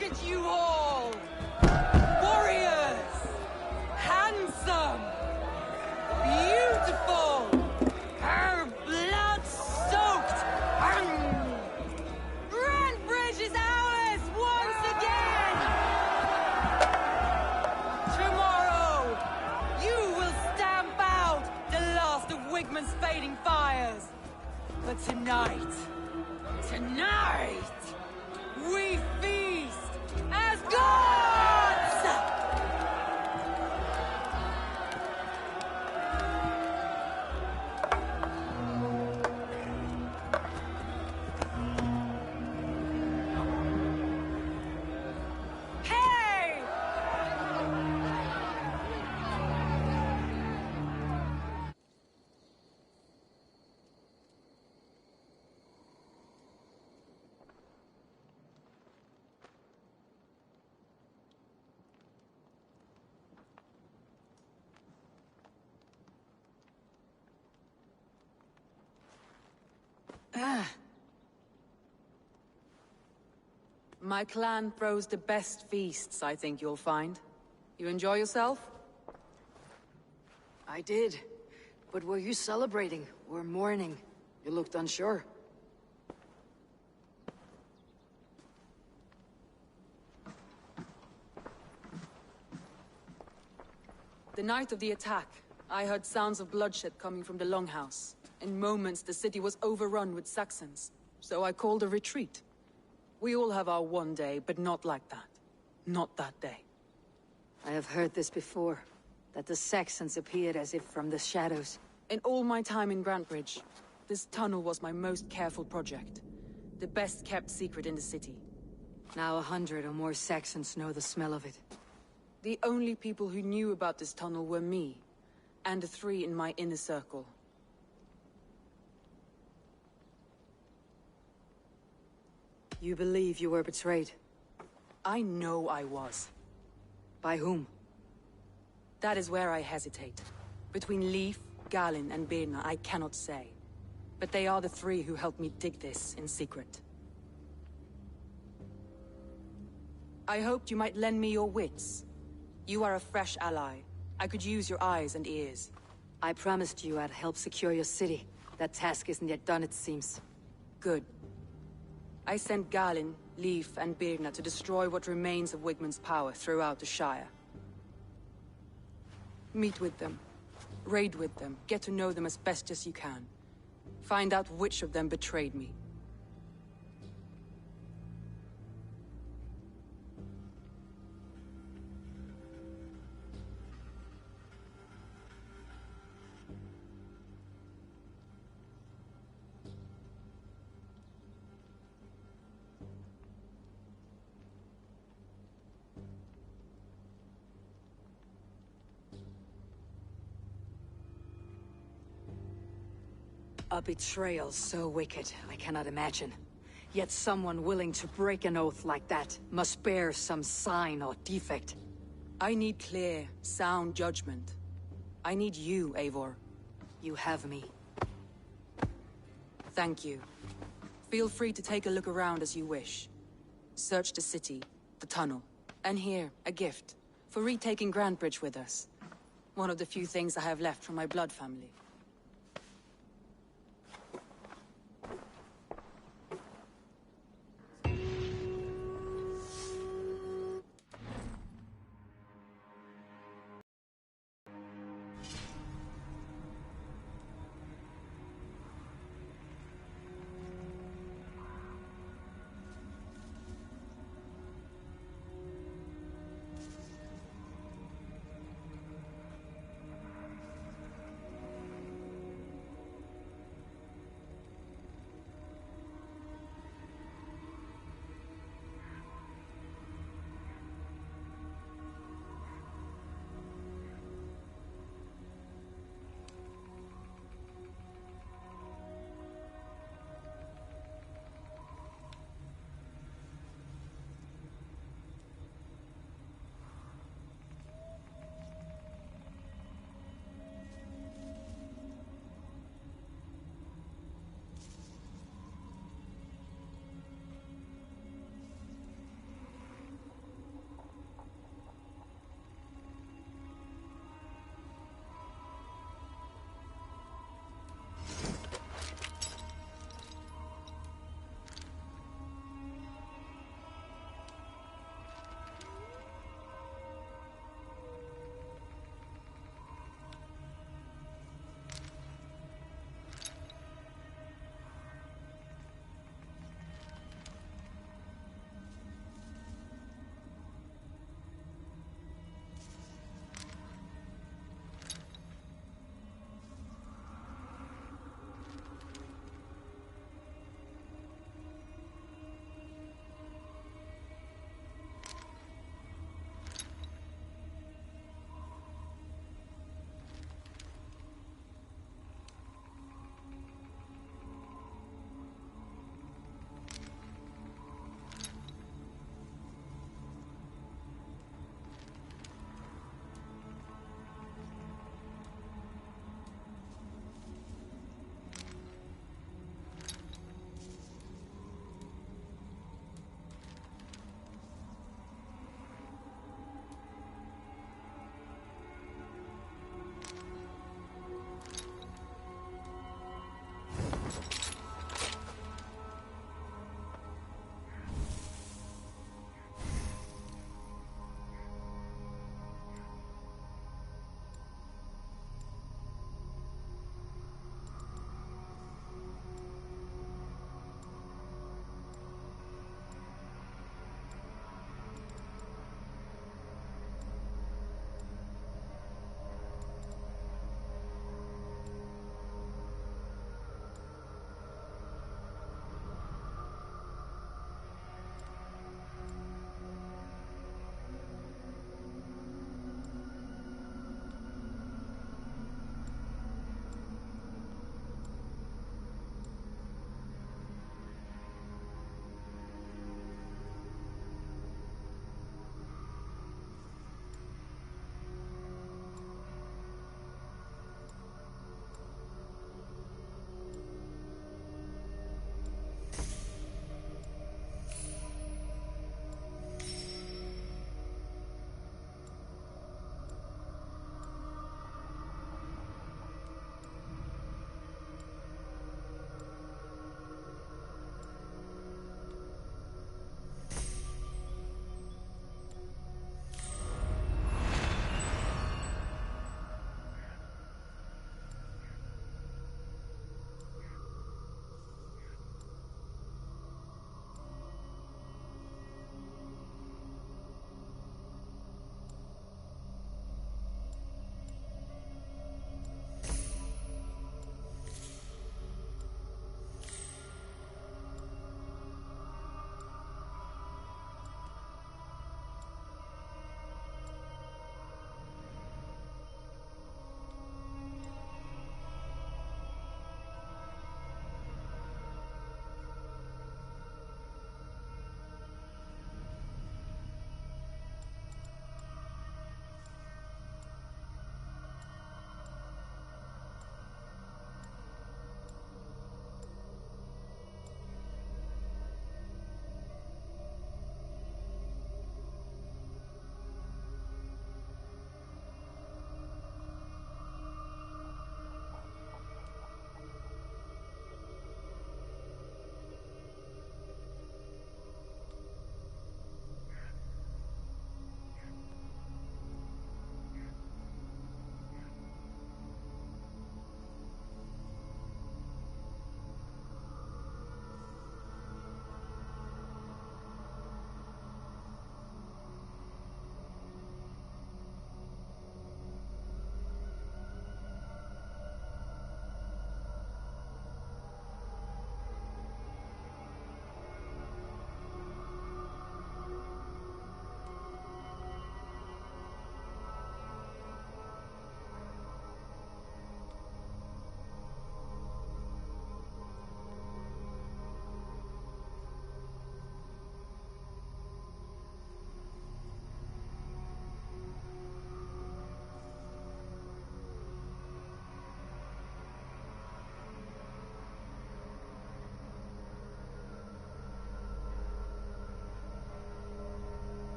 Look at you all! Warriors! Handsome! Beautiful! Blood-soaked! Grantbridge is ours once again! Tomorrow, you will stamp out the last of Wigman's fading fires. But tonight, we feast as gods! Hey! My clan throws the best feasts, I think you'll find. You enjoy yourself? I did. But were you celebrating or mourning? You looked unsure. The night of the attack, I heard sounds of bloodshed coming from the Longhouse. In moments, the city was overrun with Saxons, so I called a retreat. We all have our one day, but not like that. Not that day. I have heard this before, that the Saxons appeared as if from the shadows. In all my time in Grantbridge, this tunnel was my most careful project. The best kept secret in the city. Now 100 or more Saxons know the smell of it. The only people who knew about this tunnel were me, and the 3 in my inner circle. You believe you were betrayed? I know I was. By whom? That is where I hesitate. Between Leif, Galin, and Birna, I cannot say. But they are the 3 who helped me dig this in secret. I hoped you might lend me your wits. You are a fresh ally. I could use your eyes and ears. I promised you I'd help secure your city. That task isn't yet done, it seems. Good. I sent Galin, Leif, and Birna to destroy what remains of Wigman's power throughout the Shire. Meet with them. Raid with them. Get to know them as best as you can. Find out which of them betrayed me. A betrayal so wicked, I cannot imagine. Yet someone willing to break an oath like that must bear some sign or defect. I need clear, sound judgment. I need you, Eivor. You have me. Thank you. Feel free to take a look around as you wish. Search the city, the tunnel, and here, a gift, for retaking Grantbridge with us. One of the few things I have left from my blood family.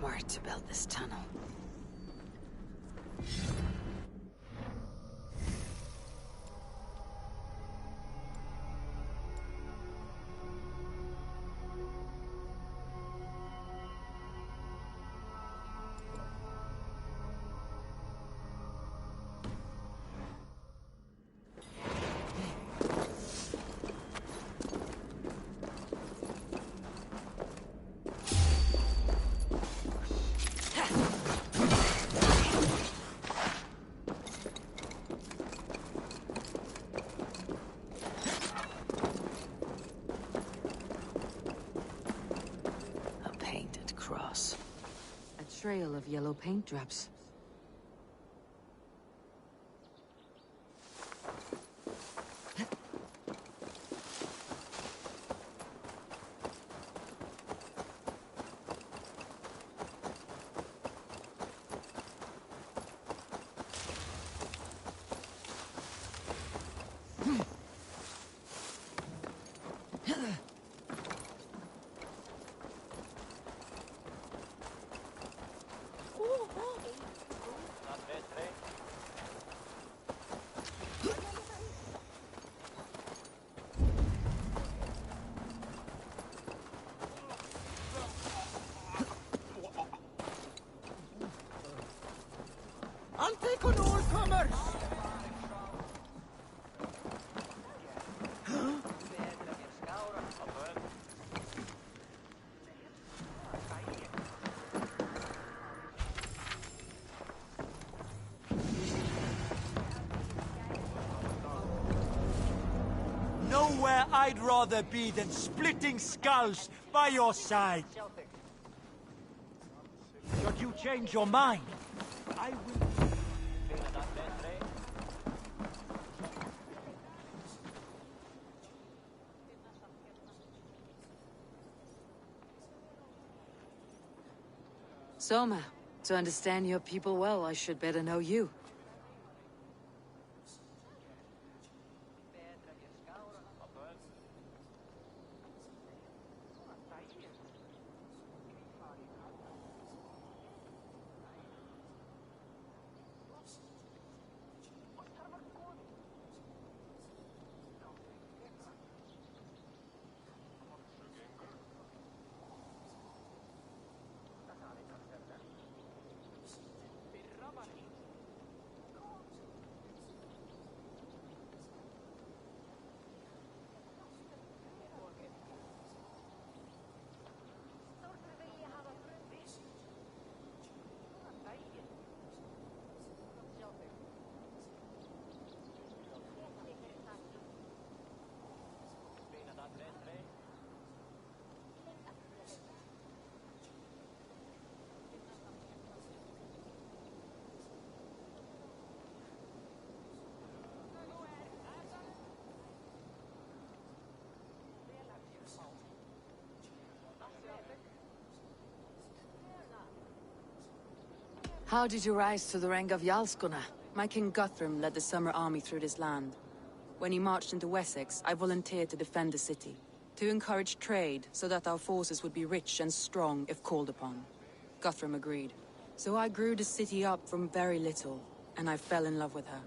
somewhere to build this tunnel. Trail of yellow paint drops. I'll take on all comers! Nowhere I'd rather be than splitting skulls by your side. Should you change your mind, I will... Soma, to understand your people well, I should better know you. How did you rise to the rank of Jarlskona? My King Guthrum led the summer army through this land. When he marched into Wessex, I volunteered to defend the city. To encourage trade, so that our forces would be rich and strong if called upon. Guthrum agreed. So I grew the city up from very little, and I fell in love with her.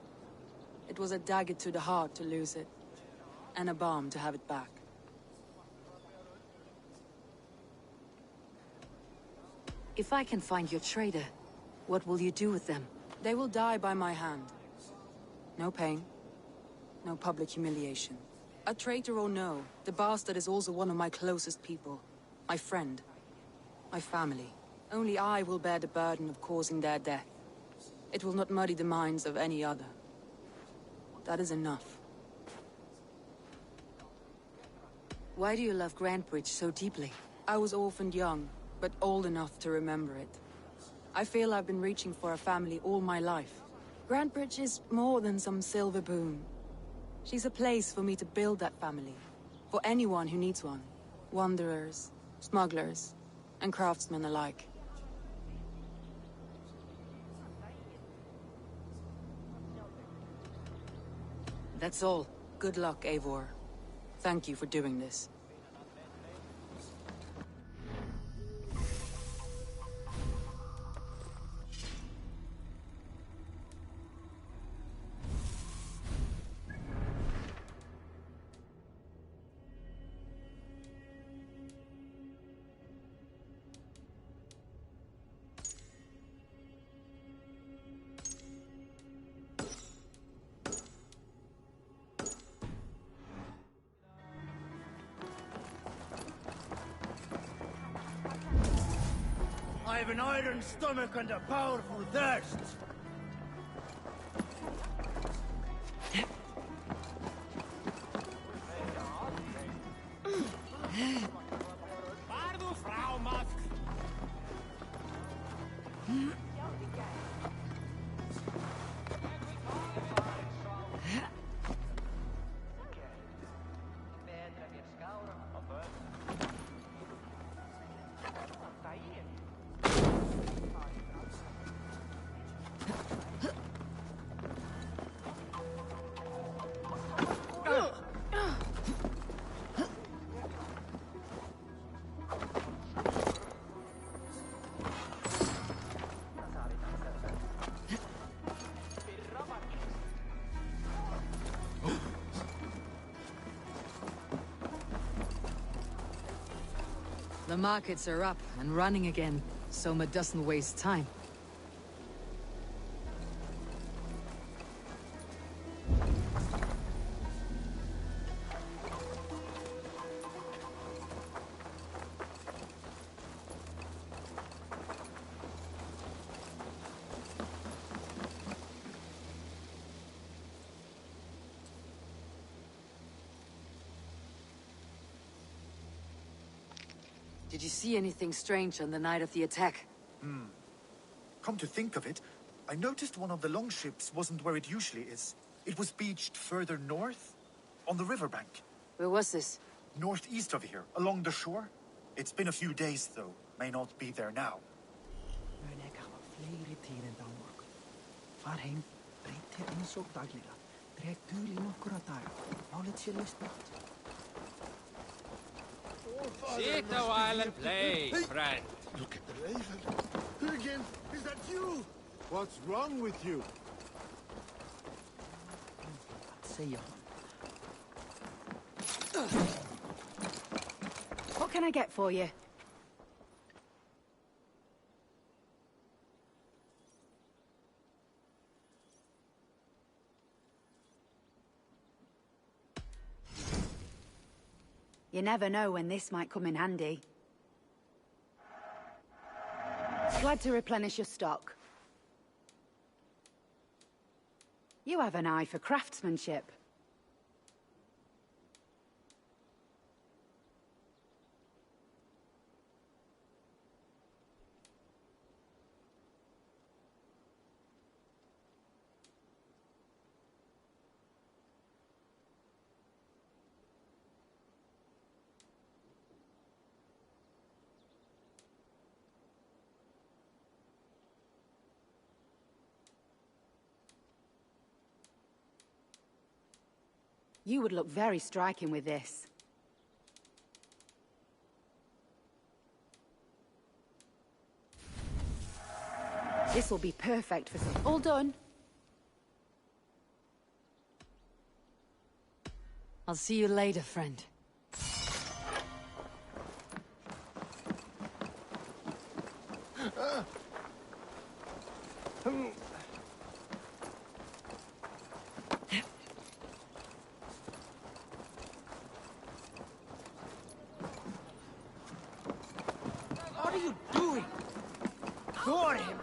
It was a dagger to the heart to lose it, and a balm to have it back. If I can find your traitor, what will you do with them? They will die by my hand. No pain, no public humiliation. A traitor or no, the bastard is also one of my closest people. My friend. My family. Only I will bear the burden of causing their death. It will not muddy the minds of any other. That is enough. Why do you love Grantebridge so deeply? I was orphaned young, but old enough to remember it. I feel I've been reaching for a family all my life. Grantebridge is more than some silver boon. She's a place for me to build that family. For anyone who needs one. Wanderers, smugglers, and craftsmen alike. That's all. Good luck, Eivor. Thank you for doing this. I've an iron stomach and a powerful thirst. The markets are up and running again. Soma doesn't waste time. Did you see anything strange on the night of the attack? Come to think of it, I noticed one of the longships wasn't where it usually is. It was beached further north, on the riverbank. Where was this? Northeast of here, along the shore. It's been a few days, though. May not be there now. Sit a while and play, friend. Look at the raven. Hugin, is that you? What's wrong with you? What can I get for you? You never know when this might come in handy. Glad to replenish your stock. You have an eye for craftsmanship. You would look very striking with this. This will be perfect for some... All done. I'll see you later, friend. What are you doing? For him!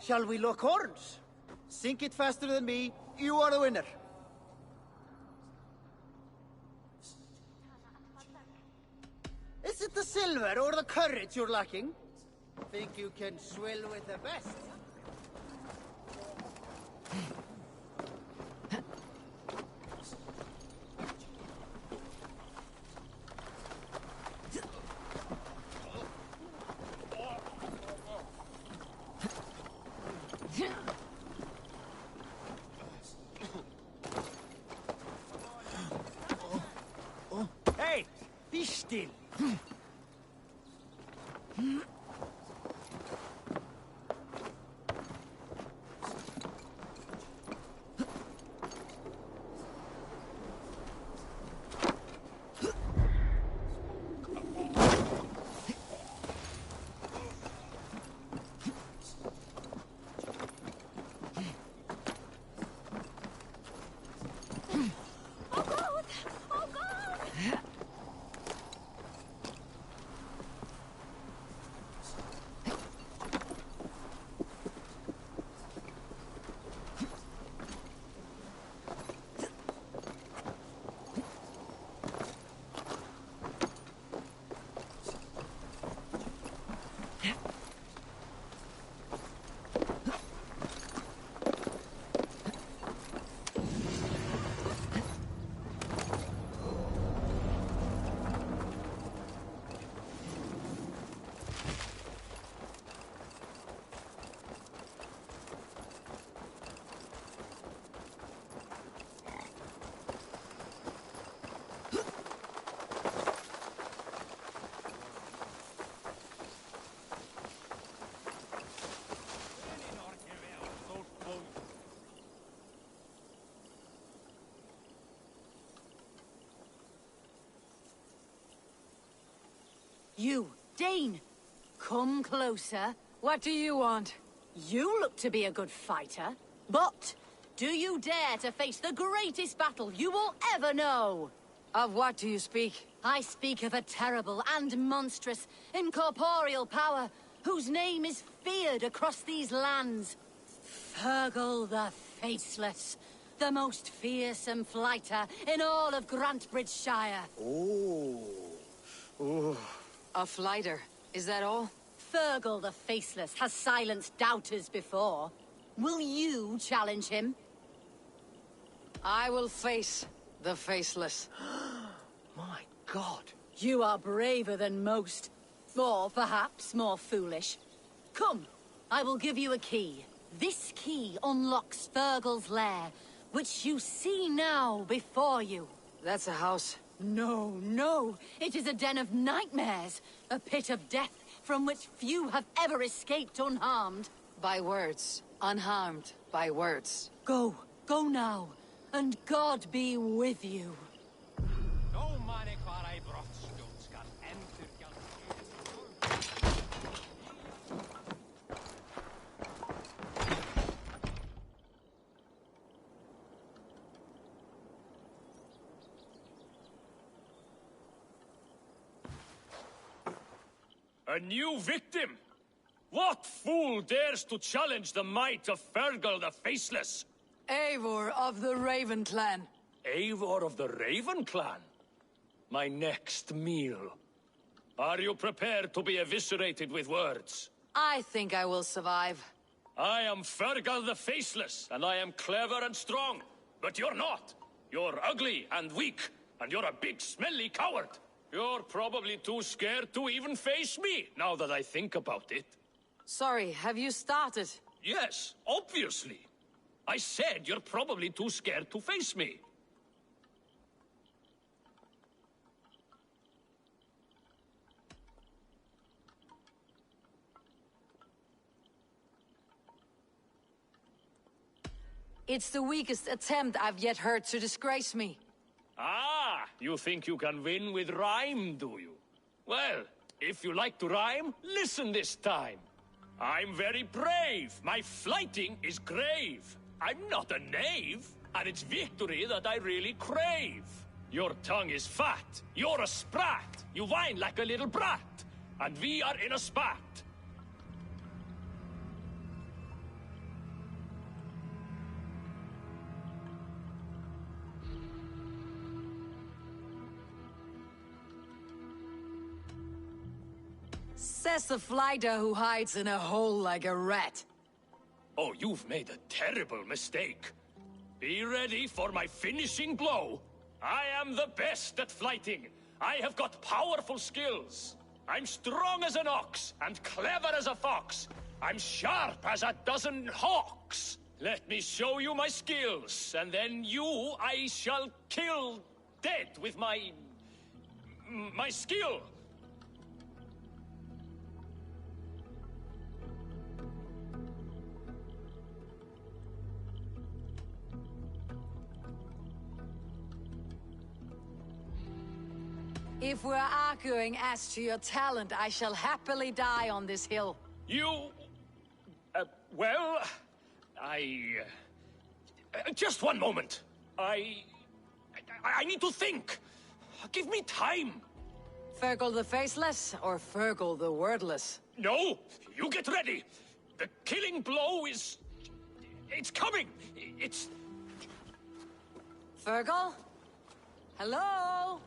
Shall we lock horns? Sink it faster than me. You are the winner. Is it the silver or the courage you're lacking? Think you can swill with the best? Hey! Be still! You, Dane! Come closer. What do you want? You look to be a good fighter, but do you dare to face the greatest battle you will ever know? Of what do you speak? I speak of a terrible and monstrous, incorporeal power whose name is feared across these lands. Fergal the Faceless, the most fearsome fighter in all of Grantbridgeshire. A flighter. Is that all? Fergal the Faceless has silenced doubters before. Will you challenge him? I will face the Faceless. My God. You are braver than most. Or perhaps more foolish. Come, I will give you a key. This key unlocks Fergal's lair, which you see now before you. That's a house. No, no. It is a den of nightmares. A pit of death from which few have ever escaped unharmed. By words. Unharmed by words. Go. Go now. And God be with you. A new victim? What fool dares to challenge the might of Fergal the Faceless? Eivor of the Raven Clan. Eivor of the Raven Clan? My next meal. Are you prepared to be eviscerated with words? I think I will survive. I am Fergal the Faceless, and I am clever and strong. But you're not. You're ugly and weak, and you're a big smelly coward. You're probably too scared to even face me, now that I think about it. Sorry, have you started? Yes, obviously. I said you're probably too scared to face me. It's the weakest attempt I've yet heard to disgrace me. Ah, you think you can win with rhyme, do you? Well, if you like to rhyme, listen this time. I'm very brave. My flighting is grave. I'm not a knave, and it's victory that I really crave. Your tongue is fat. You're a sprat. You whine like a little brat. And we are in a spat. Says the flighter who hides in a hole like a rat. Oh, you've made a terrible mistake. Be ready for my finishing blow. I am the best at flighting. I have got powerful skills. I'm strong as an ox and clever as a fox. I'm sharp as a dozen hawks. Let me show you my skills, and then you I shall kill dead with my skill. If we're arguing as to your talent, I shall happily die on this hill. You... well... just one moment. I need to think. Give me time. Fergal the Faceless or Fergal the Wordless? No, you get ready. The killing blow is... it's coming. It's... Fergal? Hello?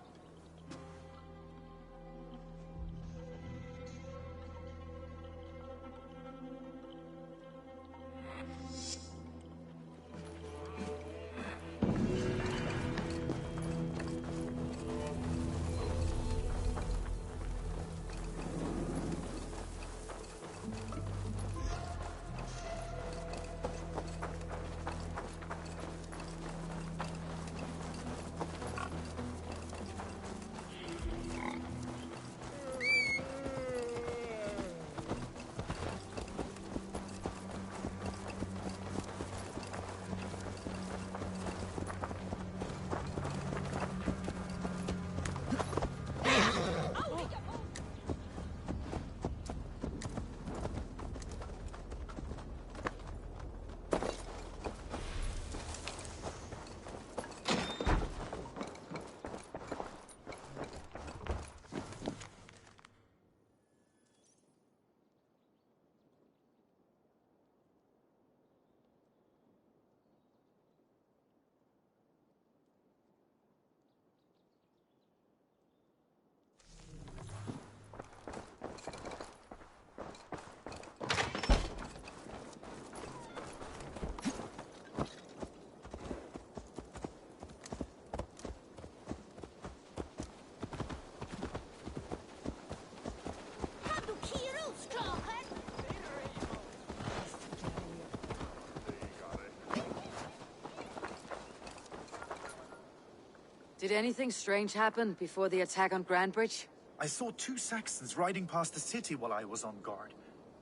Did anything strange happen before the attack on Grandbridge? I saw 2 Saxons riding past the city while I was on guard.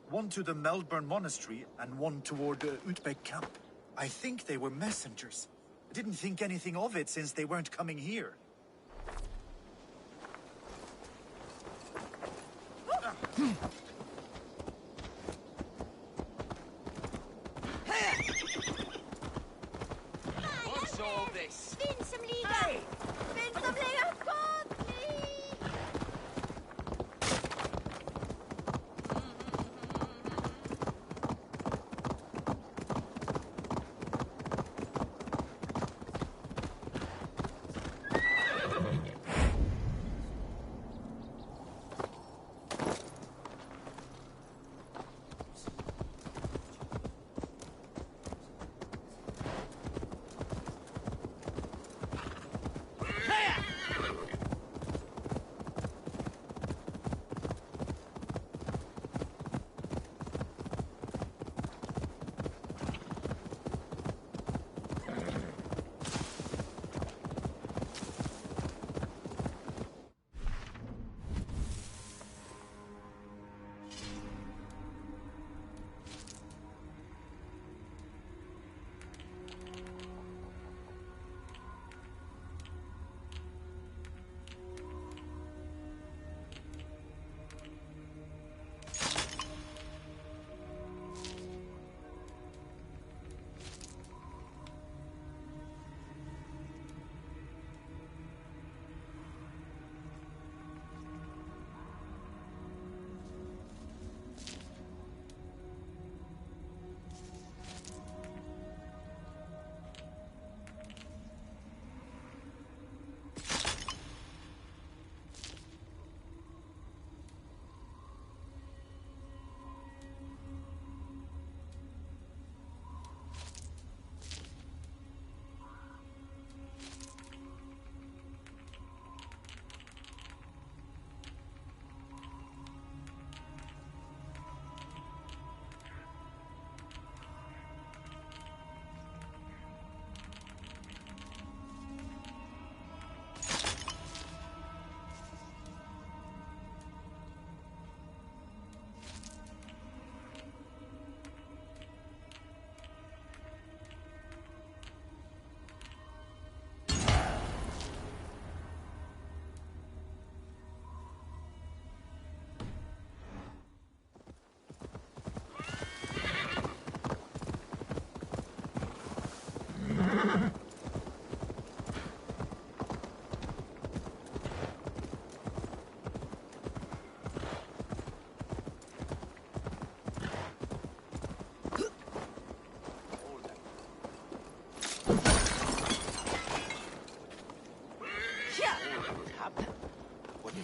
One to the Melbourne Monastery and one toward the Utbeck camp. I think they were messengers. I didn't think anything of it since they weren't coming here. What's all this? Finn som lider! Finn som lider!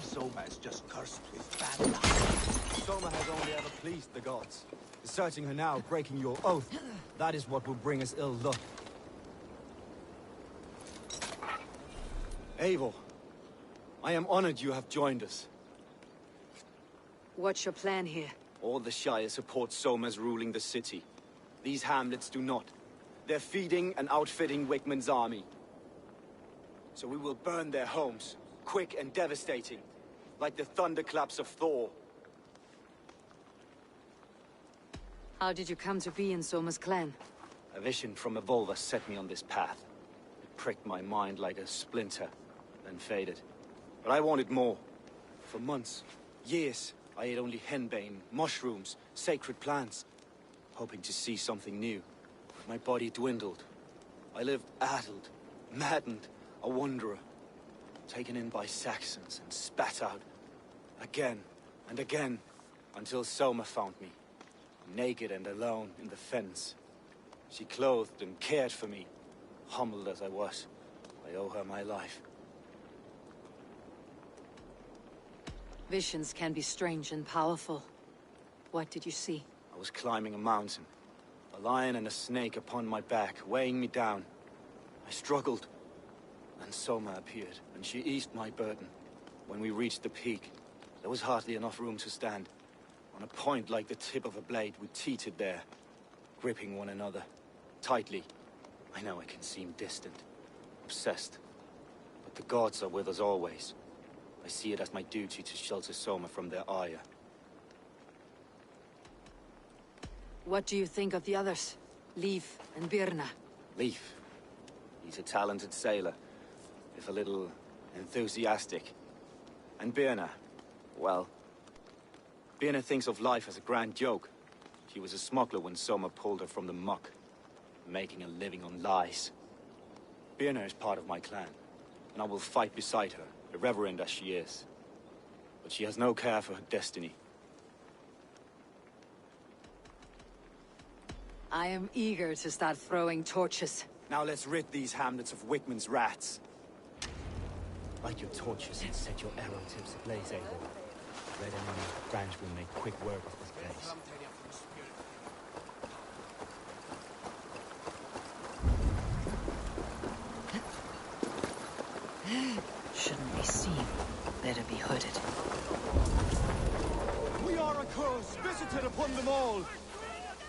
Soma is just cursed with bad luck. Soma has only ever pleased the gods. Deserting her now, breaking your oath, that is what will bring us ill luck. Eivor, I am honored you have joined us. What's your plan here? All the Shire support Soma's ruling the city. These hamlets do not. They're feeding and outfitting Wigmund's army. So we will burn their homes, quick and devastating, like the thunderclaps of Thor. How did you come to be in Soma's clan? A vision from Evolva set me on this path. It pricked my mind like a splinter, then faded. But I wanted more. For months, years, I ate only henbane, mushrooms, sacred plants, hoping to see something new. But my body dwindled. I lived addled, maddened, a wanderer, taken in by Saxons and spat out, again and again, until Soma found me, naked and alone in the fens. She clothed and cared for me, humbled as I was. I owe her my life. Visions can be strange and powerful. What did you see? I was climbing a mountain, a lion and a snake upon my back, weighing me down. I struggled, and Soma appeared, and she eased my burden. When we reached the peak, there was hardly enough room to stand. On a point like the tip of a blade, we teetered there, gripping one another, tightly. I know I can seem distant, obsessed, but The gods are with us always. I see it as my duty to shelter Soma from their ire. What do you think of the others? Leif and Birna? Leif. He's a talented sailor, if a little enthusiastic. And Birna, well... Birna thinks of life as a grand joke. She was a smuggler when Soma pulled her from the muck, making a living on lies. Birna is part of my clan, and I will fight beside her, irreverent as she is. But she has no care for her destiny. I am eager to start throwing torches. Now let's rid these hamlets of Wickman's rats. Light your torches and set your arrow tips ablaze, Eivor. Red enemy branch will make quick work of this place. Shouldn't be seen. Better be hooded. We are a curse visited upon them all.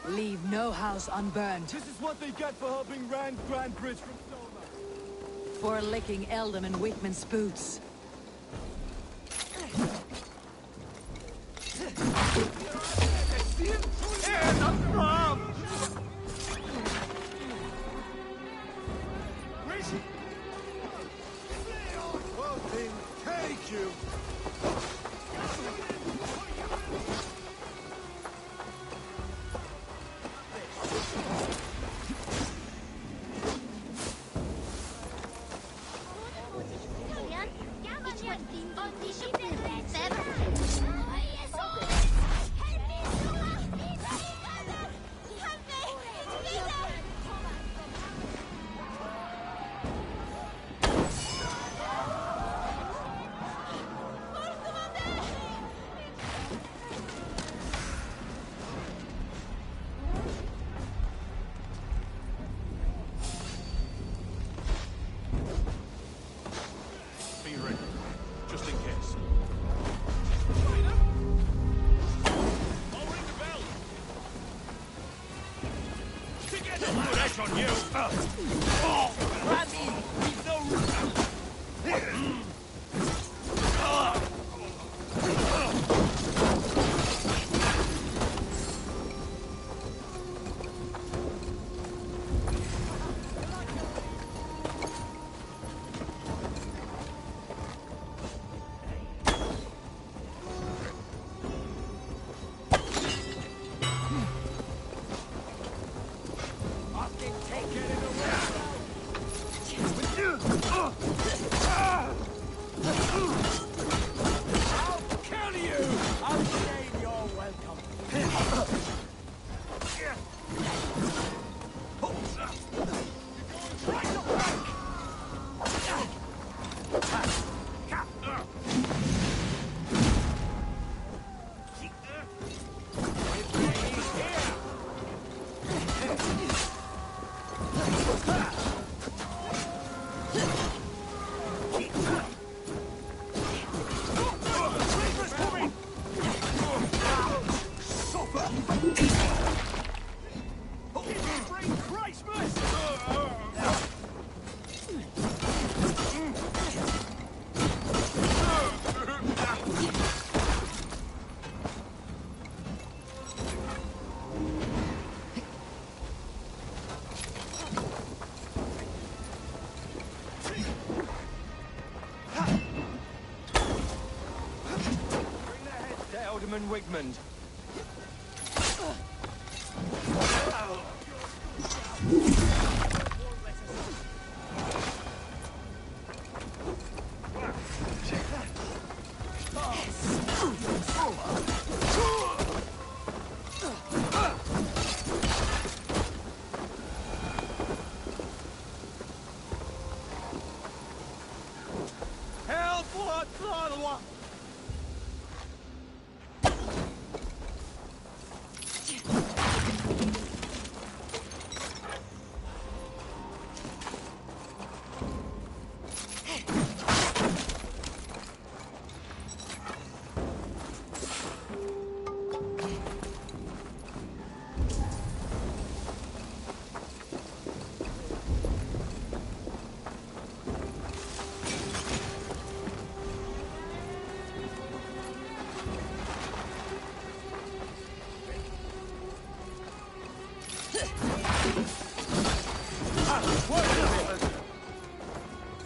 Leave no house unburned. This is what they get for helping Rand Grand Bridge from Soma. For licking Eldam and Wickman's boots. Well then, take you! Be ready, just in case. I'll ring the bell. Together, put edge on you. Randy, we've no room. Eldam and Wigmund.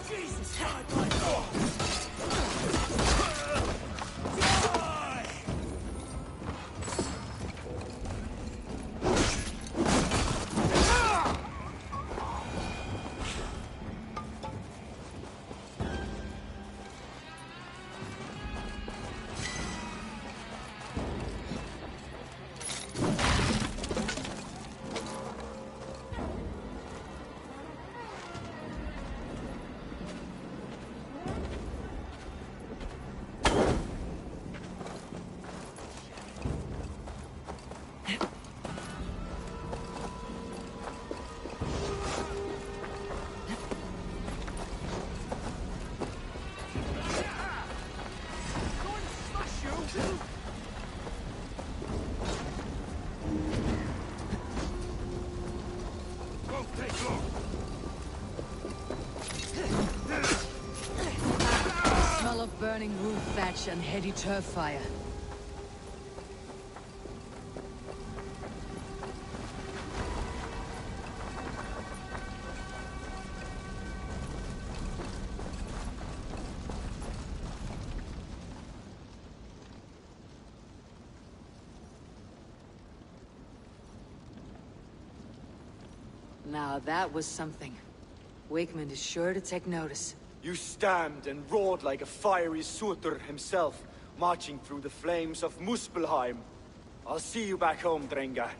Jesus, God, my God! Smell of burning roof thatch and heady turf fire. Now that was something. Wigmund is sure to take notice. You stamped and roared like a fiery Surtur himself, marching through the flames of Muspelheim. I'll see you back home, Drenga.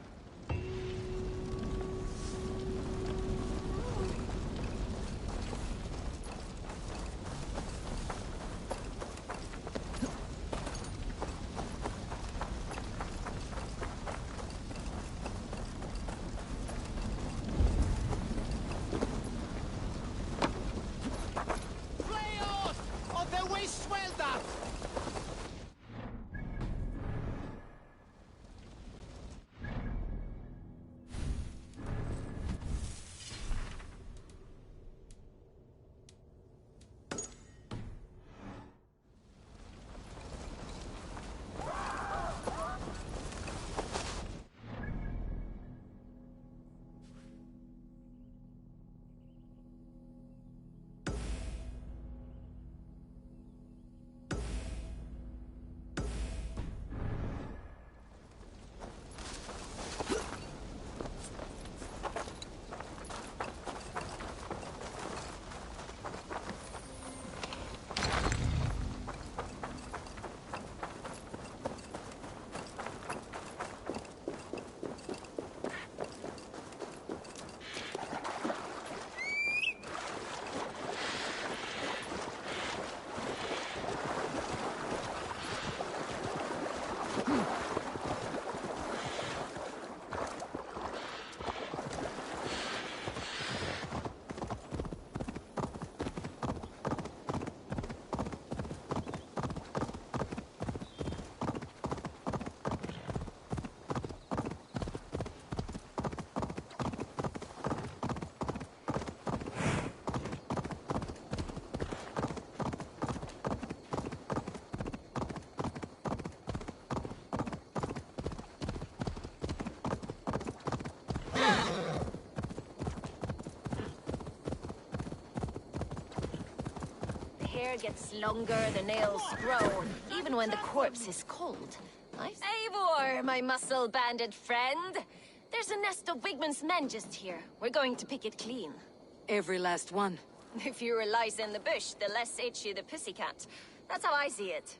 hair gets longer, the nails grow, even when the corpse is cold. Eivor, my muscle-banded friend! There's a nest of Wigmund's men just here. We're going to pick it clean. Every last one. The fewer lice in the bush, the less itchy the pussycat. That's how I see it.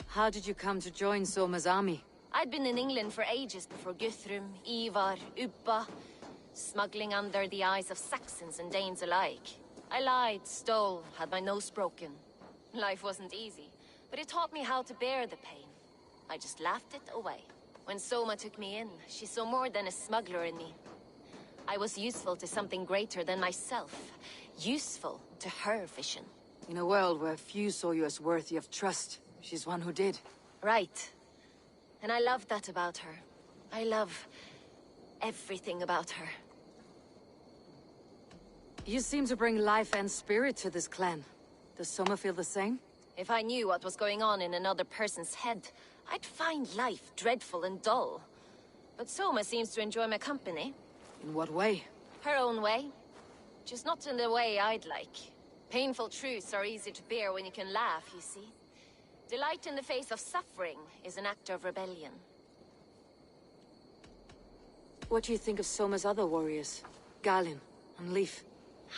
How did you come to join Soma's army? I'd been in England for ages before Guthrum, Ivar, Ubba, smuggling under the eyes of Saxons and Danes alike. I lied, stole, had my nose broken. Life wasn't easy, but it taught me how to bear the pain. I just laughed it away. When Soma took me in, she saw more than a smuggler in me. I was useful to something greater than myself. Useful to her vision. In a world where few saw you as worthy of trust, she's one who did. Right. And I love that about her. I love everything about her. You seem to bring life and spirit to this clan. Does Soma feel the same? If I knew what was going on in another person's head, I'd find life dreadful and dull. But Soma seems to enjoy my company. In what way? Her own way. Just not in the way I'd like. Painful truths are easy to bear when you can laugh, you see. Delight in the face of suffering is an act of rebellion. What do you think of Soma's other warriors? Galin and Leaf?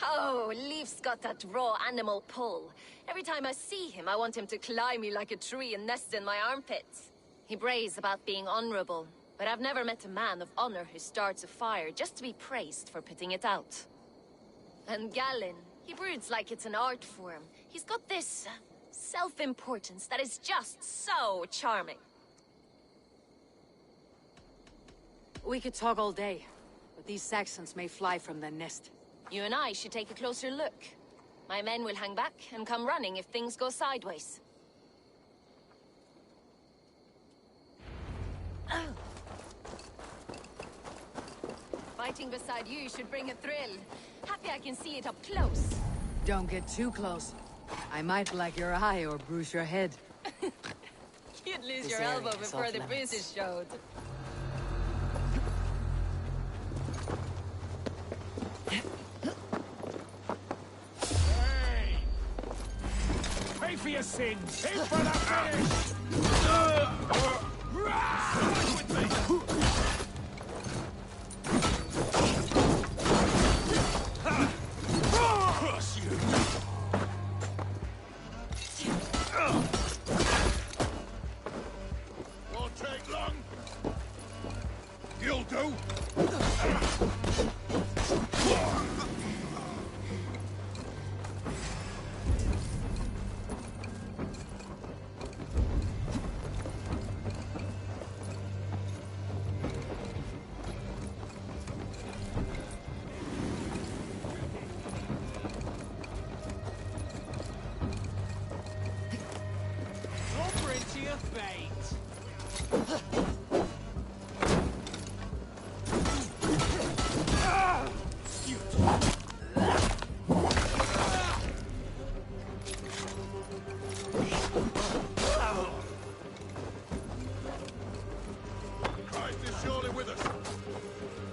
Oh, Leaf's got that raw animal pull. Every time I see him, I want him to climb me like a tree and nest in my armpits. He brays about being honorable, but I've never met a man of honor who starts a fire just to be praised for putting it out. And Galin, he broods like it's an art form. He's got this self-importance that is just so charming. We could talk all day, but these Saxons may fly from their nest. You and I should take a closer look. My men will hang back and come running if things go sideways. Fighting beside you should bring a thrill. Happy I can see it up close. Don't get too close. I might black your eye or bruise your head. You'd lose This your area elbow is before off the limits. bruises showed. Hey! Pay for your sins! In for the finish! With me! Crush you! Won't take long. You'll do. Over into your fate. Christ is surely with us.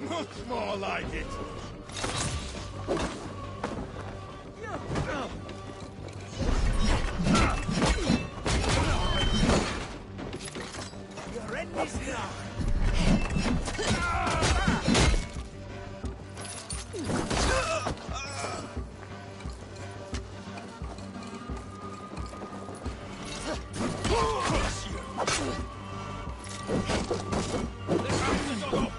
Much more like it. Your end is nigh. Crush you. Let's have the dog off.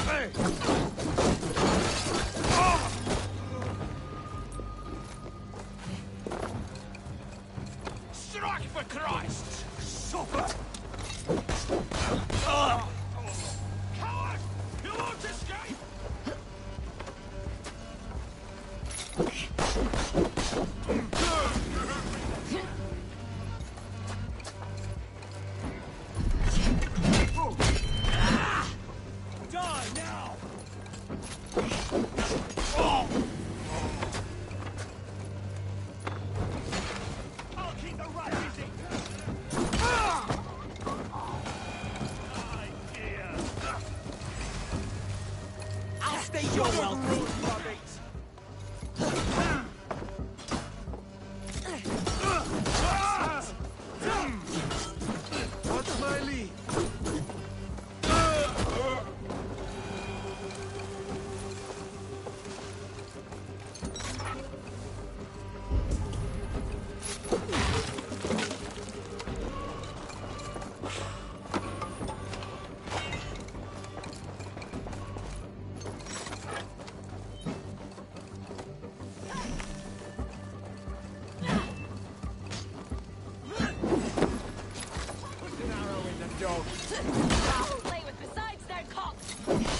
Hey! Strike for Christ! Suffer! Coward! You won't escape! Die now! I'll keep the rat busy! I'll stay your welcome! What's my lead? Put an arrow in the dog. I'll play with besides their cocks.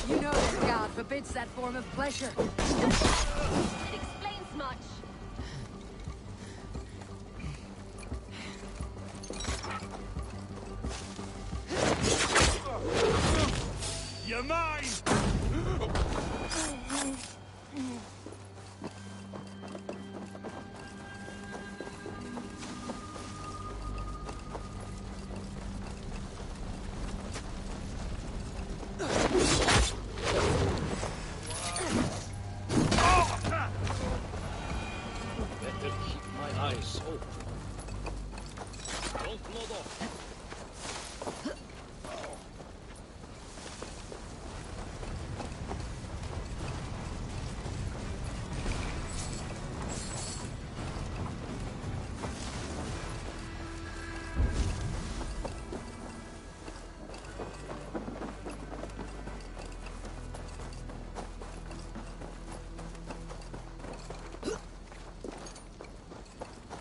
You know that God forbids that form of pleasure. It explains much. You're mine! Nice. Oh. Don't blow off.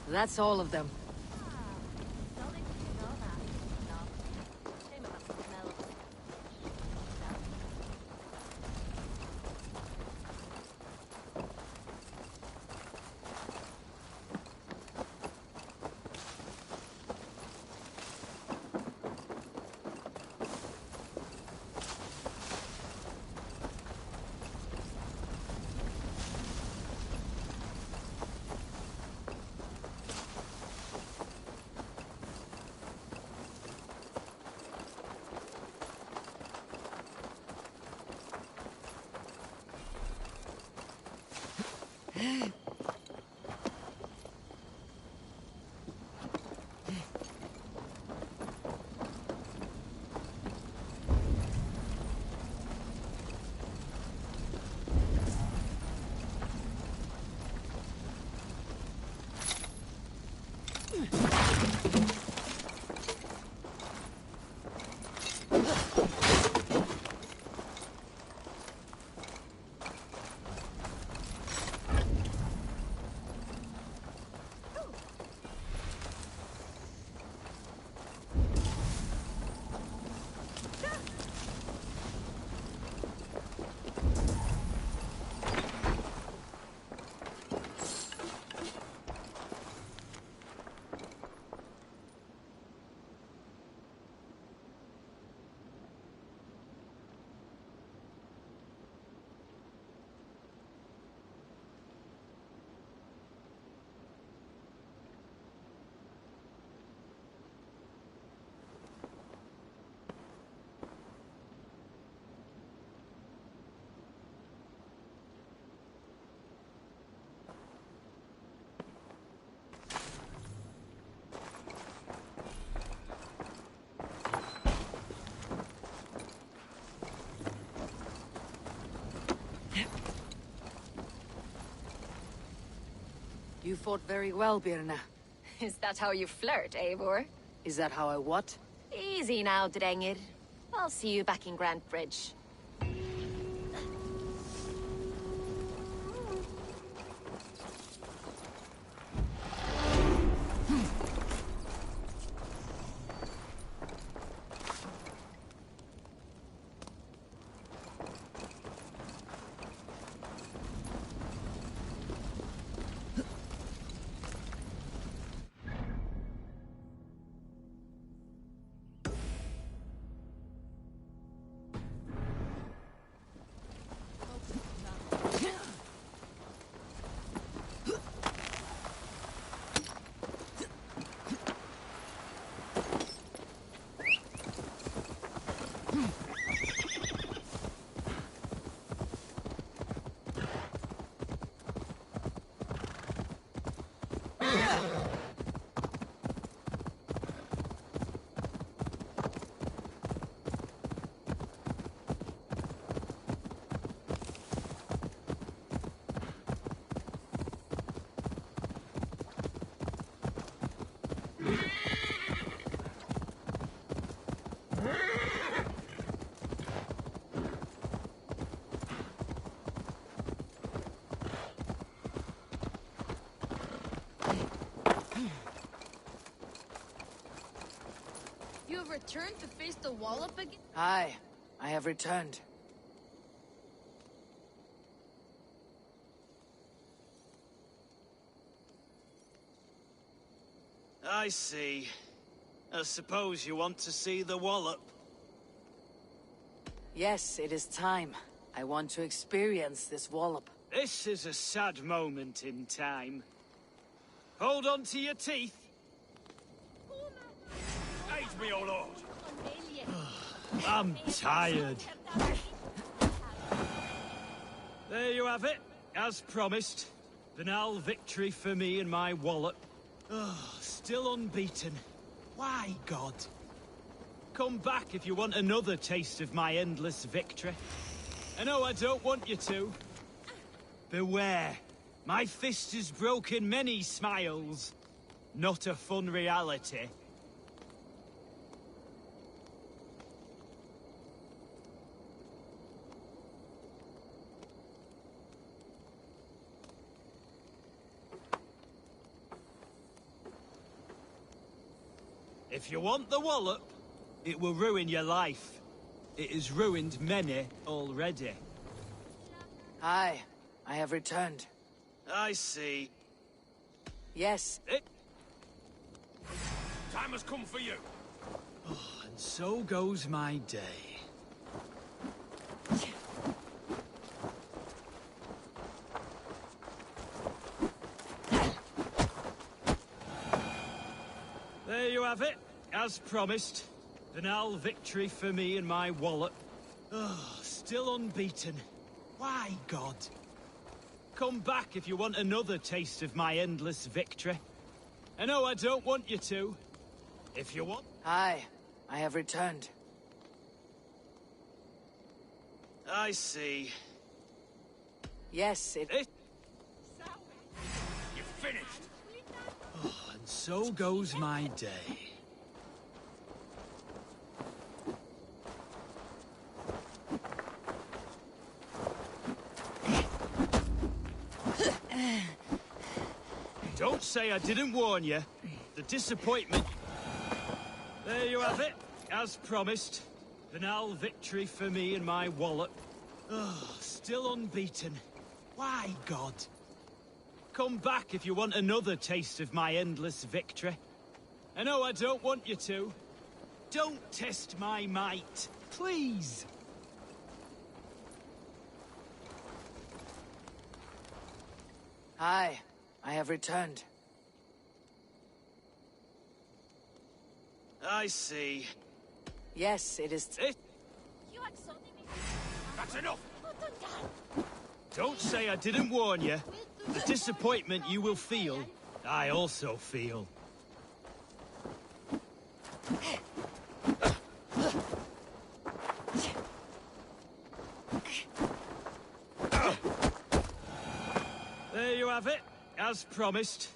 That's all of them. You fought very well, Birna. Is that how you flirt, Eivor? Is that how I what? Easy now, Drengir. I'll see you back in Grand Bridge. You have returned to face the wallop again? Aye, I have returned. I see. I suppose you want to see the wallop. Yes, it is time. I want to experience this wallop. This is a sad moment in time. Hold on to your teeth. Aid me, O Lord! I'm tired. There you have it. As promised. Banal victory for me and my wallop. Oh, still unbeaten. Why, God? Come back if you want another taste of my endless victory. I know I don't want you to. Beware. My fist has broken many smiles. Not a fun reality. If you want the wallop, it will ruin your life. It has ruined many already. Hi, I have returned. I see. Yes. Time has come for you. Oh, and so goes my day. There you have it, as promised. Banal victory for me and my wallop. Oh, still unbeaten. Why, God? Come back if you want another taste of my endless victory. I know I don't want you to. If you want... Hi, I have returned. I see. Yes, You've finished. Oh, and so goes my day. Don't say I didn't warn you. The disappointment... There you have it, as promised. Banal victory for me and my wallop. Oh, still unbeaten. Why, God? Come back if you want another taste of my endless victory. I know I don't want you to. Don't test my might, please. Hi, I have returned. I see. Yes, it is... That's enough! Don't say I didn't warn you. The disappointment you will feel, I also feel. There you have it, as promised.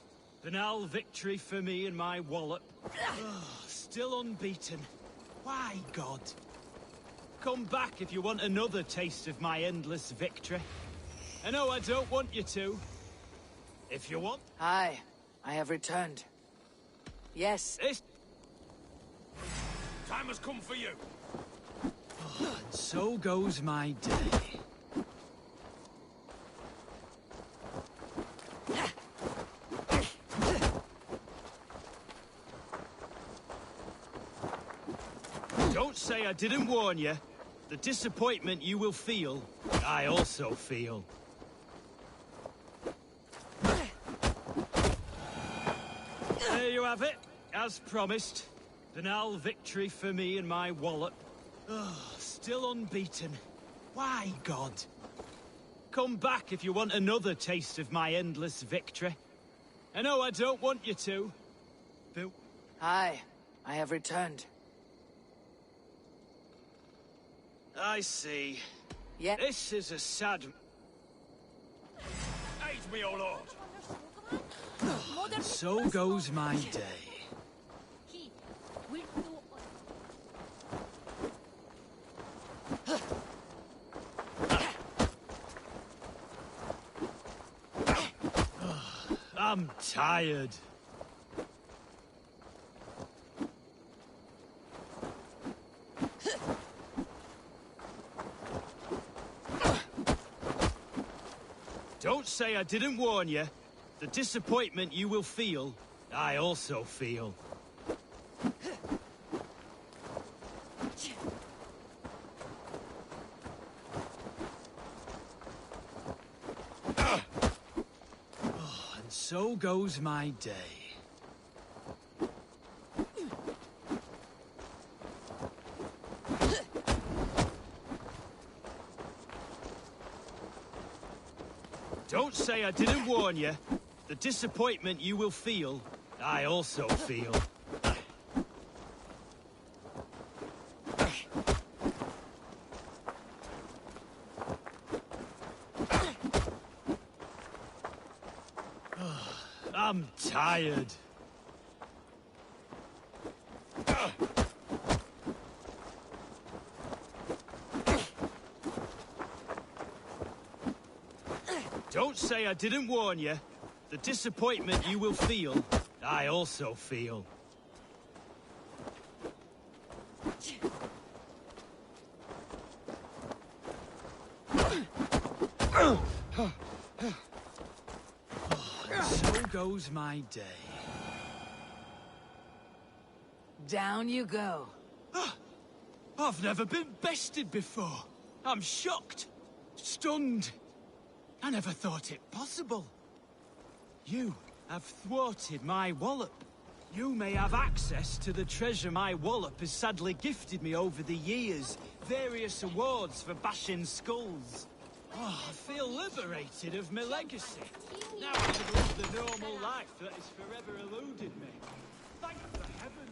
Banal victory for me and my wallop. Oh, still unbeaten. Why, God? Come back if you want another taste of my endless victory. I know I don't want you to. If you want... Hi, I have returned. Yes. Time has come for you. Oh, and so goes my day. Don't say I didn't warn you. The disappointment you will feel, I also feel. There you have it, as promised. Banal victory for me and my wallop. Oh, still unbeaten. Why, God? Come back if you want another taste of my endless victory. I know I don't want you to. But... Hi, I have returned. I see. Yeah. This is a sad... Aid me, O Lord! And so goes my day. I'm tired. Don't say I didn't warn you. The disappointment you will feel, I also feel. Oh, and so goes my day. Don't say I didn't warn you. The disappointment you will feel, I also feel. I'm tired. Don't say I didn't warn you. The disappointment you will feel, I also feel. So goes my day. Down you go. I've never been bested before. I'm shocked. Stunned. I never thought it possible. You have thwarted my wallop. You may have access to the treasure my wallop has sadly gifted me over the years. Various awards for bashing skulls. Oh, I feel liberated of my legacy. Now I can live the normal life that has forever eluded me. Thank the heavens.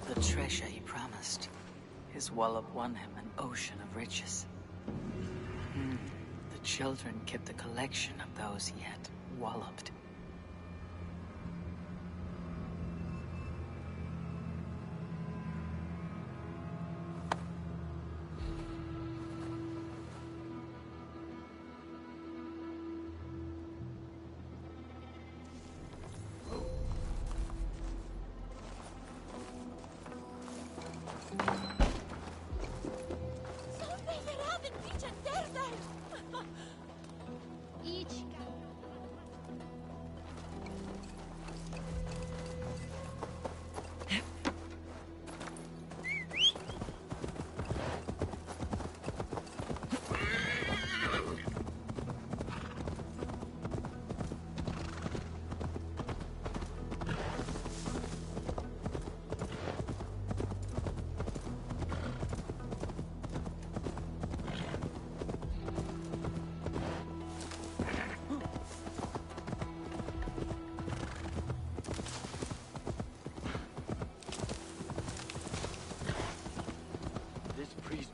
The treasure he promised. His wallop won him an ocean of riches. The children kept a collection of those he had walloped.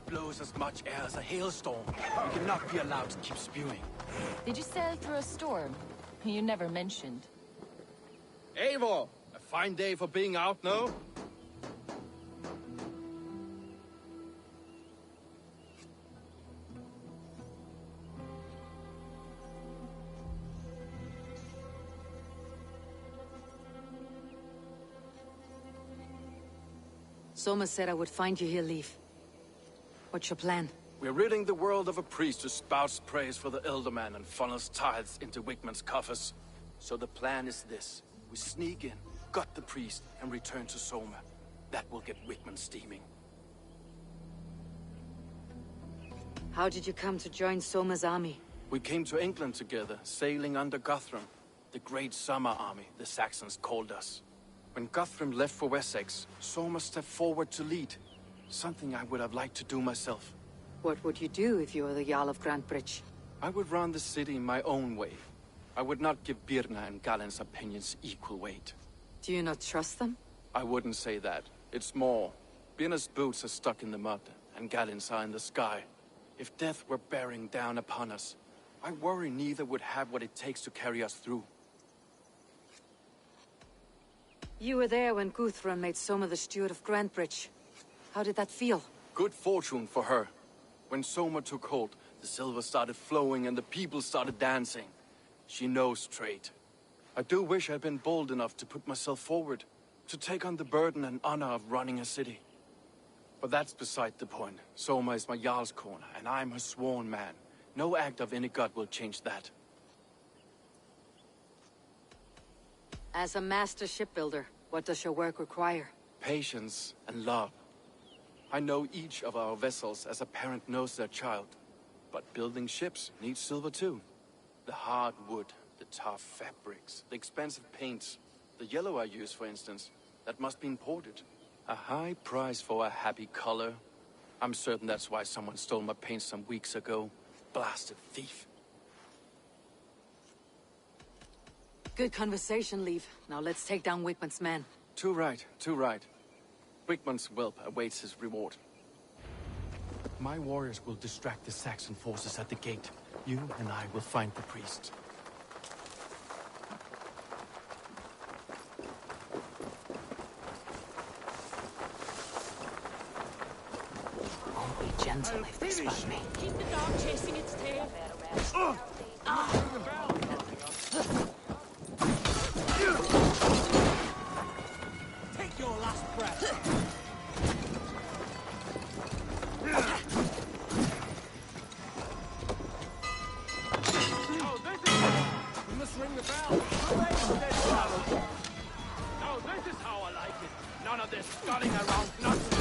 Blows as much air as a hailstorm. We cannot be allowed to keep spewing. Did you sail through a storm? You never mentioned. Eivor! A fine day for being out, no? Soma said I would find you here, Leaf. What's your plan? We're ridding the world of a priest who spouts praise for the Elderman and funnels tithes into Wigman's coffers. So the plan is this. We sneak in, gut the priest, and return to Soma. That will get Wigman steaming. How did you come to join Soma's army? We came to England together, sailing under Guthrum. The Great Summer Army, the Saxons called us. When Guthrum left for Wessex, Soma stepped forward to lead. Something I would have liked to do myself. What would you do if you were the Jarl of Grantebridge? I would run the city in my own way. I would not give Birna and Galen's opinions equal weight. Do you not trust them? I wouldn't say that. It's more. Birna's boots are stuck in the mud, and Galen's are in the sky. If death were bearing down upon us, I worry neither would have what it takes to carry us through. You were there when Guthrum made Soma the steward of Grantebridge. How did that feel? Good fortune for her. When Soma took hold, the silver started flowing and the people started dancing. She knows trade. I do wish I'd been bold enough to put myself forward, to take on the burden and honor of running a city. But that's beside the point. Soma is my Jarl's corner, and I'm her sworn man. No act of any god will change that. As a master shipbuilder, what does your work require? Patience and love. I know each of our vessels as a parent knows their child. But building ships needs silver too. The hard wood, the tough fabrics, the expensive paints. The yellow I use, for instance, that must be imported. A high price for a happy color. I'm certain that's why someone stole my paint some weeks ago. Blasted thief. Good conversation, Leaf. Now let's take down Wigmund's men. Too right, too right. Wigmund's whelp awaits his reward. My warriors will distract the Saxon forces at the gate. You and I will find the priest. I'll be gentle if they spot me. Keep the dog chasing its tail. Take your last breath. We must ring the bell. Now this is how I like it. None of this sculling around nothing.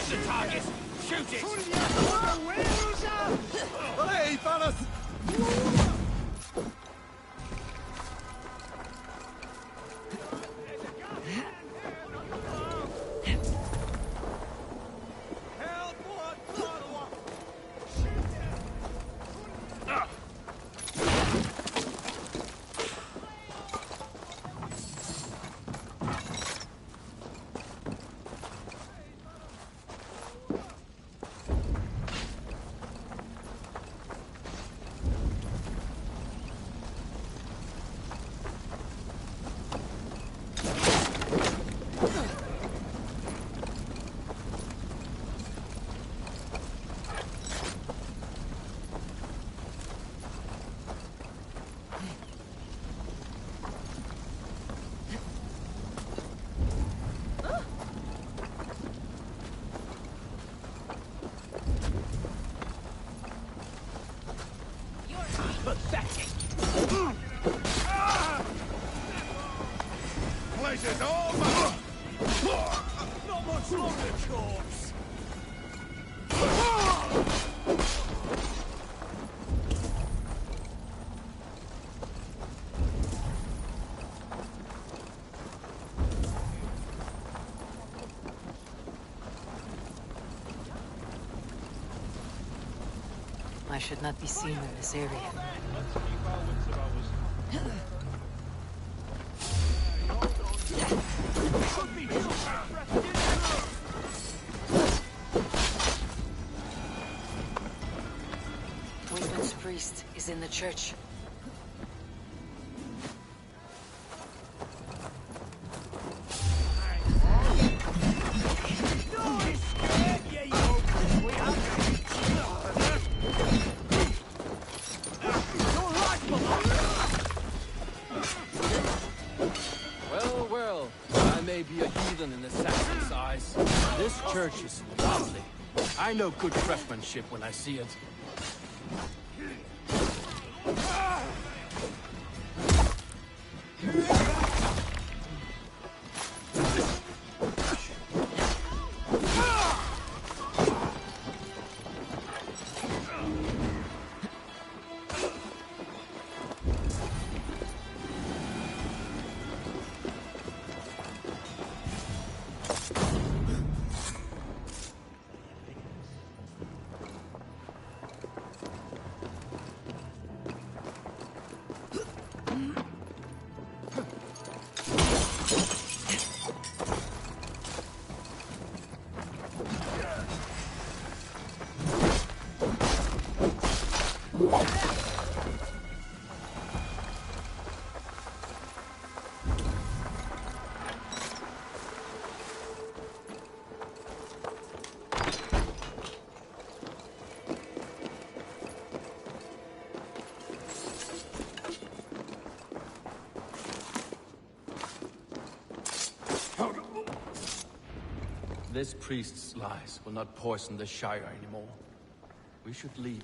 The target! Shoot it! Hey, fellas! I should not be seen in this area. Wigman's priest is in the church. Well, well, I may be a heathen in the Saxon's eyes. This church is lovely. I know good craftsmanship when I see it. This priest's lies will not poison the Shire anymore. We should leave.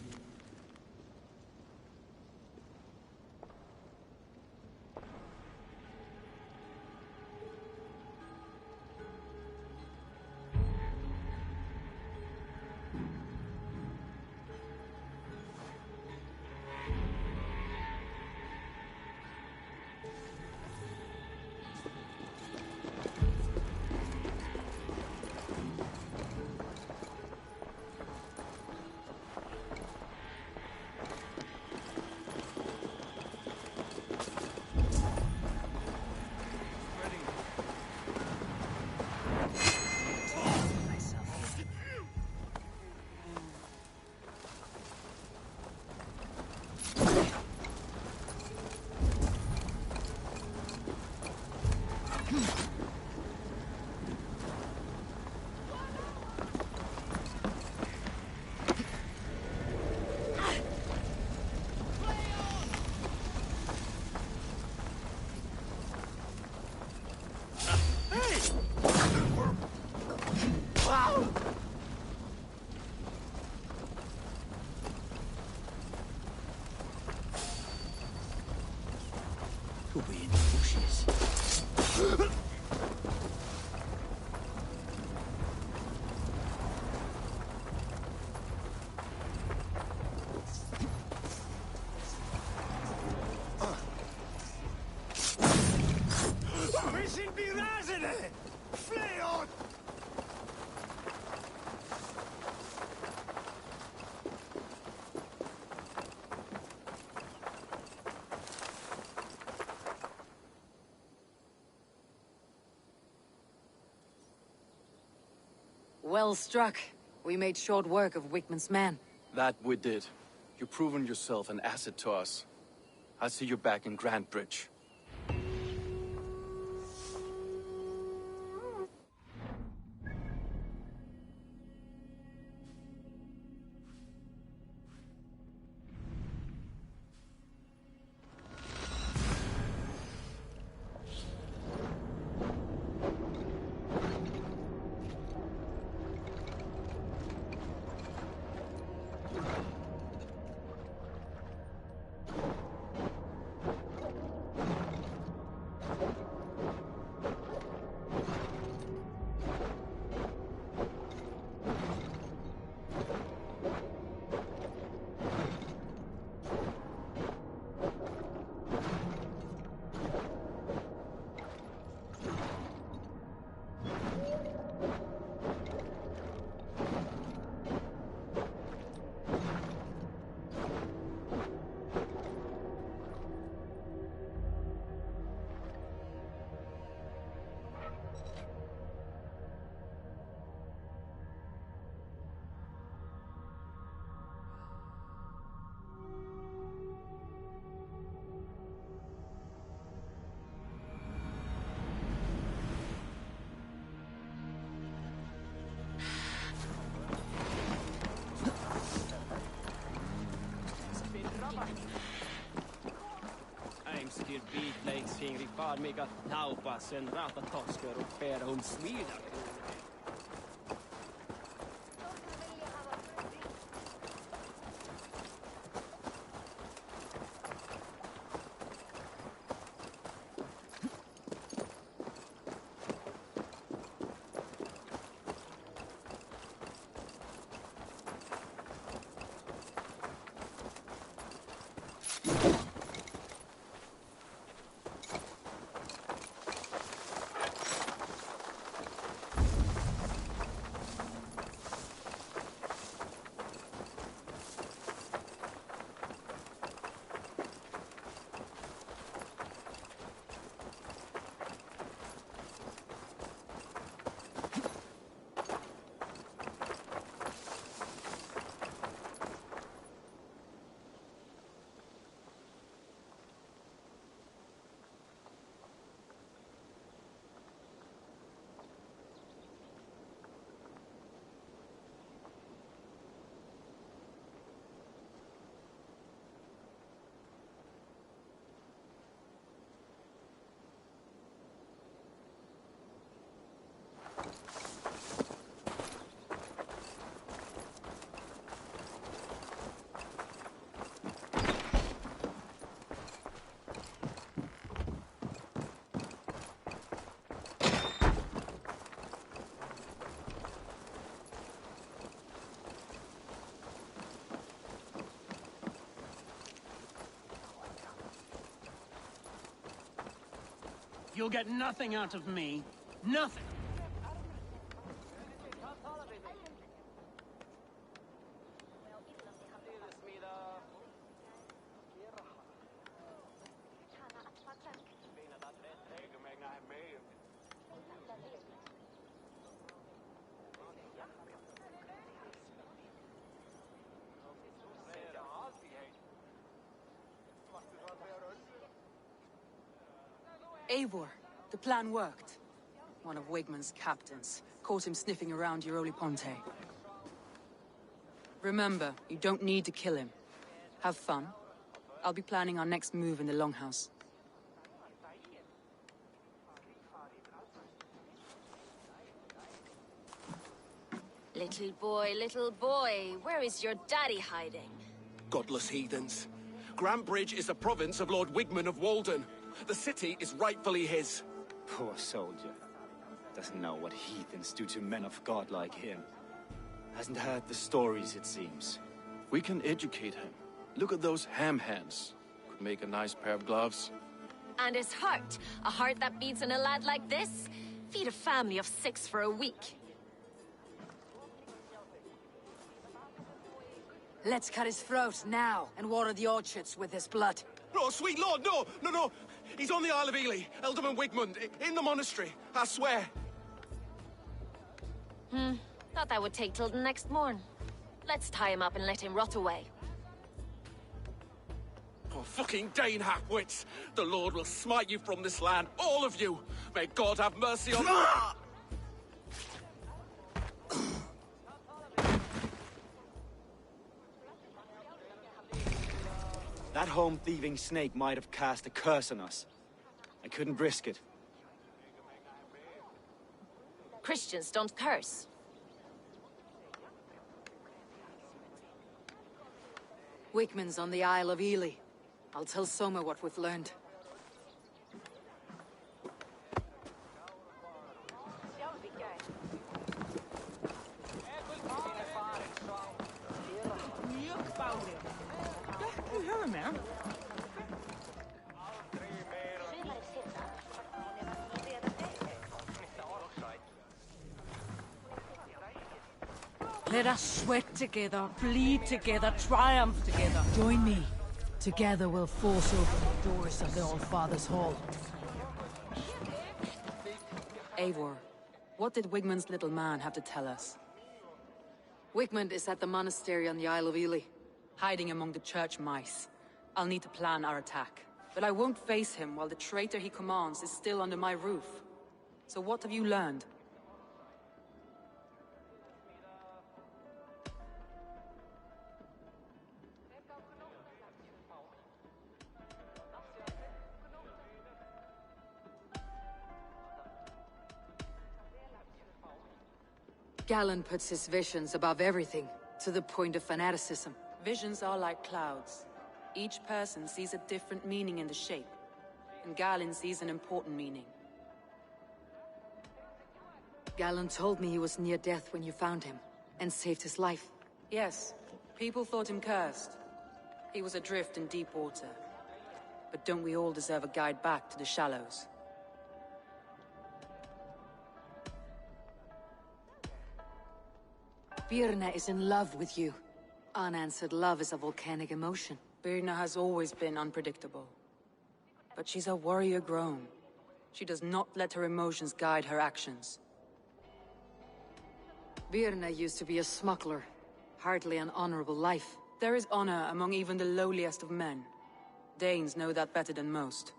Could be in the bushes. Mission be razene! Flay on! Well struck. We made short work of Wigman's men. That we did. You've proven yourself an asset to us. I'll see you back in Grantbridge. Äimskir viitleiksi rikkaad mikä naupasen rautatoskero perhun smiida. You'll get nothing out of me. Nothing. Eivor, the plan worked. One of Wigmund's captains caught him sniffing around Euroli Ponte. Remember, you don't need to kill him. Have fun. I'll be planning our next move in the Longhouse. Little boy, where is your daddy hiding? Godless heathens. Grantbridge is a province of Lord Wigmund of Walden. The city is rightfully his. Poor soldier. Doesn't know what heathens do to men of God like him. Hasn't heard the stories, it seems. We can educate him. Look at those ham hands. Could make a nice pair of gloves. And his heart. A heart that beats in a lad like this? Feed a family of 6 for a week. Let's cut his throat now and water the orchards with his blood. Oh, sweet lord, no! He's on the Isle of Ely, Ealdorman Wigmund, in the monastery, I swear. Thought that would take till the next morn. Let's tie him up and let him rot away. Oh, fucking Dane halfwits! The Lord will smite you from this land, all of you! May God have mercy on... That home-thieving snake might have cast a curse on us. I couldn't risk it. Christians don't curse. Wigmund's on the Isle of Ely. I'll tell Soma what we've learned. Let us sweat together, bleed together, triumph together. Join me. Together we'll force open the doors of the All-Father's Hall. Eivor, what did Wigmund's little man have to tell us? Wigmund is at the monastery on the Isle of Ely. Hiding among the church mice. I'll need to plan our attack. But I won't face him while the traitor he commands is still under my roof. So what have you learned? Galen puts his visions above everything, to the point of fanaticism. Visions are like clouds. Each person sees a different meaning in the shape, and Galen sees an important meaning. Galen told me he was near death when you found him, and saved his life. Yes, people thought him cursed. He was adrift in deep water. But don't we all deserve a guide back to the shallows? Birna is in love with you. Unanswered love is a volcanic emotion. Birna has always been unpredictable. But she's a warrior grown. She does not let her emotions guide her actions. Birna used to be a smuggler. Hardly an honorable life. There is honor among even the lowliest of men. Danes know that better than most.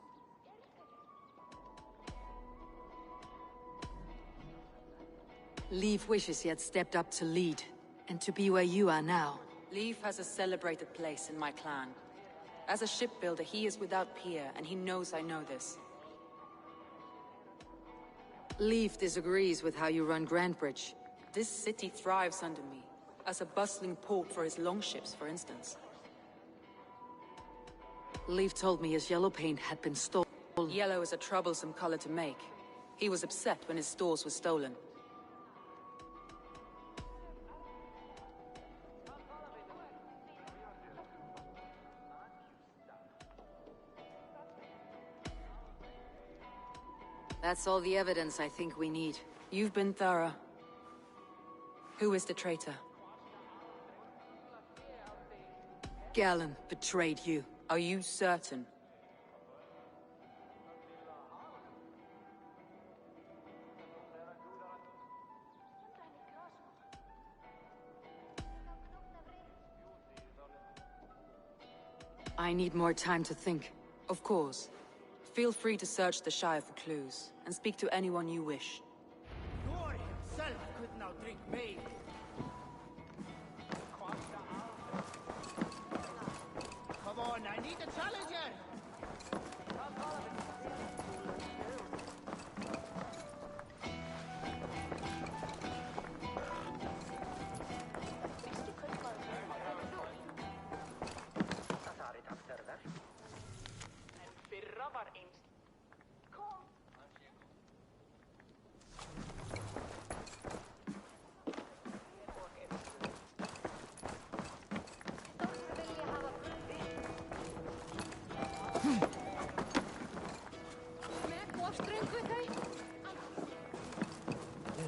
Leif wishes he had stepped up to lead, and to be where you are now. Leif has a celebrated place in my clan. As a shipbuilder, he is without peer, and he knows I know this. Leif disagrees with how you run Grantbridge. This city thrives under me, as a bustling port for his longships, for instance. Leif told me his yellow paint had been stolen. Yellow is a troublesome color to make. He was upset when his stores were stolen. That's all the evidence I think we need. You've been thorough. Who is the traitor? Galen betrayed you. Are you certain? I need more time to think. Of course. Feel free to search the Shire for clues, and speak to anyone you wish. Thor himself could now drink mead. Come on, I need a challenger!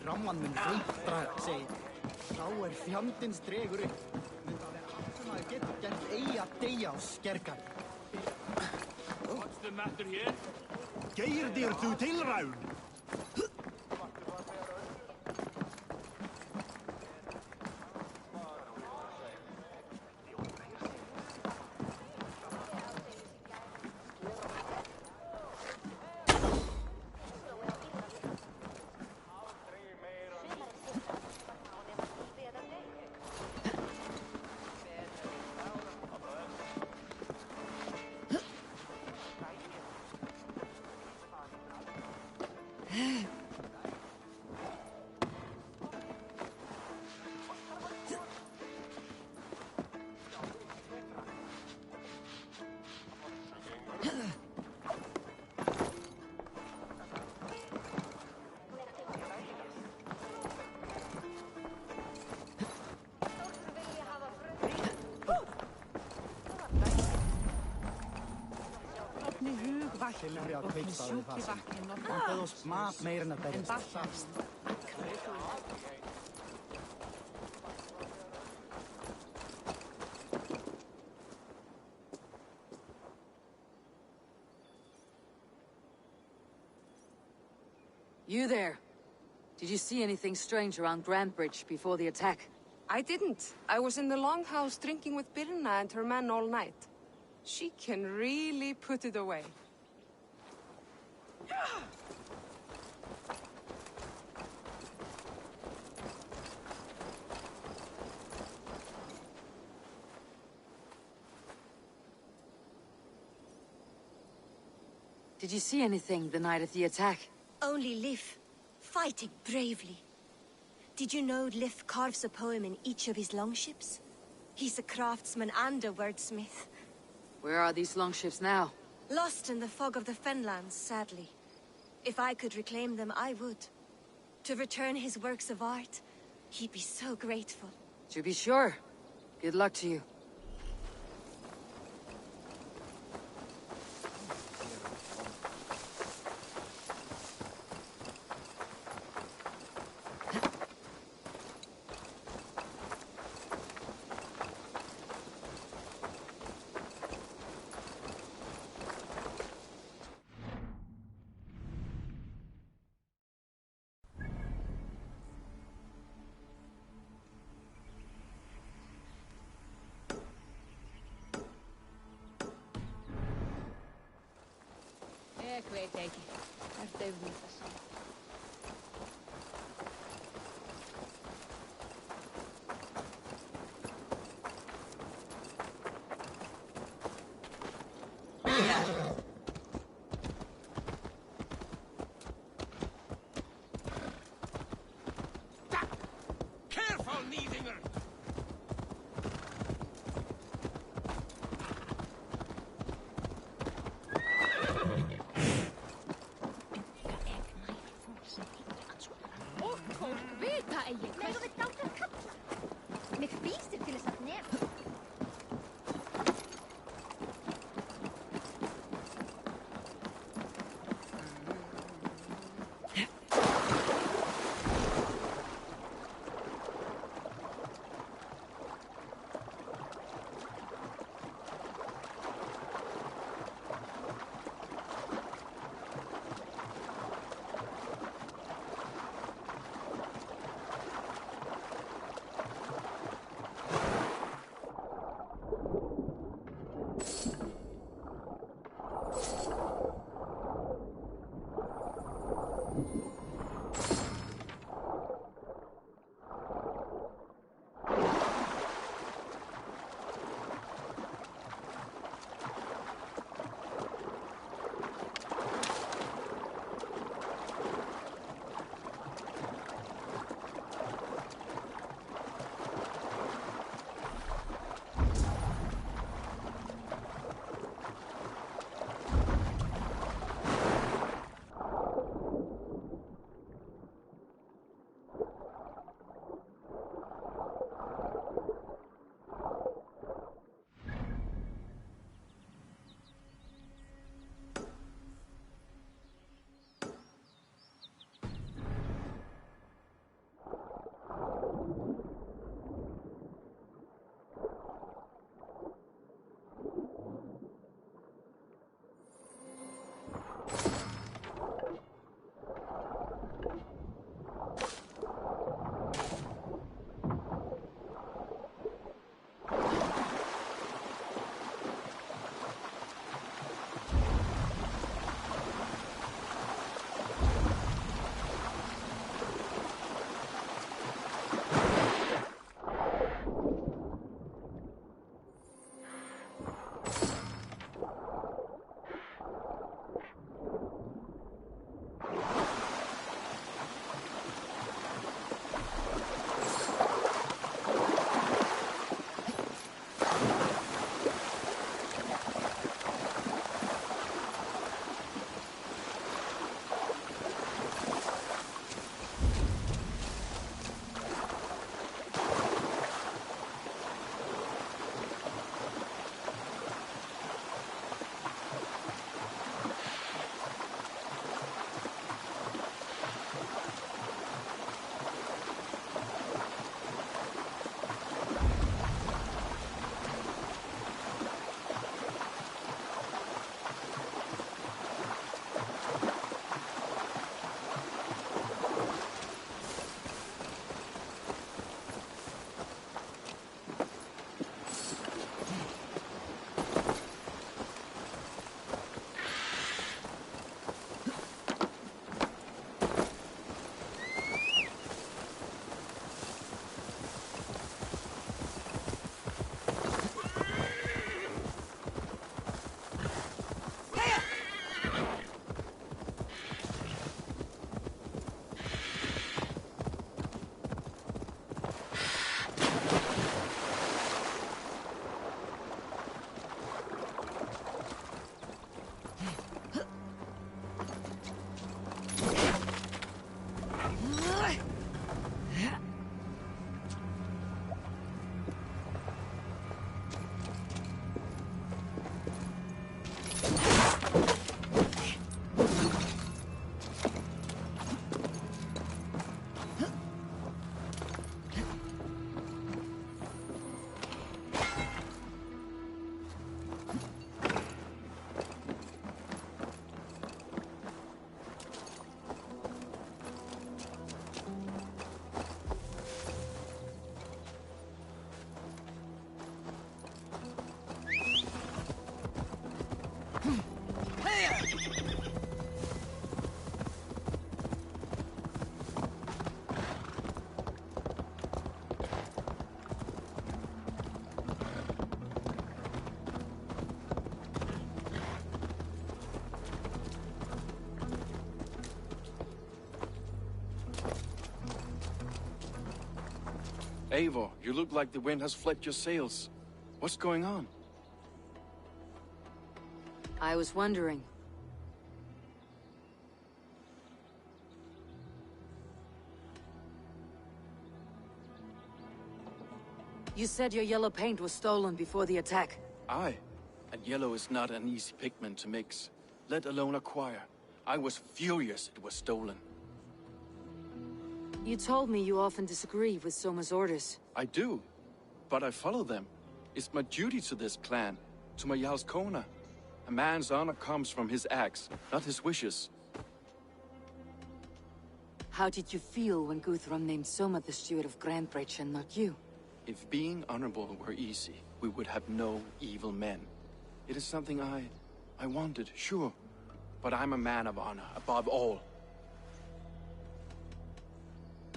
Ramman mun feitra, segir. Þá fjandinn stregur upp. Mynd að allt sem maður getur gert eigi að deyja á skergan. What's the matter here? Geirdir þú tilraun? Silfri á kveikstaði það. Vantaði oss mat meir en að berjast. You there. Did you see anything strange around Grantbridge before the attack? I didn't. I was in the longhouse drinking with Birna and her men all night. She can really put it away. Did you see anything the night of the attack? Only Leif, fighting bravely. Did you know Lif carves a poem in each of his longships? He's a craftsman and a wordsmith. Where are these longships now? Lost in the fog of the Fenlands, sadly. If I could reclaim them, I would. To return his works of art, he'd be so grateful. To be sure. Good luck to you. Ik weet het. Hij heeft even niet verstaan. Careful, Niedinger! Eivor, you look like the wind has fled your sails. What's going on? I was wondering. You said your yellow paint was stolen before the attack. Aye. And yellow is not an easy pigment to mix, let alone acquire. I was furious it was stolen. You told me you often disagree with Soma's orders. I do, but I follow them. It's my duty to this clan, to my Jarl's Kona. A man's honor comes from his acts, not his wishes. How did you feel when Guthrum named Soma the steward of Grandbridge and not you? If being honorable were easy, we would have no evil men. It is something I wanted, sure. But I'm a man of honor, above all.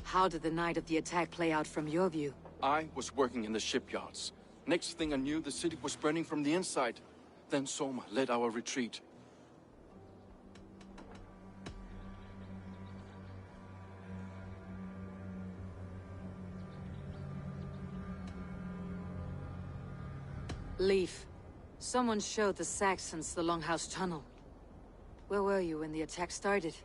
How did the night of the attack play out from your view? I was working in the shipyards. Next thing I knew, the city was burning from the inside. Then Soma led our retreat. Leaf. Someone showed the Saxons the Longhouse Tunnel. Where were you when the attack started?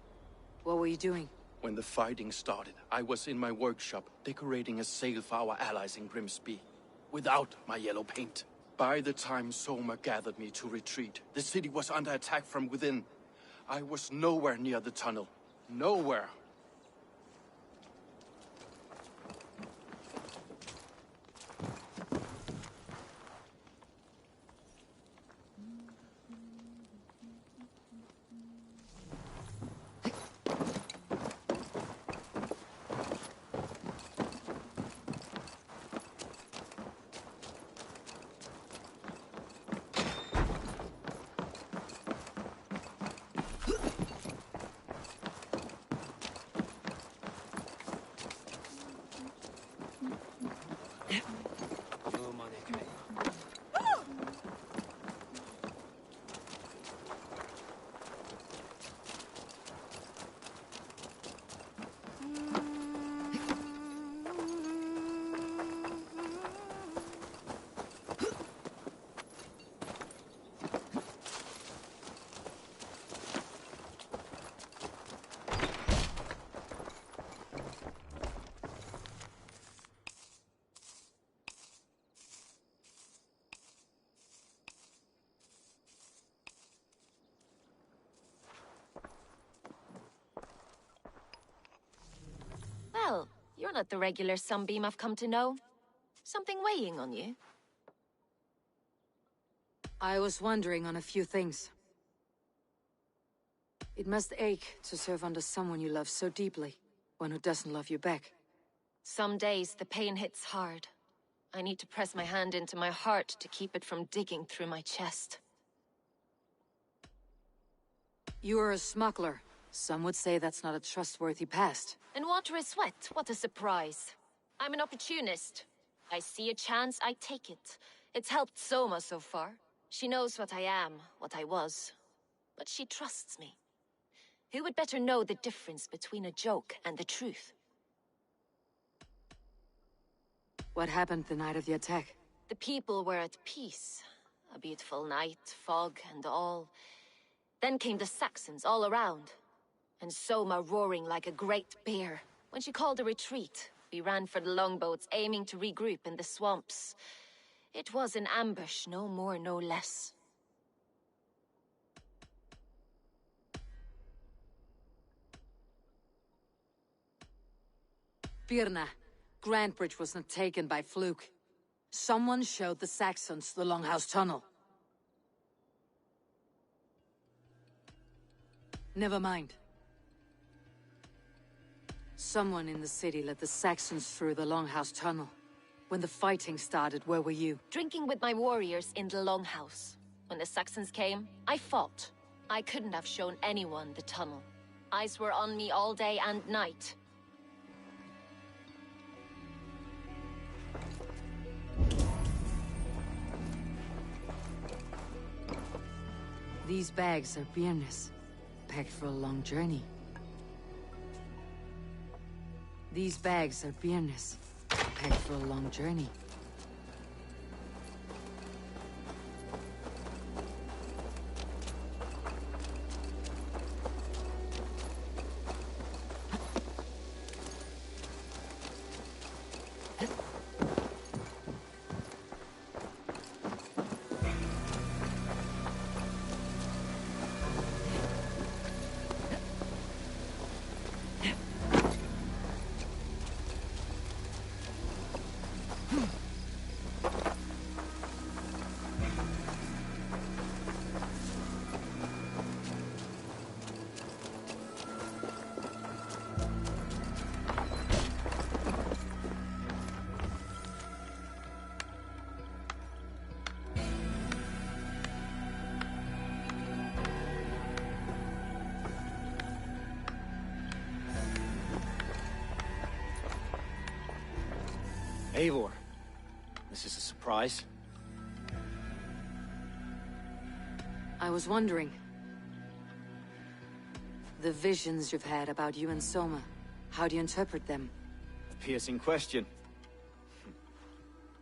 What were you doing? When the fighting started, I was in my workshop, decorating a sail for our allies in Grimsby. Without my yellow paint. By the time Soma gathered me to retreat, the city was under attack from within. I was nowhere near the tunnel. Nowhere. Well, you're not the regular sunbeam I've come to know. Something weighing on you? I was wondering on a few things. It must ache to serve under someone you love so deeply, one who doesn't love you back. Some days the pain hits hard. I need to press my hand into my heart to keep it from digging through my chest. You are a smuggler. Some would say that's not a trustworthy past. And water is wet, what a surprise. I'm an opportunist. I see a chance, I take it. It's helped Soma so far. She knows what I am, what I was. But she trusts me. Who would better know the difference between a joke and the truth? What happened the night of the attack? The people were at peace. A beautiful night, fog and all. Then came the Saxons all around. And Soma roaring like a great bear. When she called a retreat, we ran for the longboats, aiming to regroup in the swamps. It was an ambush, no more, no less. Birna, Grandbridge was not taken by fluke. Someone showed the Saxons the Longhouse Tunnel. Never mind. Someone in the city led the Saxons through the Longhouse Tunnel. When the fighting started, where were you? Drinking with my warriors in the Longhouse. When the Saxons came, I fought. I couldn't have shown anyone the tunnel. Eyes were on me all day and night. These bags are beerness, packed for a long journey. These bags are beerness, packed for a long journey. Eivor, this is a surprise. I was wondering. The visions you've had about you and Soma, how do you interpret them? A piercing question.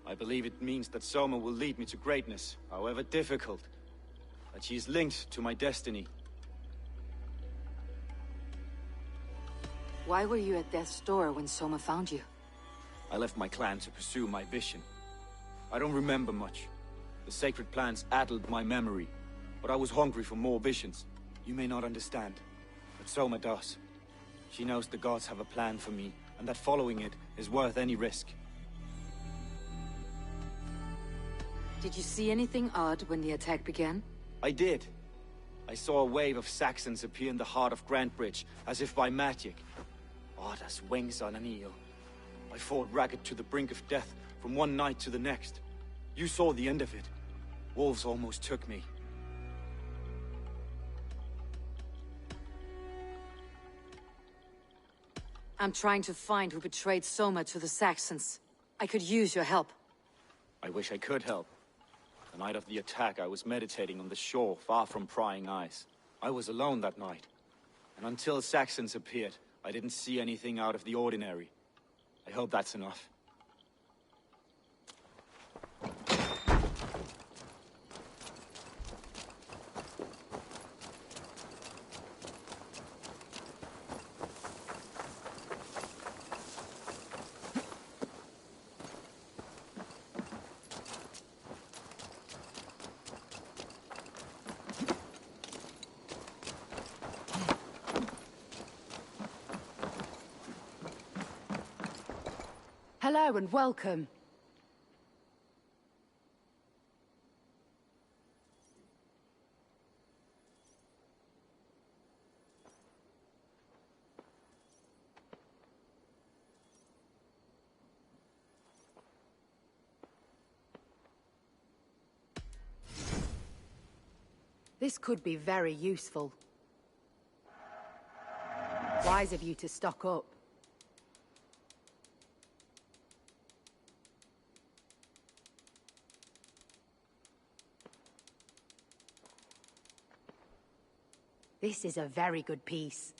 I believe it means that Soma will lead me to greatness, however difficult. That she is linked to my destiny. Why were you at death's door when Soma found you? I left my clan to pursue my vision. I don't remember much. The sacred plants addled my memory, but I was hungry for more visions. You may not understand, but Soma does. She knows the gods have a plan for me, and that following it is worth any risk. Did you see anything odd when the attack began? I did. I saw a wave of Saxons appear in the heart of Grantbridge, as if by magic. Odd as wings on an eel. I fought ragged to the brink of death from one night to the next. You saw the end of it. Wolves almost took me. I'm trying to find who betrayed Soma to the Saxons. I could use your help. I wish I could help. The night of the attack, I was meditating on the shore, far from prying eyes. I was alone that night. And until Saxons appeared, I didn't see anything out of the ordinary. I hope that's enough. Hello and welcome. This could be very useful. Wise of you to stock up. This is a very good piece.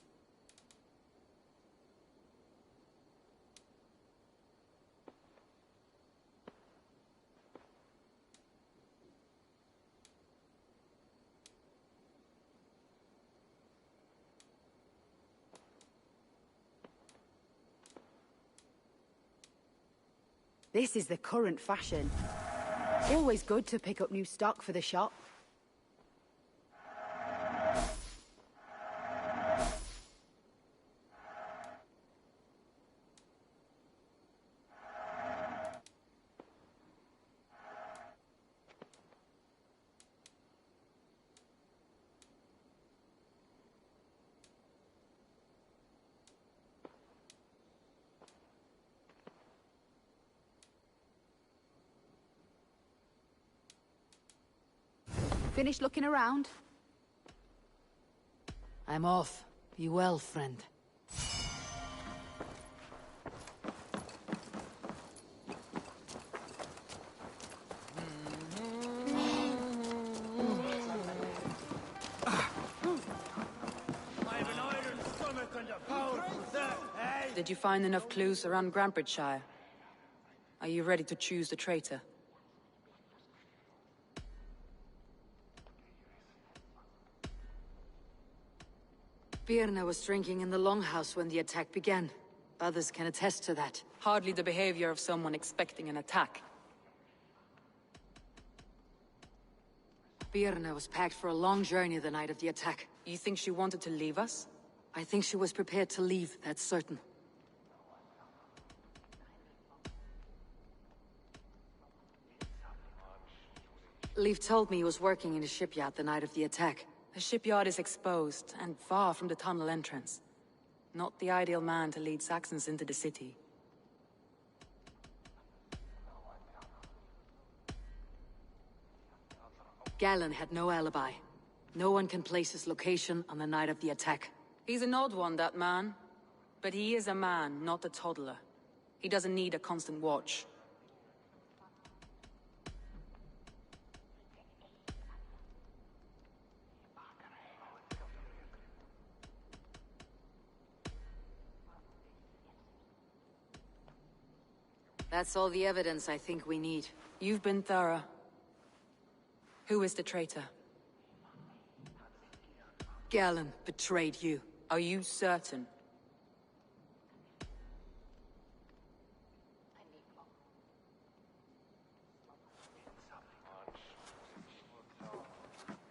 This is the current fashion. Always good to pick up new stock for the shop. finished looking around? I'm off. Be well, friend. Did you find enough clues around Grantbridgeshire? Are you ready to choose the traitor? Birna was drinking in the Longhouse when the attack began. Others can attest to that. Hardly the behavior of someone expecting an attack. Birna was packed for a long journey the night of the attack. You think she wanted to leave us? I think she was prepared to leave, that's certain. Leif told me he was working in a shipyard the night of the attack. The shipyard is exposed, and far from the tunnel entrance. Not the ideal man to lead Saxons into the city. Galen had no alibi. No one can place his location on the night of the attack. He's an odd one, that man. But he is a man, not a toddler. He doesn't need a constant watch. That's all the evidence I think we need. You've been thorough. Who is the traitor? Galen betrayed you. Are you certain?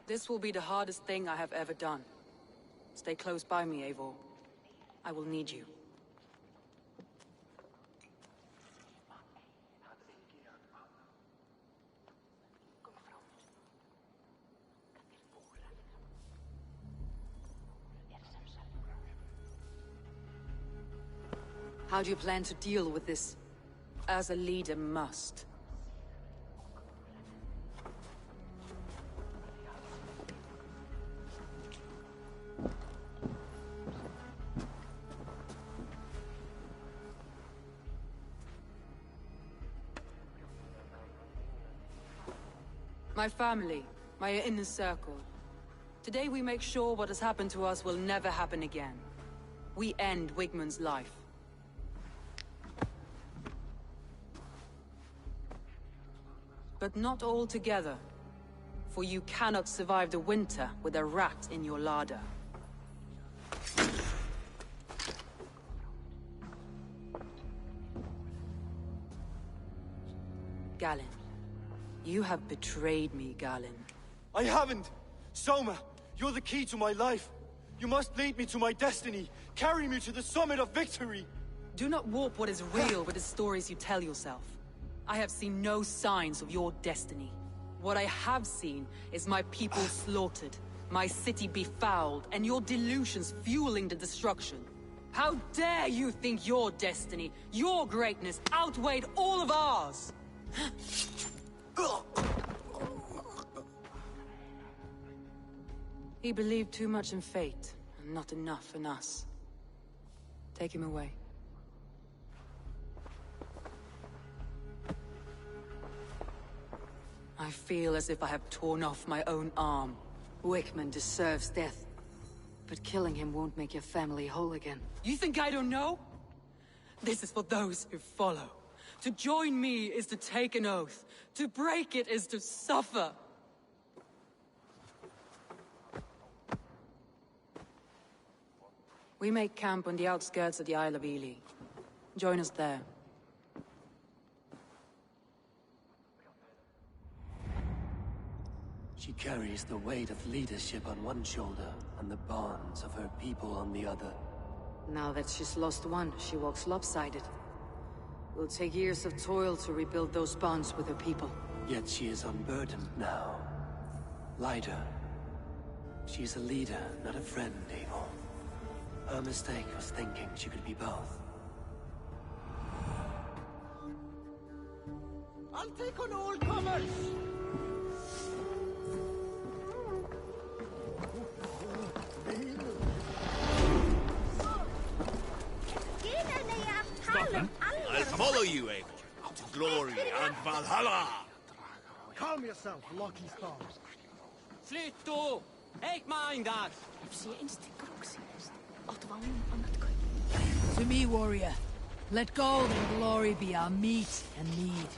This will be the hardest thing I have ever done. Stay close by me, Eivor. I will need you. How do you plan to deal with this? As a leader must. My family, my inner circle. Today we make sure what has happened to us will never happen again. We end Wigmund's life. But not all together. For you cannot survive the winter with a rat in your larder. Galen. You have betrayed me, Galen. I haven't! Soma, you're the key to my life. You must lead me to my destiny. Carry me to the summit of victory. Do not warp what is real with the stories you tell yourself. I have seen no signs of your destiny. What I have seen is my people slaughtered, my city befouled, and your delusions fueling the destruction. How dare you think your destiny, your greatness, outweighed all of ours? He believed too much in fate, and not enough in us. Take him away. I feel as if I have torn off my own arm. Wigmund deserves death. But killing him won't make your family whole again. You think I don't know? This is for those who follow. To join me is to take an oath. To break it is to suffer. We make camp on the outskirts of the Isle of Ely. Join us there. She carries the weight of leadership on one shoulder and the bonds of her people on the other. Now that she's lost one, she walks lopsided. It will take years of toil to rebuild those bonds with her people. Yet she is unburdened now. Lighter. She's a leader, not a friend, Eivor. Her mistake was thinking she could be both. I'll take on all comers! Valhalla! Calm yourself, Lucky Star. Flytto! Eik mindad! To me, warrior. Let gold and glory be our meat and mead.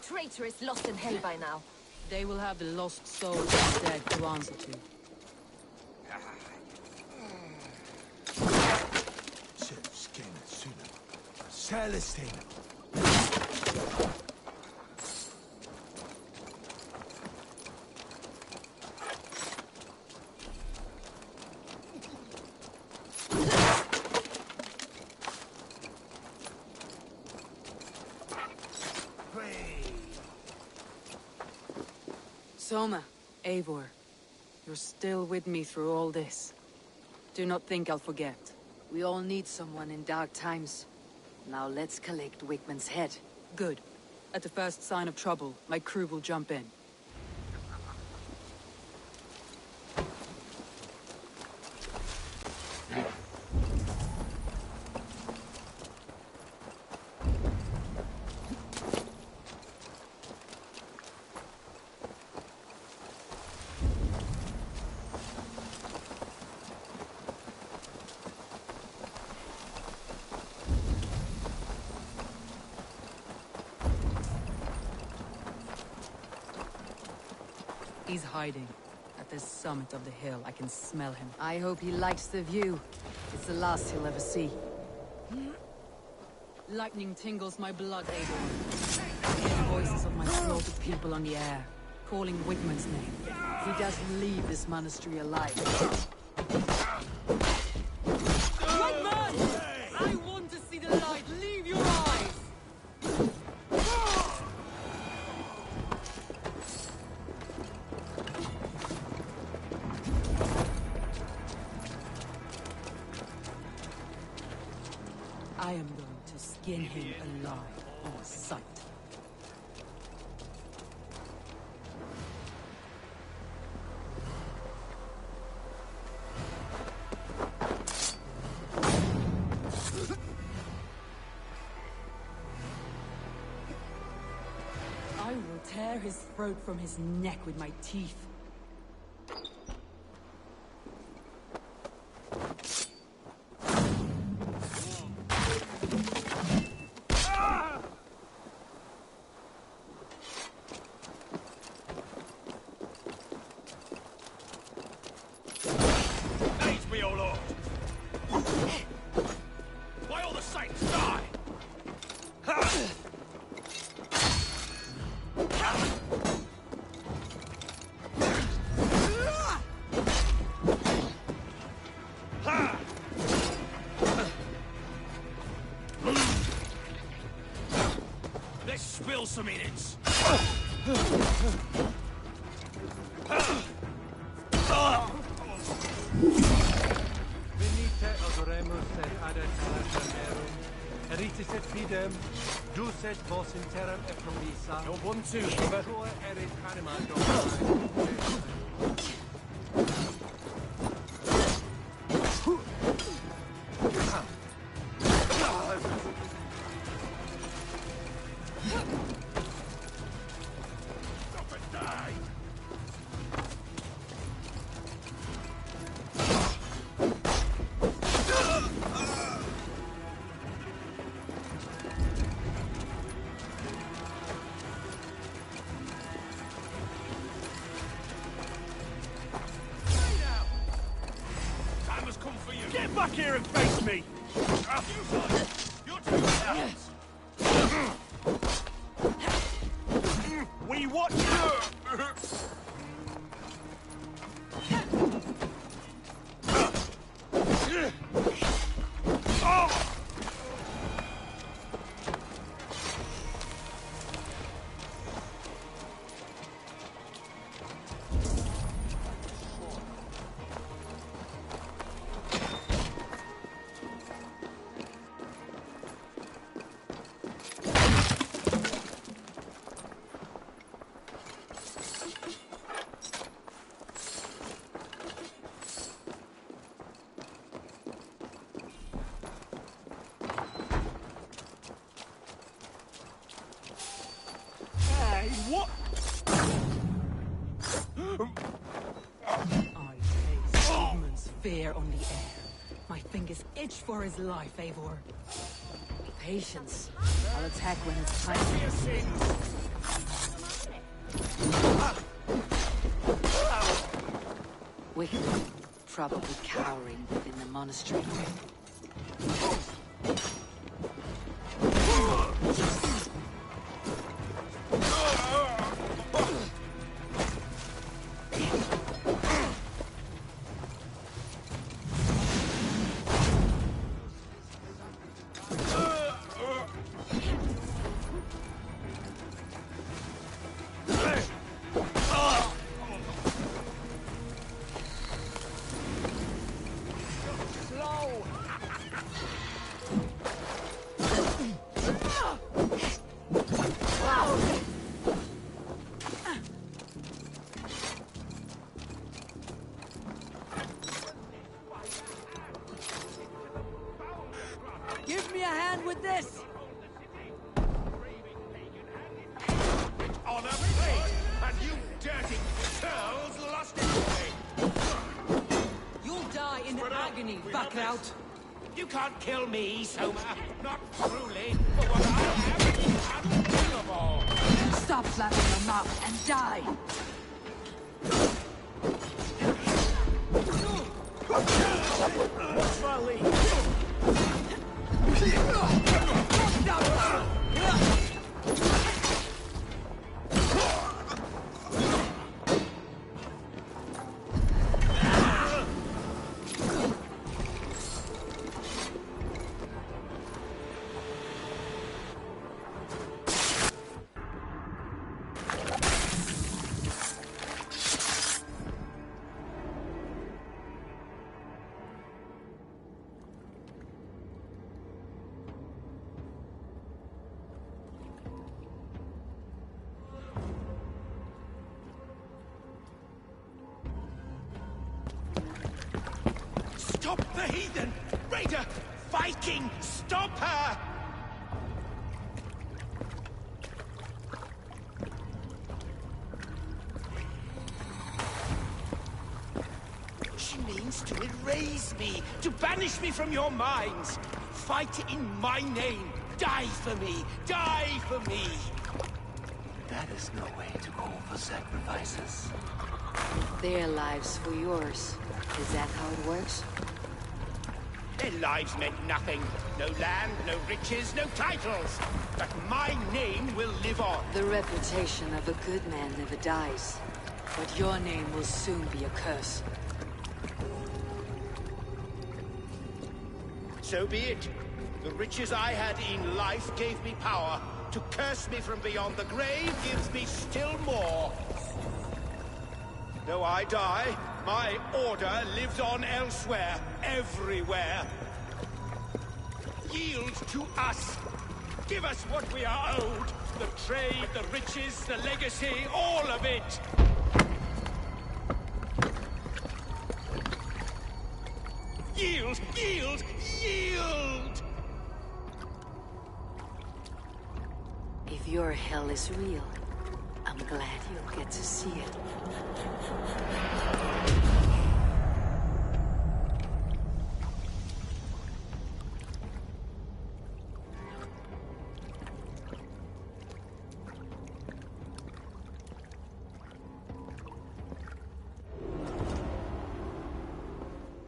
Traitor is lost in hell by now. They will have the lost souls of the dead to answer to. Celestine. Soma, Eivor, you're still with me through all this. Do not think I'll forget. We all need someone in dark times. Now let's collect Wigmund's head. Good. At the first sign of trouble, my crew will jump in. He's hiding. At the summit of the hill, I can smell him. I hope he likes the view. It's the last he'll ever see. Lightning tingles my blood, Eivor. I hear the voices of my slaughtered people on the air, calling Wigmund's name. He doesn't leave this monastery alive. Wigmund! I want to see the light. Leave your eyes! I am going to skin him alive on sight. I will tear his throat from his neck with my teeth. Spill some minutes. Venite adoremus et ad calacanerum. Eritis et fidem, dus et vos in terram et promissa. Ubuntu. Verua erit anima Domini. here and face me! We watch you! Hey, what? I taste Sigmund's fear on the air. My fingers itch for his life, Eivor. Patience. I'll attack when it's time. Wicked, probably cowering within the monastery. Give me a hand with this! Honor me, and you dirty churls lost it for me! You'll die in agony, Backraut! You can't kill me, Soma. Not truly, for what I am unkillable. Stop flapping your mouth and die! What's my lead? Stop the heathen! Raider! Viking! Stop her! She means to erase me, to banish me from your minds. Fight in my name. Die for me! Die for me! That is no way to call for sacrifices. Their lives for yours. Is that how it works? Their lives meant nothing. No land, no riches, no titles. But my name will live on. The reputation of a good man never dies. But your name will soon be a curse. So be it. The riches I had in life gave me power. To curse me from beyond the grave gives me still more. Though I die, my order lives on elsewhere, everywhere. Yield to us. Give us what we are owed. The trade, the riches, the legacy, all of it. Yield, yield, yield! If your hell is real, I'm glad you'll get to see it.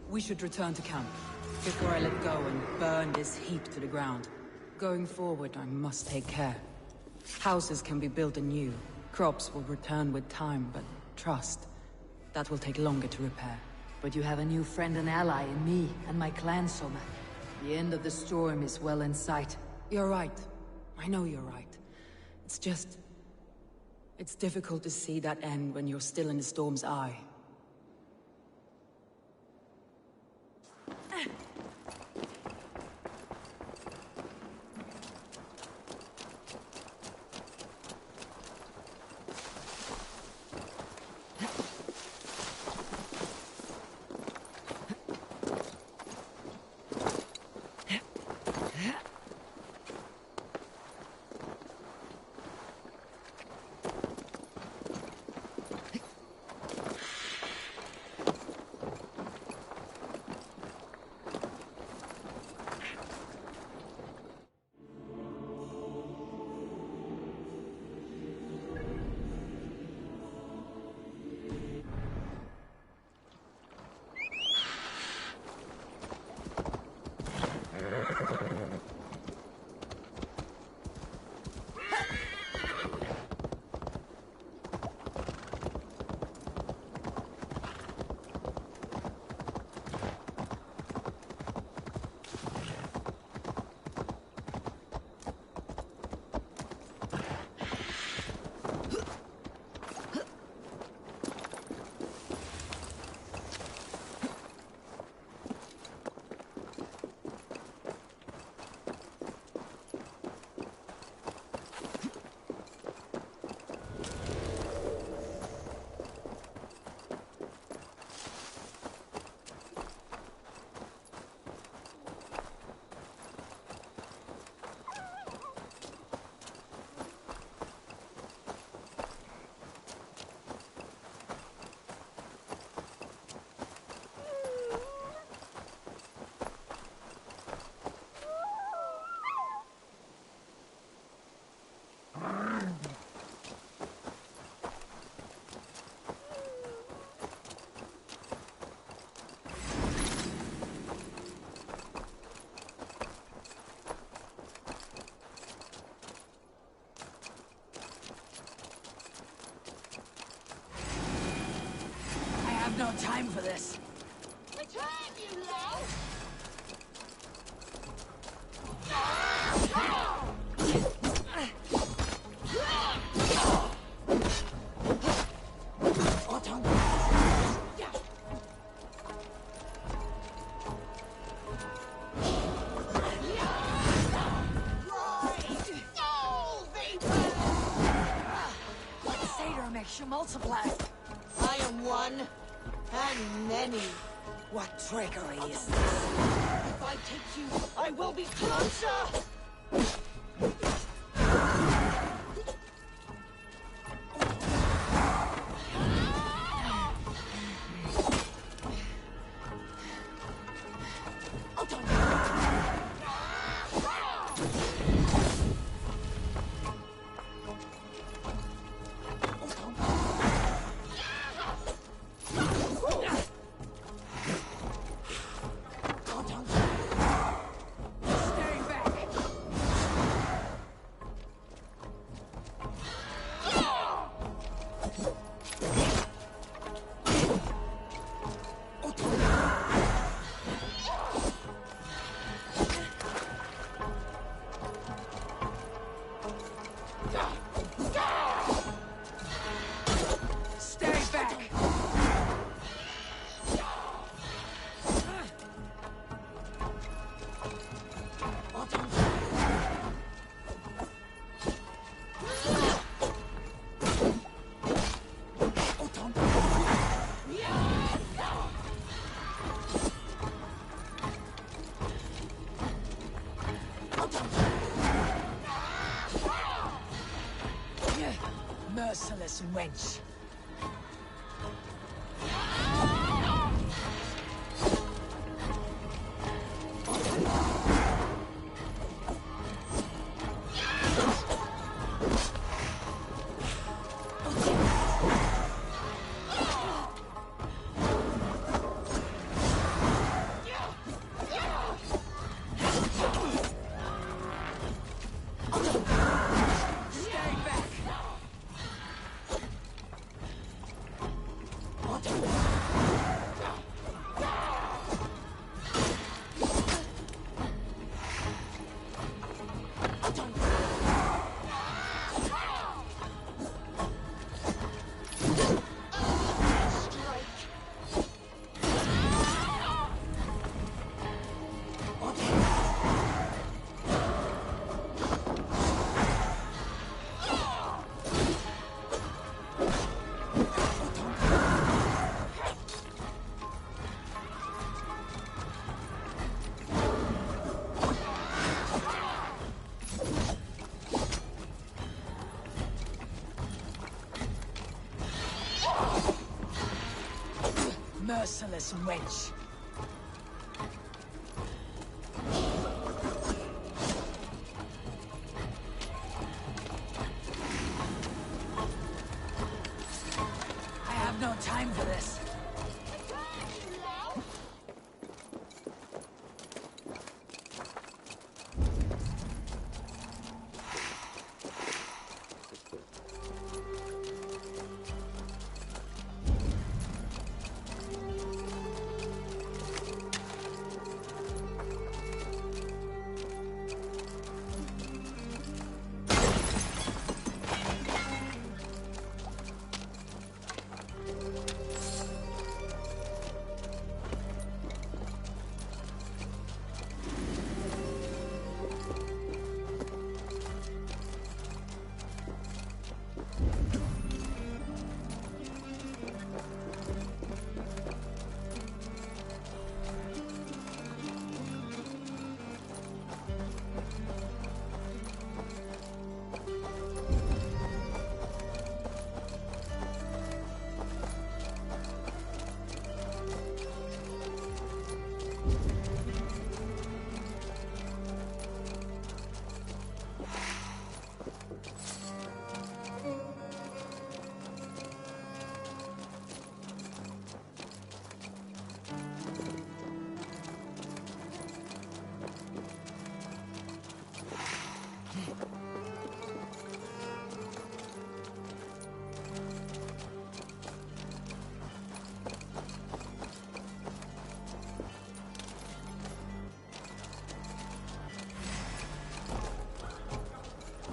We should return to camp. before I let go and burn this heap to the ground. Going forward, I must take care. Houses can be built anew. Crops will return with time, but trust, that will take longer to repair. But you have a new friend and ally in me and my clan, Soma. The end of the storm is well in sight. You're right. I know you're right. It's just... it's difficult to see that end when you're still in the storm's eye. No time for this. Return, you low! What satyr makes you multiply? I am one. And many. What trickery is this? If I take you, I will be closer! Merciless wench. Merciless wench. I have no time for this.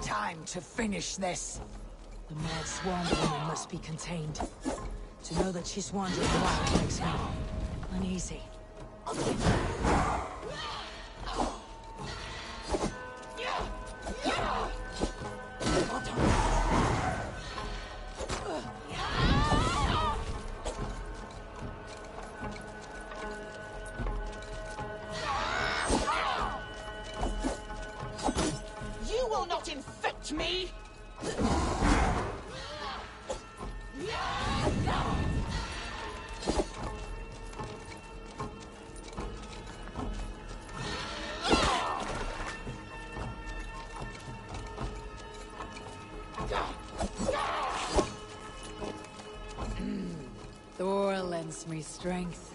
Time to finish this. The mad swan woman must be contained. To know that she's wandering wild makes me uneasy. You will not infect me! Thor lends me strength.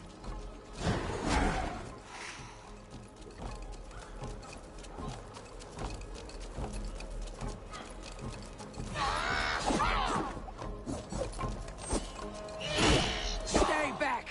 Stay back!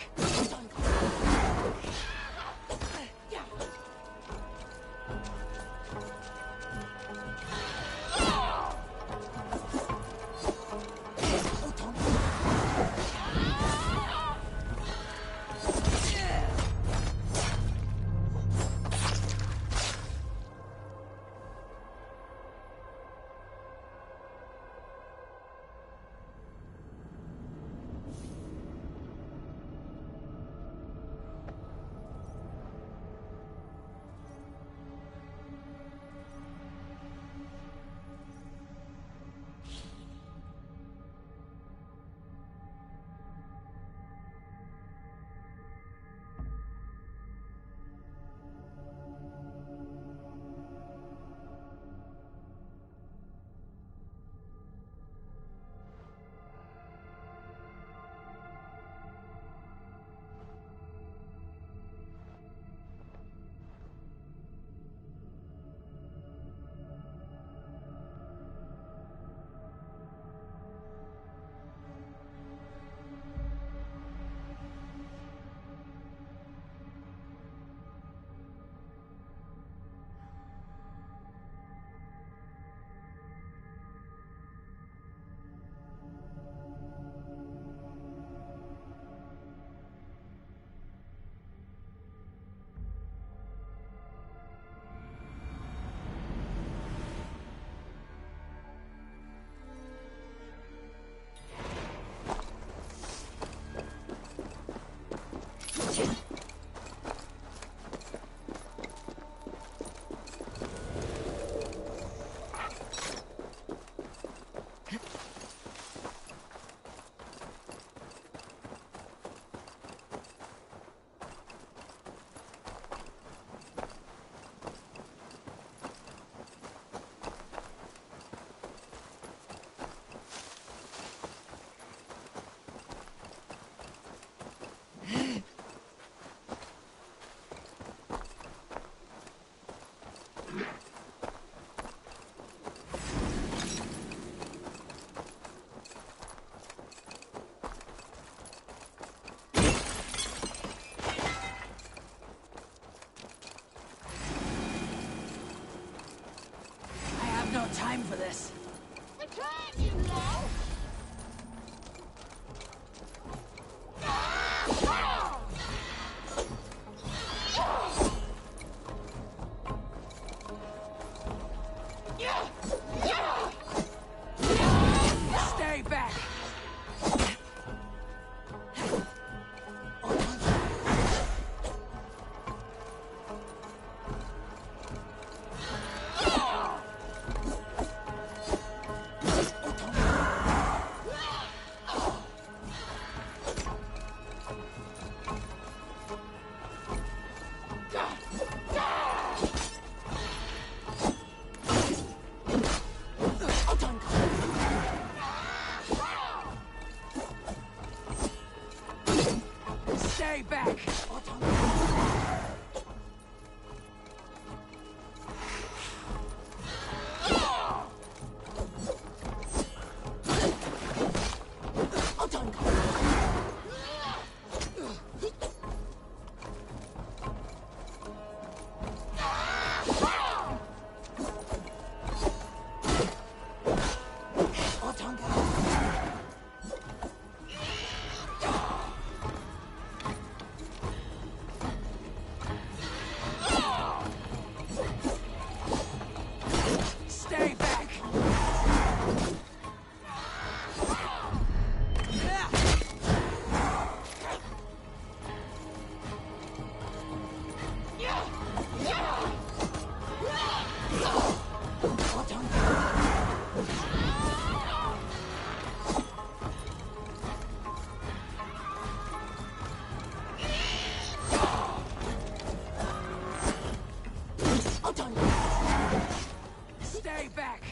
back! Stay back! Stay back!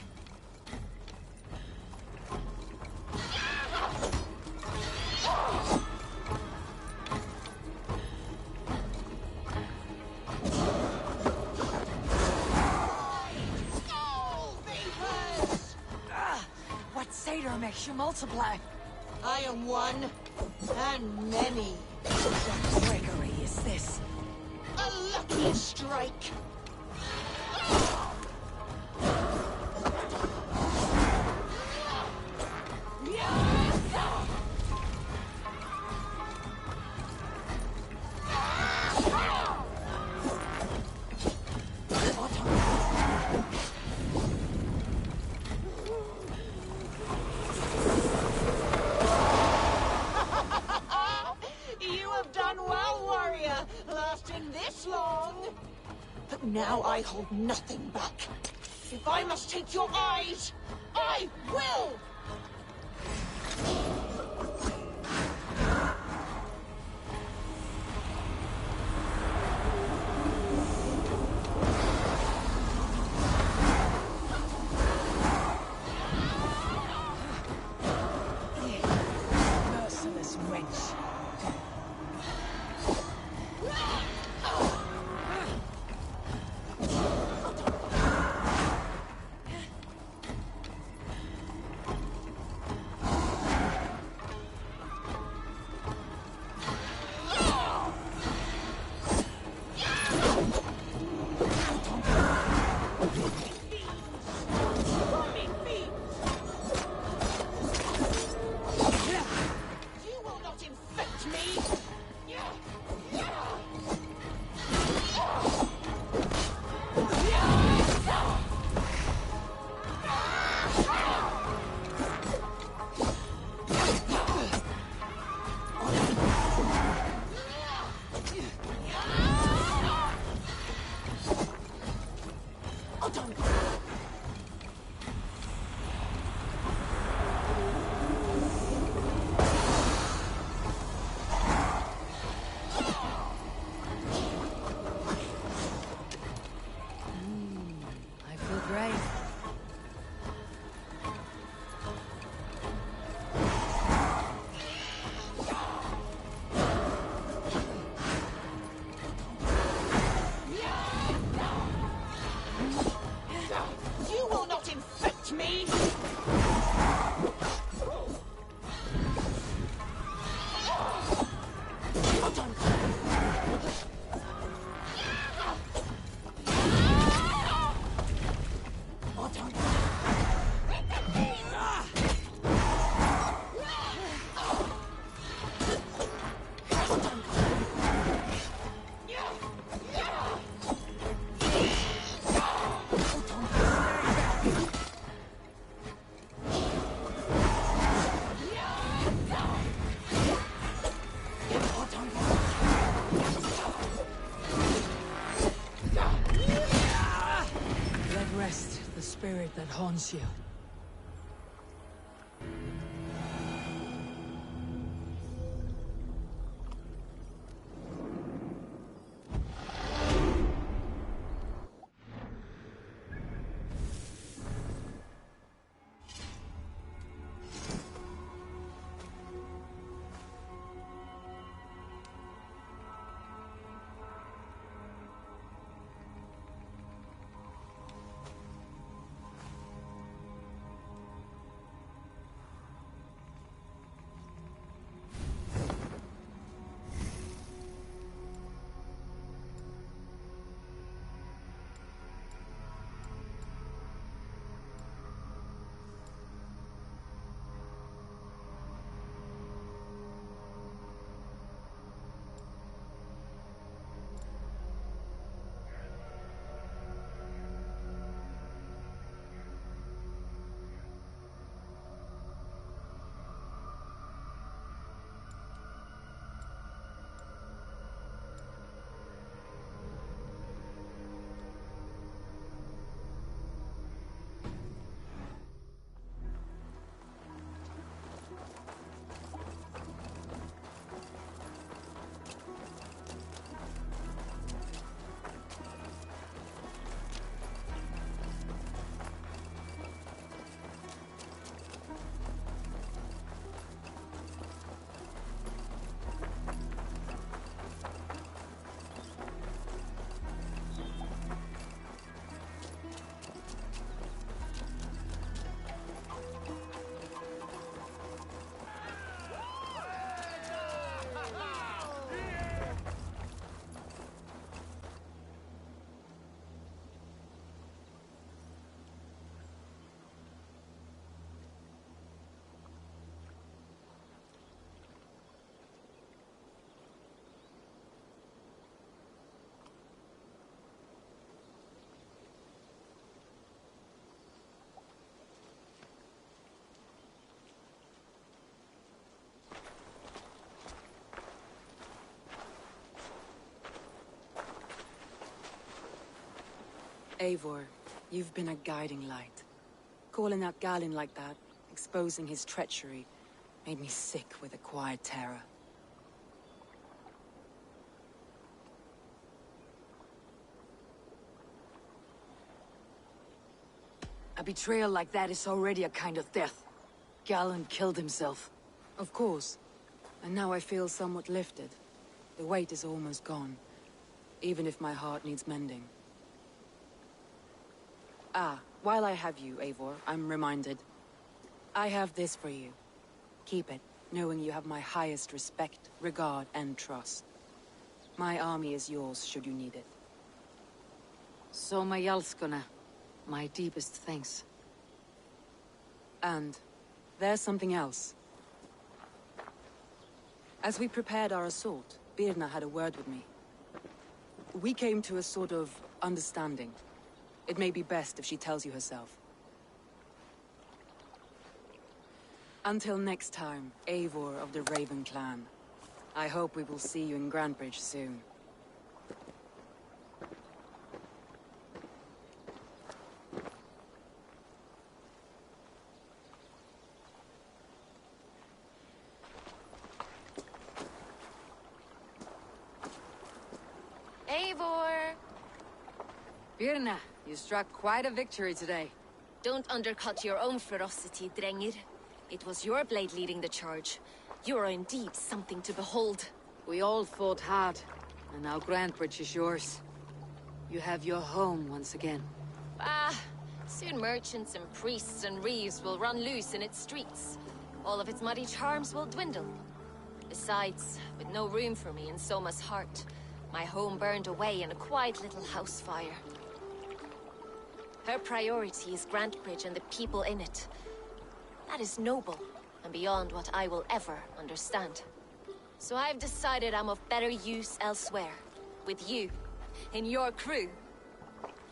What satyr makes you multiply? I am one, and many. What trickery is this? A lucky strike. You have done well, warrior, lasting this long. But now I hold nothing back. If I must take your eyes, I will! Merciless wench. You will not infect me! I feel great. You will not infect me! Let rest the spirit that haunts you. Eivor, you've been a guiding light. Calling out Galin like that, exposing his treachery, made me sick with a quiet terror. A betrayal like that is already a kind of death. Gallen killed himself. Of course. And now I feel somewhat lifted. The weight is almost gone. Even if my heart needs mending. Ah, while I have you, Eivor, I'm reminded. I have this for you. Keep it, knowing you have my highest respect, regard, and trust. My army is yours, should you need it. So my Jalskona. My deepest thanks. And there's something else. As we prepared our assault, Birna had a word with me. We came to a sort of understanding. It may be best if she tells you herself. Until next time, Eivor of the Raven Clan. I hope we will see you in Grantebridge soon. Eivor! Birna, you struck quite a victory today. Don't undercut your own ferocity, Drengir. It was your blade leading the charge. You are indeed something to behold. We all fought hard, and now Grantebridge is yours. You have your home once again. Ah, soon merchants and priests and reeves will run loose in its streets. All of its muddy charms will dwindle. Besides, with no room for me in Soma's heart, my home burned away in a quiet little house fire. Her priority is Grantebridge and the people in it. That is noble, and beyond what I will ever understand. So I've decided I'm of better use elsewhere. With you, in your crew.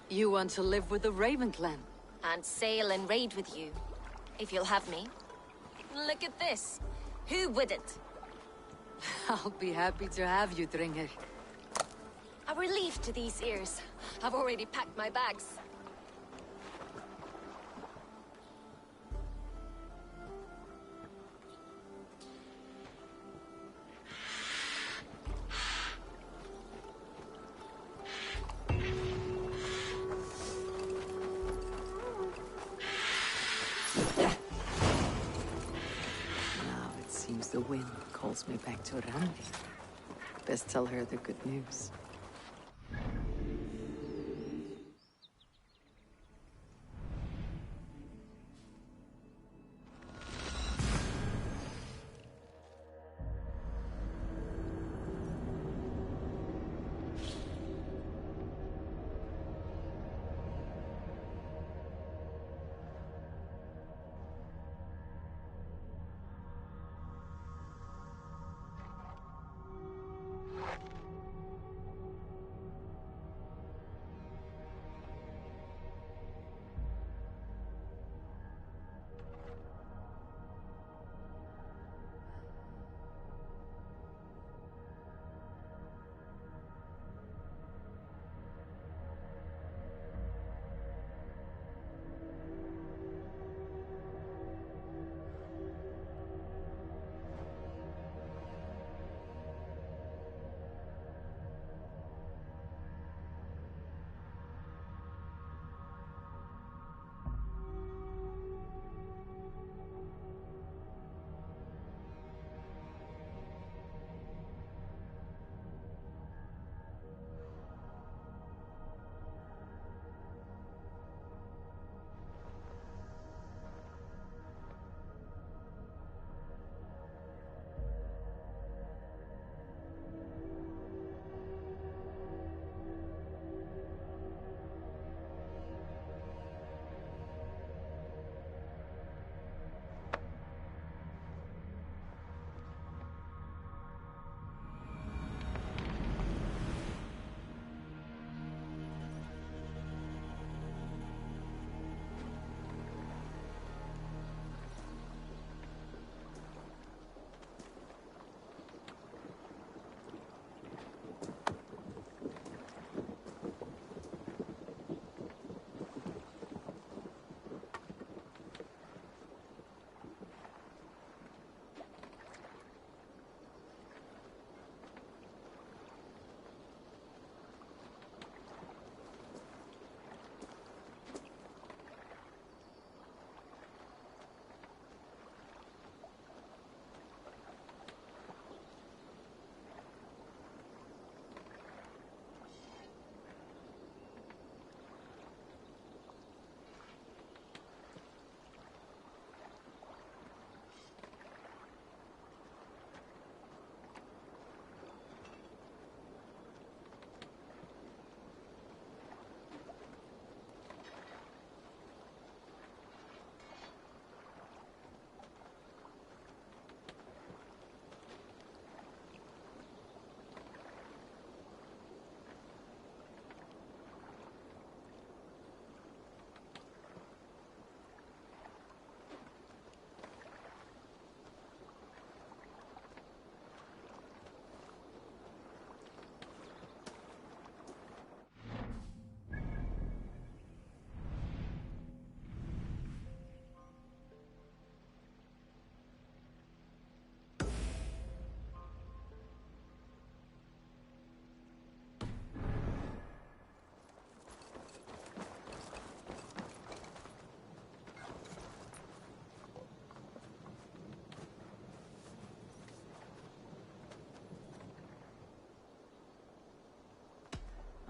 You want to live with the Raven Clan? And sail and raid with you, if you'll have me. Look at this. Who wouldn't? I'll be happy to have you, Drengir. A relief to these ears. I've already packed my bags. Now it seems the wind calls me back to Randi. Best tell her the good news.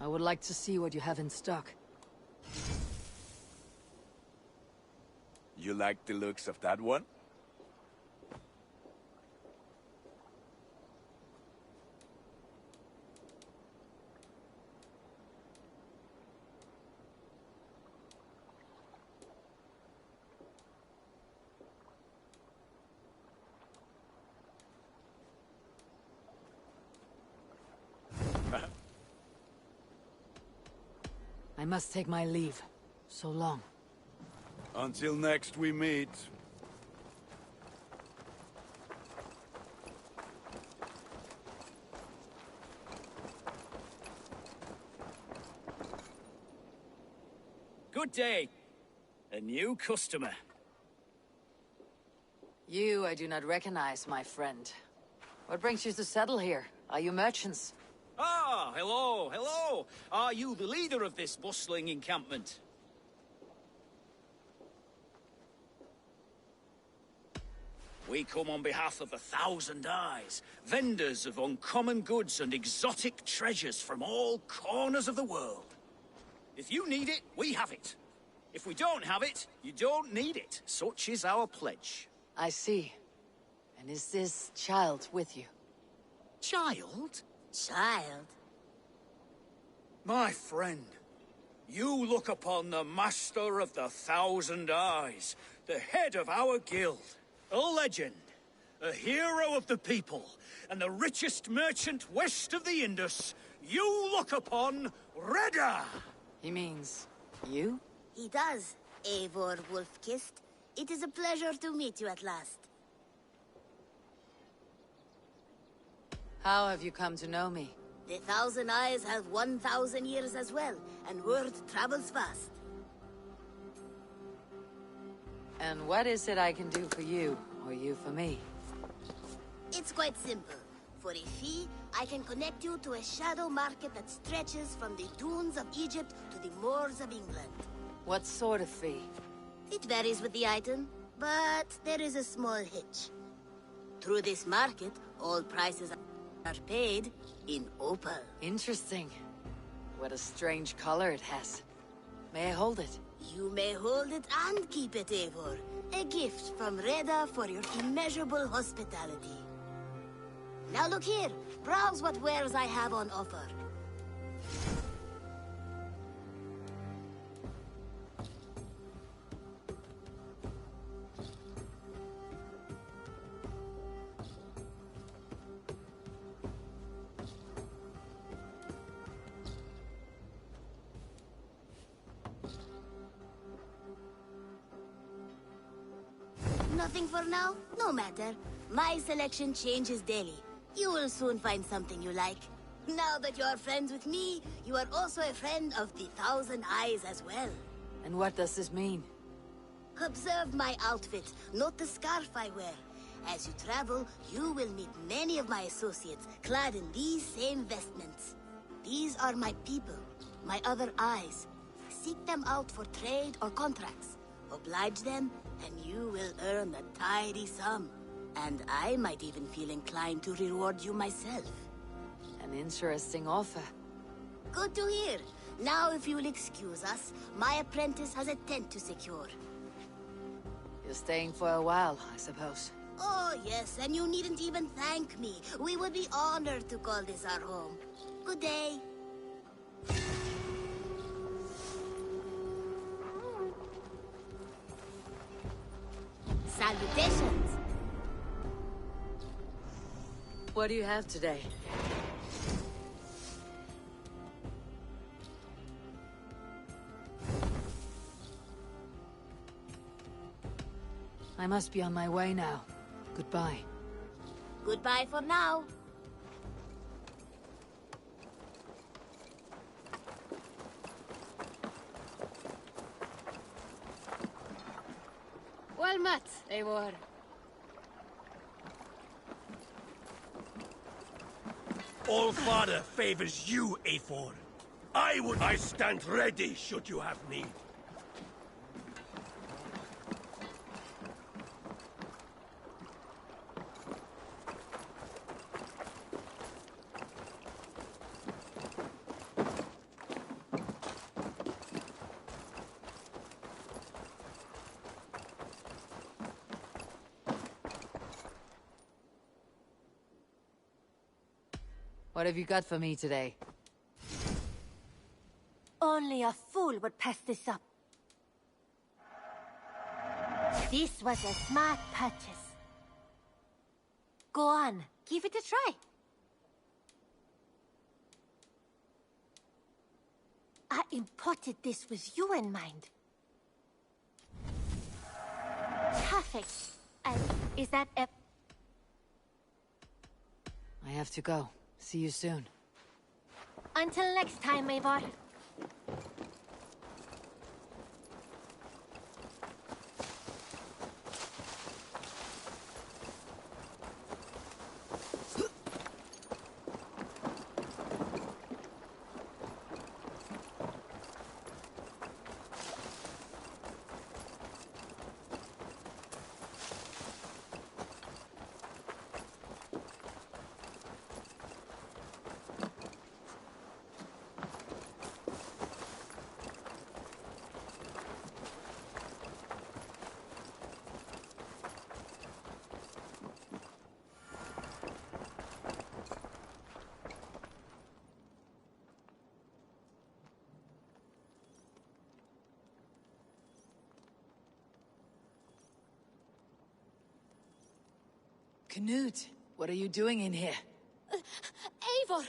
I would like to see what you have in stock. You like the looks of that one? I must take my leave. So long. Until next we meet. Good day. A new customer. You I do not recognize, my friend. What brings you to settle here? Are you merchants? Ah, hello, hello. Are you the leader of this bustling encampment? We come on behalf of the Thousand Eyes, vendors of uncommon goods and exotic treasures from all corners of the world. If you need it, we have it. If we don't have it, you don't need it. Such is our pledge. I see. And is this child with you? Child? Child? My friend, you look upon the master of the Thousand Eyes, the head of our guild, a legend, a hero of the people, and the richest merchant west of the Indus. You look upon Reda! He means you? He does, Eivor Wolf-Kissed. It is a pleasure to meet you at last. How have you come to know me? The Thousand Eyes have 1,000 years as well, and word travels fast. And what is it I can do for you, or you for me? It's quite simple. For a fee, I can connect you to a shadow market that stretches from the dunes of Egypt to the moors of England. What sort of fee? It varies with the item, but there is a small hitch. Through this market, all prices are paid in opal. Interesting. What a strange color it has. May I hold it? You may hold it and keep it, Eivor. A gift from Reda for your immeasurable hospitality. Now look here. Browse what wares I have on offer. Nothing for now? No matter. My selection changes daily. You will soon find something you like. Now that you are friends with me, you are also a friend of the Thousand Eyes as well. And what does this mean? Observe my outfit, note the scarf I wear. As you travel, you will meet many of my associates, clad in these same vestments. These are my people, my other eyes. Seek them out for trade or contracts. Oblige them, and you will earn a tidy sum. And I might even feel inclined to reward you myself. An interesting offer. Good to hear. Now, if you will excuse us, my apprentice has a tent to secure. You're staying for a while, I suppose. Oh, yes, and you needn't even thank me. We would be honored to call this our home. Good day. Salutations! What do you have today? I must be on my way now. Goodbye. Goodbye for now. Well met, Eivor. All Father favors you, Eivor. I stand ready should you have need. What have you got for me today? Only a fool would pass this up. This was a smart purchase. Go on, give it a try. I imported this with you in mind. Perfect. Is that a... I have to go. See you soon. Until next time, Eivor. Knut, what are you doing in here? Eivor,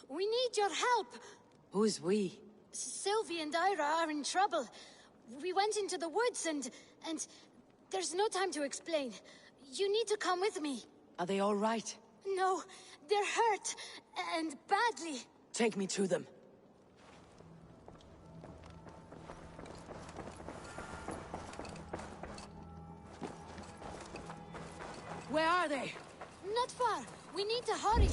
we need your help. Who's we? Sylvie and Ira are in trouble. We went into the woods and there's no time to explain. You need to come with me. Are they all right? No, they're hurt, and badly. Take me to them. Where are they? Not far. We need to hurry.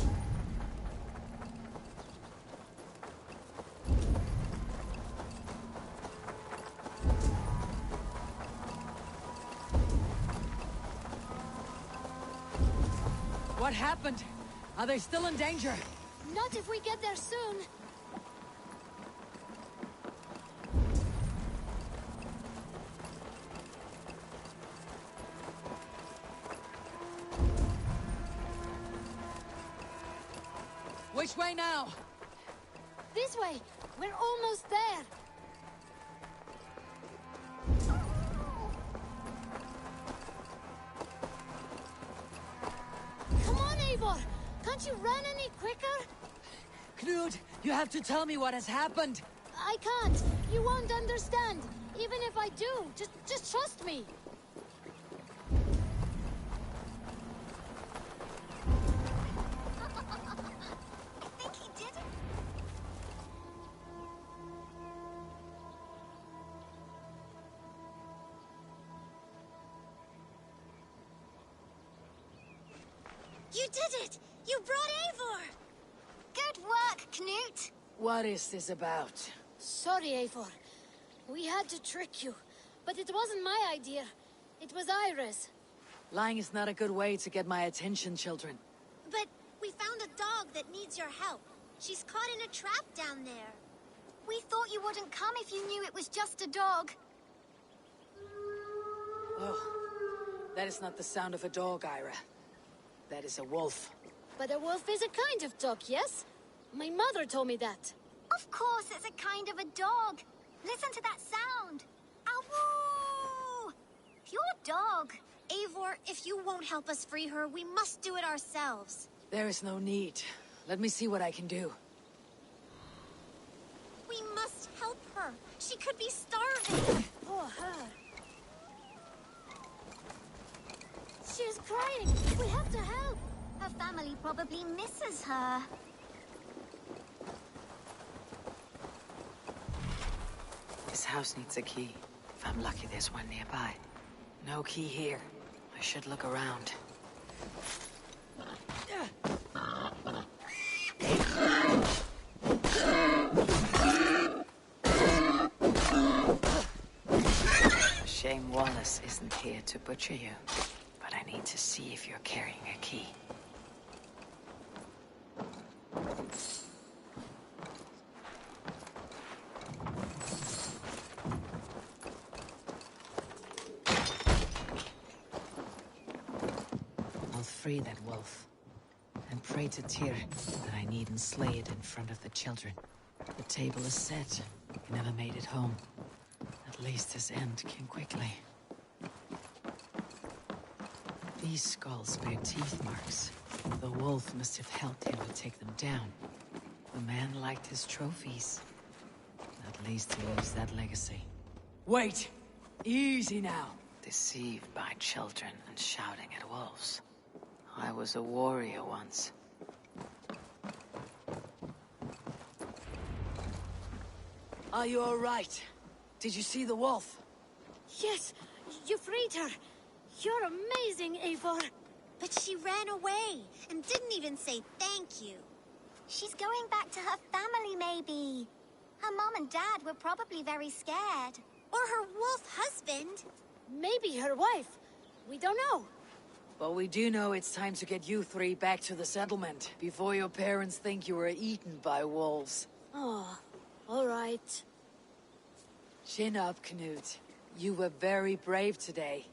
What happened? Are they still in danger? Not if we get there soon. Which way now? This way. We're almost there. Come on, Eivor. Can't you run any quicker? Knut, you have to tell me what has happened. I can't. You won't understand. Even if I do, just trust me. You did it! You brought Eivor! Good work, Knut! What is this about? Sorry, Eivor. We had to trick you. But it wasn't my idea. It was Ira's. Lying is not a good way to get my attention, children. But we found a dog that needs your help. She's caught in a trap down there. We thought you wouldn't come if you knew it was just a dog. Oh, that is not the sound of a dog, Ira. That is a wolf. But a wolf is a kind of dog, yes? My mother told me that. Of course it's a kind of a dog. Listen to that sound. Awoo! Pure dog. Eivor, if you won't help us free her, we must do it ourselves. There is no need. Let me see what I can do. We must help her. She could be starving. Oh, her. She's crying. We have to help. Her family probably misses her. This house needs a key. If I'm lucky, there's one nearby. No key here. I should look around. Shame Wallace isn't here to butcher you. But I need to see if you're carrying a key. I'll free that wolf. and pray to Tyr that I needn't slay it in front of the children. The table is set. He never made it home. At least his end came quickly. These skulls bear teeth marks. The wolf must have helped him to take them down. The man liked his trophies. At least he leaves that legacy. Wait! Easy now! Deceived by children and shouting at wolves. I was a warrior once. Are you all right? Did you see the wolf? Yes, you freed her. You're amazing, Eivor. But she ran away and didn't even say thank you. She's going back to her family, maybe. Her mom and dad were probably very scared. Or her wolf husband. Maybe her wife. We don't know. But we do know it's time to get you three back to the settlement before your parents think you were eaten by wolves. Oh, all right. Chin up, Knut. You were very brave today.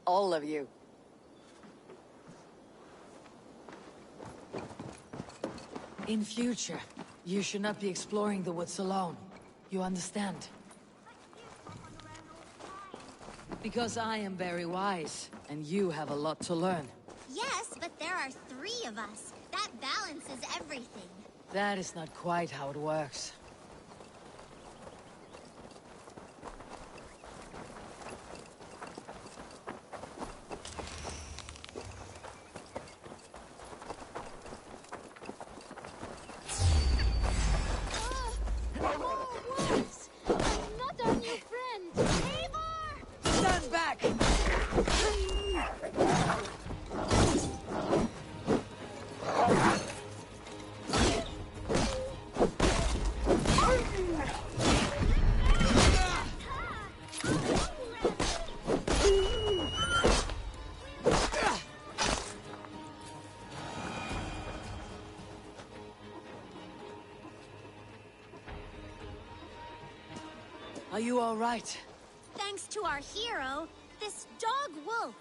All of you. In future, you should not be exploring the woods alone. You understand? Because I am very wise, and you have a lot to learn. Yes, but there are 3 of us. That balances everything. That is not quite how it works. Are you all right? Thanks to our hero, this dog wolf.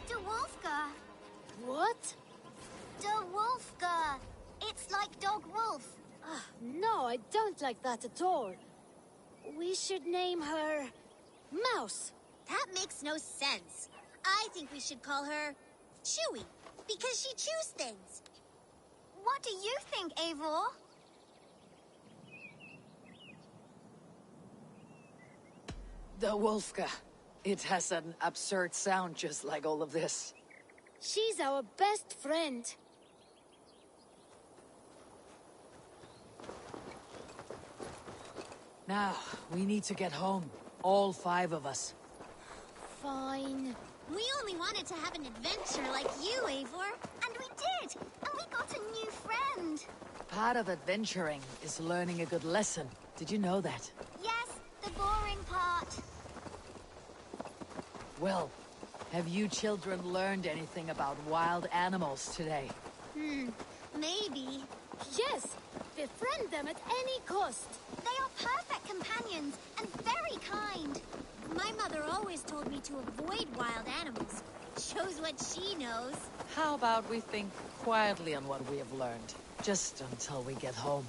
De Wolfka. What? De Wolfka. It's like dog wolf. No, I don't like that at all. We should name her... Mouse. That makes no sense. I think we should call her Chewy, because she chews things. What do you think, Eivor? The Wolfka. It has an absurd sound just like all of this. She's our best friend. Now, we need to get home. All 5 of us. Fine. We only wanted to have an adventure like you, Eivor. And we did! And we got a new friend! Part of adventuring is learning a good lesson. Did you know that? Yes, the boring part. Well, have you children learned anything about wild animals today? Maybe. Yes, befriend them at any cost. They are perfect companions and very kind. My mother always told me to avoid wild animals. Shows what she knows. How about we think quietly on what we have learned? Just until we get home.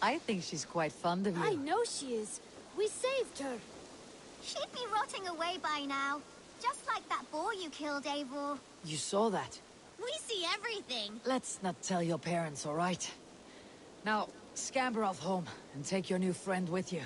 I think she's quite fond of you. I know she is. We saved her. She'd be rotting away by now. Just like that boar you killed, Eivor. You saw that? We see everything. Let's not tell your parents, all right? Now, scamper off home and take your new friend with you.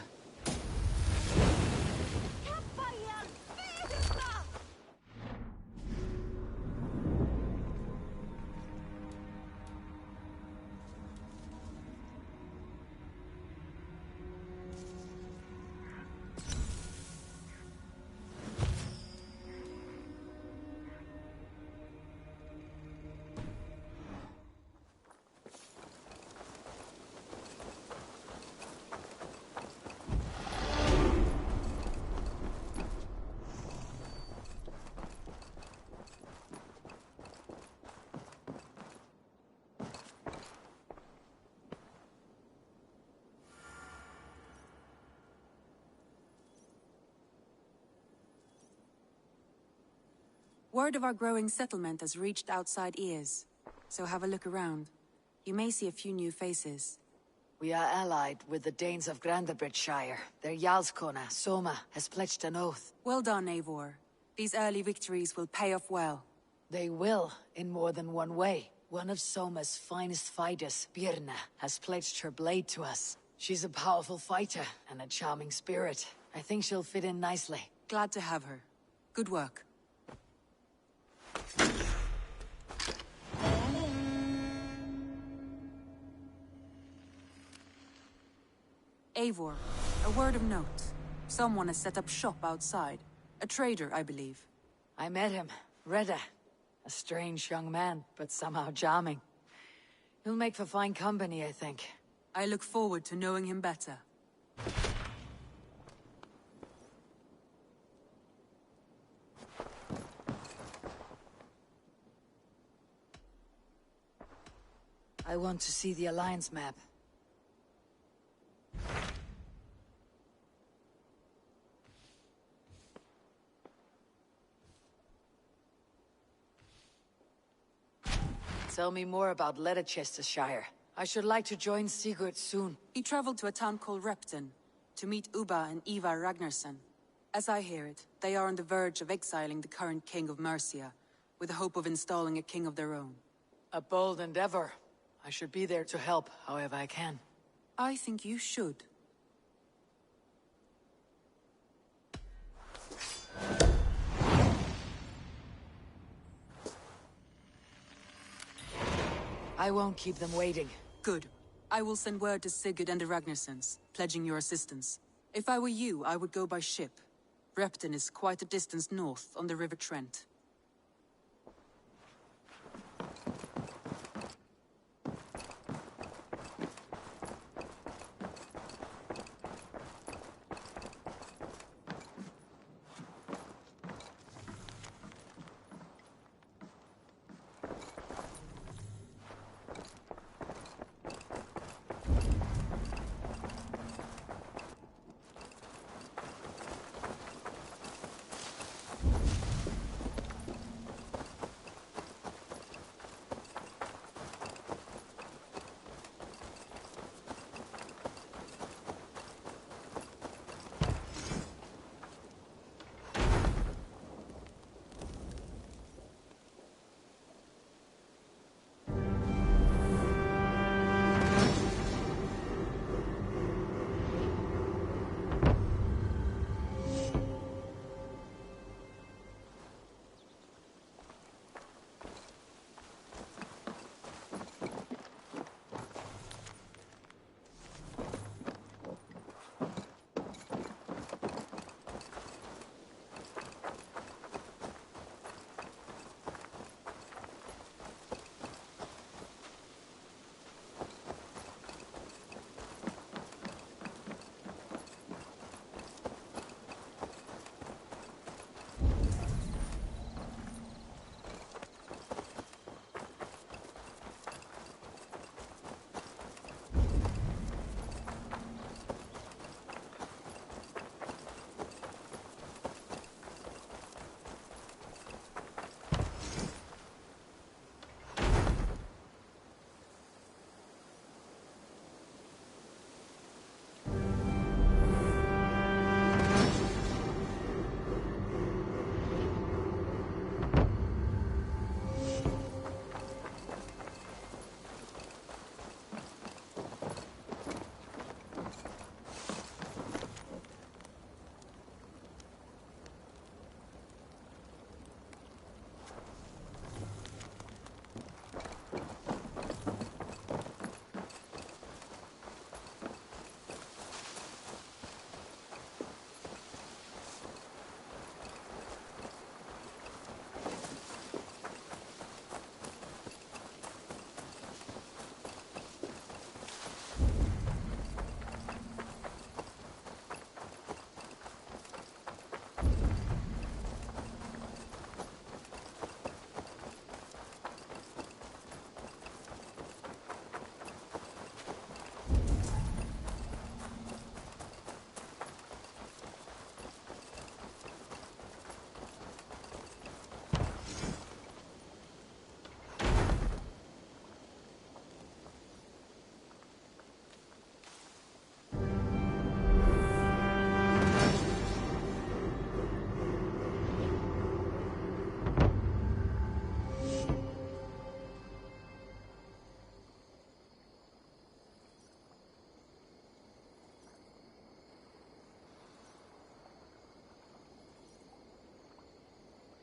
Word of our growing settlement has reached outside ears, so have a look around. You may see a few new faces. We are allied with the Danes of Grandabridgeshire. Their Jarlskona, Soma, has pledged an oath. Well done, Eivor. These early victories will pay off well. They will, in more than one way. One of Soma's finest fighters, Birna, has pledged her blade to us. She's a powerful fighter and a charming spirit. I think she'll fit in nicely. Glad to have her. Good work. Eivor, a word of note. Someone has set up shop outside. A trader, I believe. I met him. Reda. A strange young man, but somehow charming. He'll make for fine company, I think. I look forward to knowing him better. I want to see the Alliance map. Tell me more about Leicestershire. I should like to join Sigurd soon. He traveled to a town called Repton to meet Ubba and Ivar Ragnarsson. As I hear it, they are on the verge of exiling the current king of Mercia, with the hope of installing a king of their own. A bold endeavor. I should be there to help, however I can. I think you should. I won't keep them waiting. Good. I will send word to Sigurd and the Ragnarssons, pledging your assistance. If I were you, I would go by ship. Repton is quite a distance north on the River Trent.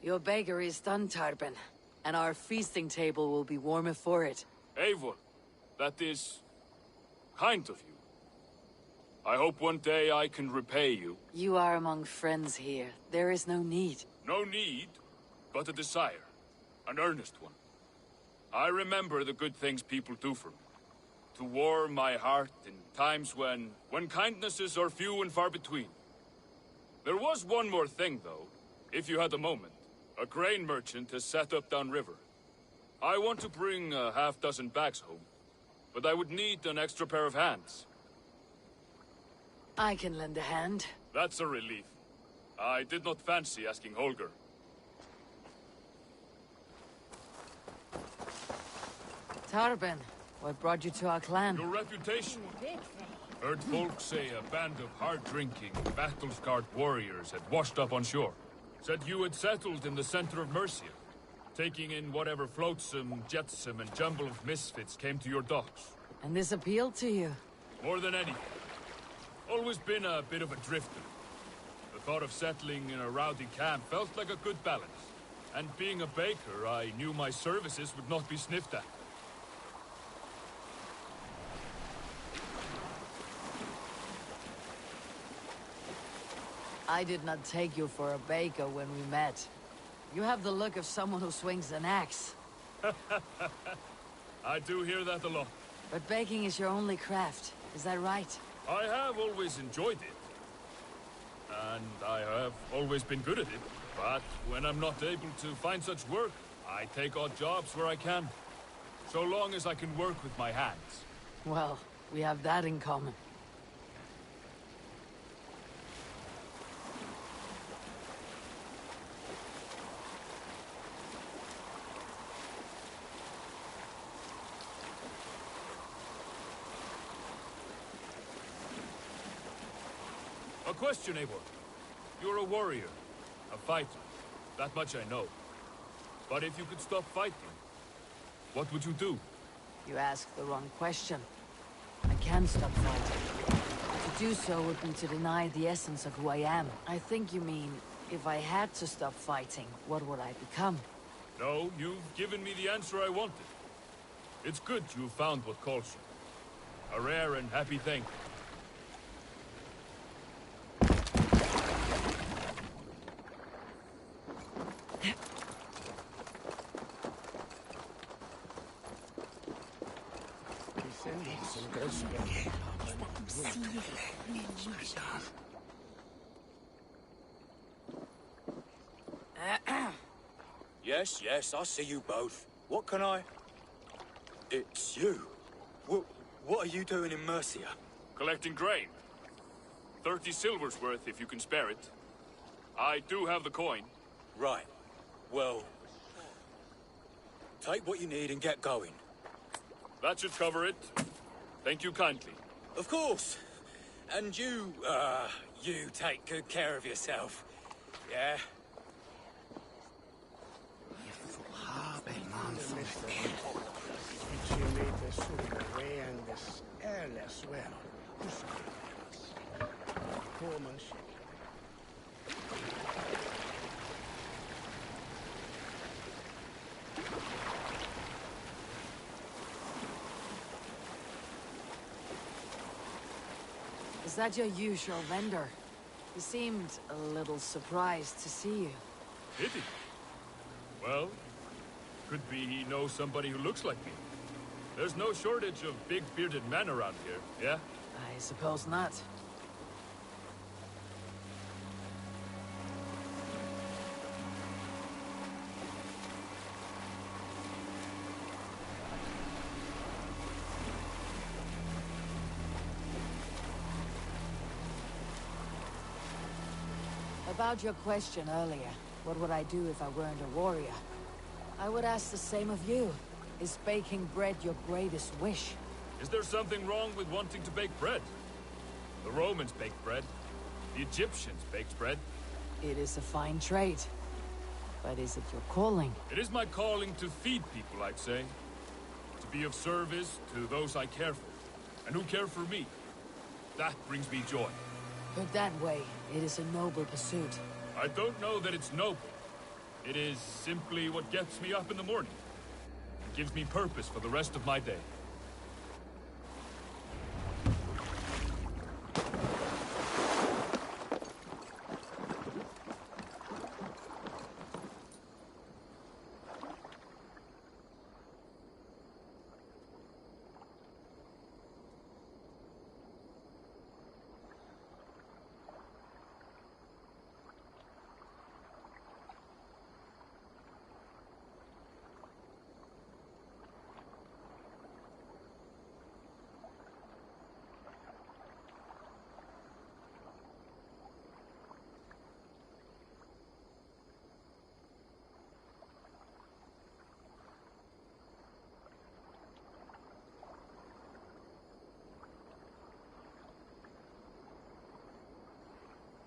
Your bakery is done, Tarben, and our feasting table will be warmer for it. Eivor, that is kind of you. I hope one day I can repay you. You are among friends here. There is no need. No need, but a desire. An earnest one. I remember the good things people do for me. To warm my heart in times when kindnesses are few and far between. There was one more thing, though, if you had a moment. A grain merchant has set up downriver. I want to bring a half-dozen bags home, but I would need an extra pair of hands. I can lend a hand. That's a relief. I did not fancy asking Holger. Tarben, what brought you to our clan? Your reputation. Heard folk say a band of hard-drinking, battle-scarred warriors had washed up on shore. Said you had settled in the center of Mercia, taking in whatever flotsam, jetsam, and jumble of misfits came to your docks. And this appealed to you? More than anything. Always been a bit of a drifter. The thought of settling in a rowdy camp felt like a good balance. And being a baker, I knew my services would not be sniffed at. I did not take you for a baker when we met. You have the look of someone who swings an axe. I do hear that a lot. But baking is your only craft, is that right? I have always enjoyed it. And I have always been good at it. But when I'm not able to find such work, I take odd jobs where I can. So long as I can work with my hands. Well, we have that in common. A question, Eivor. You're a warrior, a fighter. That much I know. But if you could stop fighting, what would you do? You asked the wrong question. I can stop fighting. To do so would be to deny the essence of who I am. I think you mean, if I had to stop fighting, what would I become? No, you've given me the answer I wanted. It's good you found what calls you. A rare and happy thing. Yes, I see you both. What can I... It's you. What are you doing in Mercia? Collecting grain. 30 silver's worth if you can spare it. I do have the coin. Right. Well... take what you need and get going. That should cover it. Thank you kindly. Of course. And you take good care of yourself. Yeah? Is that your usual vendor? He seemed a little surprised to see you. Did he? Well, could be he knows somebody who looks like me. There's no shortage of big bearded men around here, yeah? I suppose not. About your question earlier, what would I do if I weren't a warrior? I would ask the same of you. Is baking bread your greatest wish? Is there something wrong with wanting to bake bread? The Romans baked bread. The Egyptians baked bread. It is a fine trade. But is it your calling? It is my calling to feed people, I'd say. To be of service to those I care for, and who care for me. That brings me joy. Put that way, it is a noble pursuit. I don't know that it's noble. It is simply what gets me up in the morning. It gives me purpose for the rest of my day.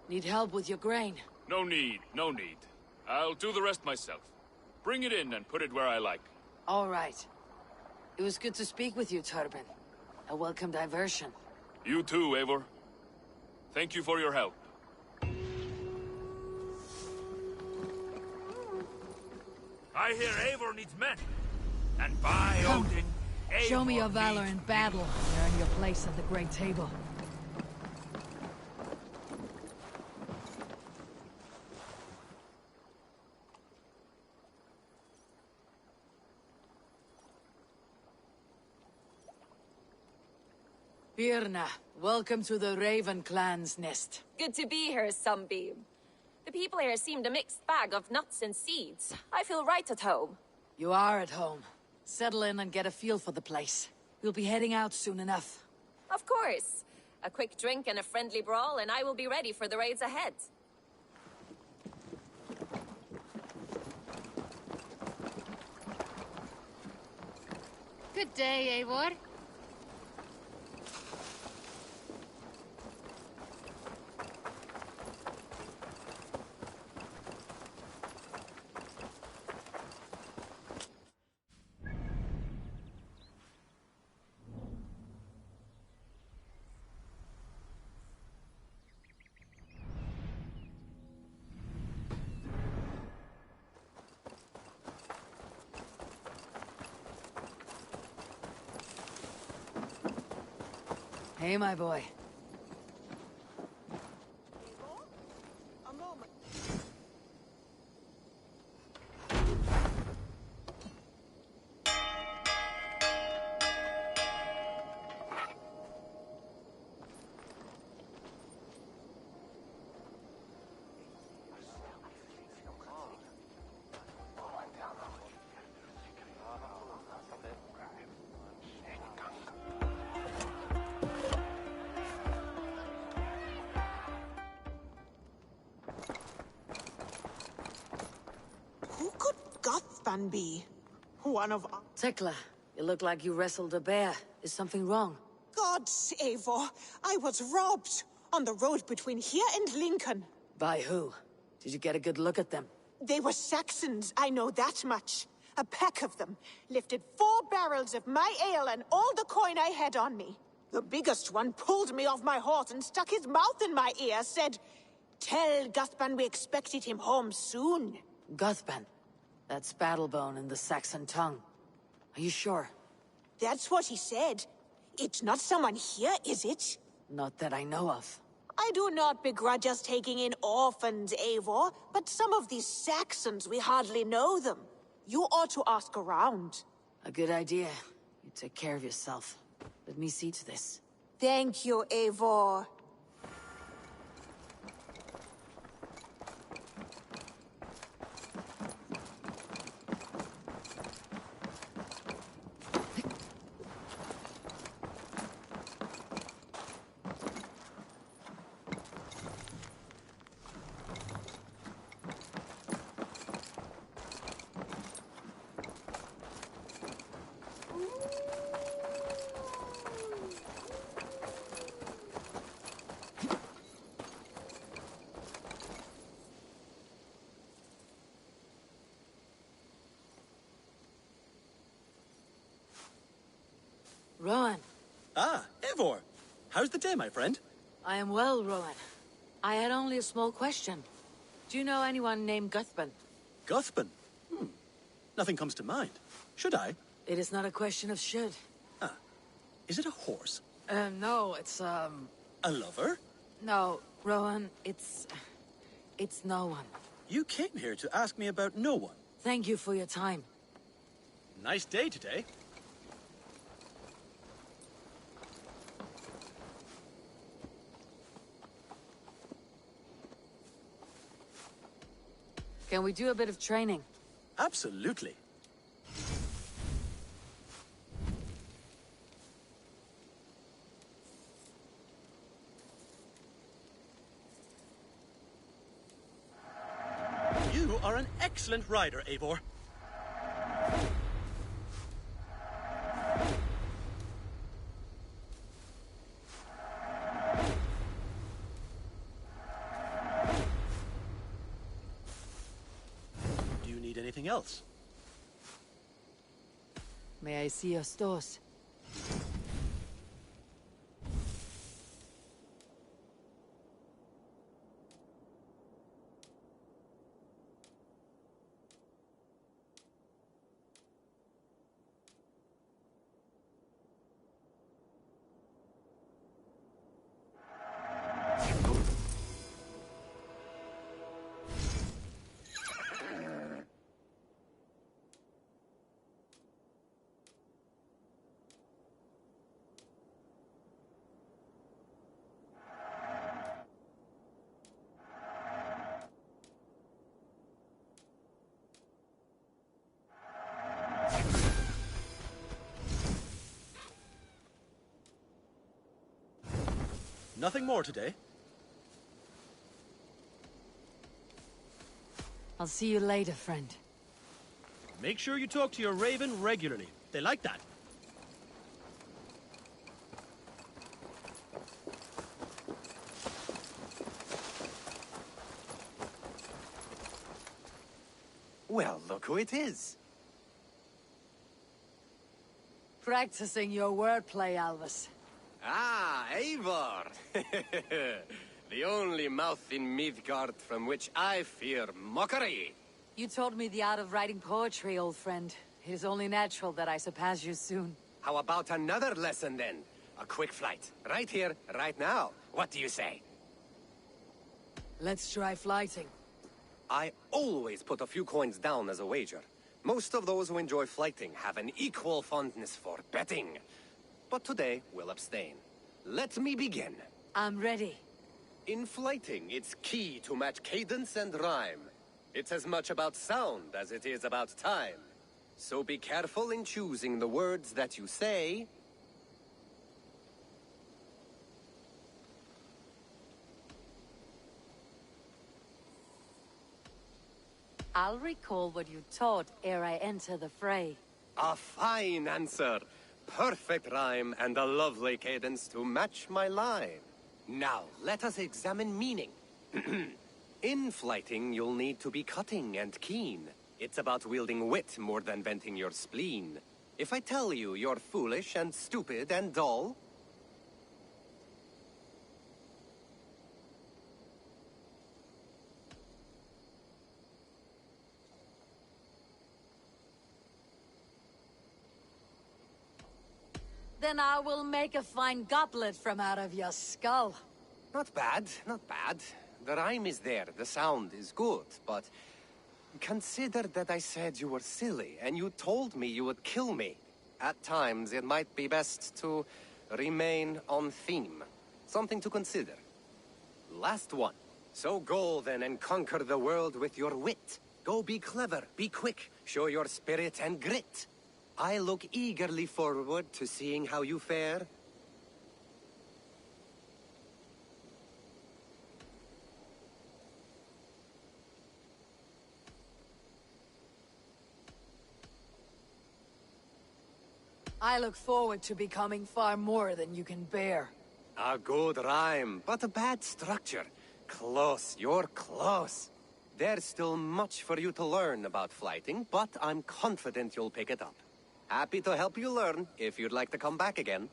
Need help with your grain? No need, no need. I'll do the rest myself. Bring it in and put it where I like. All right. It was good to speak with you, Turbin. A welcome diversion. You too, Eivor. Thank you for your help. I hear Eivor needs men. And by Come. Odin, Show me Eivor your valor needs in battle and earn your place at the Great Table. Birna, welcome to the Raven Clan's nest. Good to be here, Sunbeam. The people here seemed a mixed bag of nuts and seeds. I feel right at home. You are at home. Settle in and get a feel for the place. We'll be heading out soon enough. Of course. A quick drink and a friendly brawl, and I will be ready for the raids ahead. Good day, Eivor. Hey, my boy. A moment. Who could Guthban be? One of our... Tekla, you look like you wrestled a bear. Is something wrong? Gods, Eivor, I was robbed on the road between here and Lincoln. By who? Did you get a good look at them? They were Saxons, I know that much. A pack of them lifted 4 barrels of my ale and all the coin I had on me. The biggest one pulled me off my horse and stuck his mouth in my ear, said, "Tell Guthban we expected him home soon." Guthban. That's Battlebone in the Saxon tongue. Are you sure? That's what he said. It's not someone here, is it? Not that I know of. I do not begrudge us taking in orphans, Eivor, but some of these Saxons, we hardly know them. You ought to ask around. A good idea. You take care of yourself. Let me see to this. Thank you, Eivor. Rowan. Ah, Eivor. How's the day, my friend? I am well, Rowan. I had only a small question. Do you know anyone named Guthban? Guthban? Nothing comes to mind. Should I? It is not a question of should. Ah. Is it a horse? No, it's, A lover? No, Rowan, it's no one. You came here to ask me about no one. Thank you for your time. Nice day today. Can we do a bit of training? Absolutely. You are an excellent rider, Eivor. Do you need anything else? May I see your stores? Nothing more today? I'll see you later, friend. Make sure you talk to your raven regularly. They like that. Well, look who it is. Practicing your wordplay, Alvis. Ah, Eivor! The only mouth in Midgard from which I fear mockery. You taught me the art of writing poetry, old friend. It is only natural that I surpass you soon. How about another lesson, then? A quick flight. Right here, right now. What do you say? Let's try flighting. I always put a few coins down as a wager. Most of those who enjoy flighting have an equal fondness for betting. But today, we'll abstain. Let me begin. I'm ready. In flighting, it's key to match cadence and rhyme. It's as much about sound as it is about time. So be careful in choosing the words that you say. I'll recall what you taught ere I enter the fray. A fine answer. Perfect rhyme and a lovely cadence to match my line. Now, let us examine meaning. In flighting, you'll need to be cutting and keen. It's about wielding wit more than venting your spleen. If I tell you you're foolish and stupid and dull, then I will make a fine goblet from out of your skull. not bad, not bad. The rhyme is there, the sound is good, but consider that I said you were silly, and you told me you would kill me. At times, it might be best to remain on theme. Something to consider. Last one. So go then and conquer the world with your wit. Go be clever, be quick, show your spirit and grit. I look eagerly forward to seeing how you fare. I look forward to becoming far more than you can bear. A good rhyme, but a bad structure. Close, you're close. There's still much for you to learn about flighting, but I'm confident you'll pick it up. Happy to help you learn, if you'd like to come back again.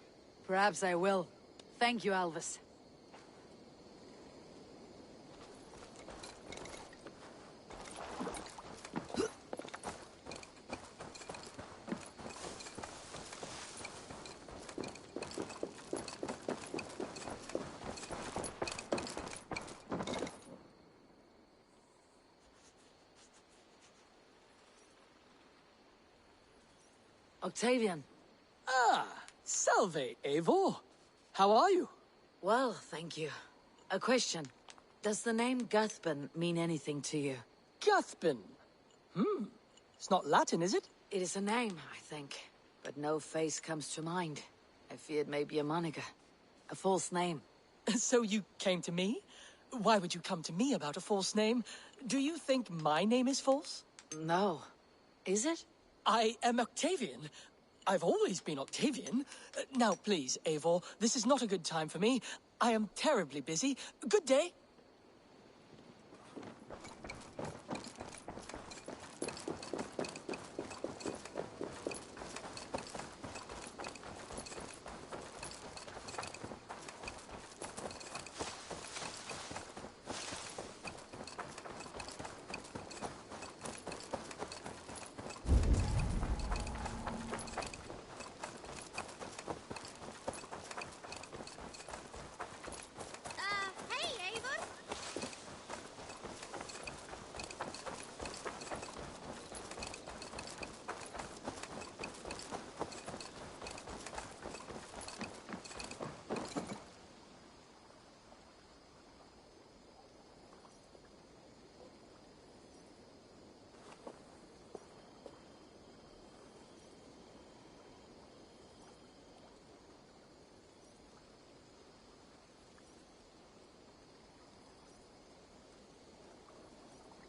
Perhaps I will. Thank you, Alvis. Octavian. Ah, salve, Eivor. How are you? Well, thank you. A question. Does the name Guthban mean anything to you? Guthban? It's not Latin, is it? It is a name, I think. But no face comes to mind. I feared maybe a moniker. A false name. So you came to me? Why would you come to me about a false name? Do you think my name is false? No. Is it? I am Octavian. I've always been Octavian. Now, please, Eivor, this is not a good time for me. I am terribly busy. Good day. Hey, Eivor.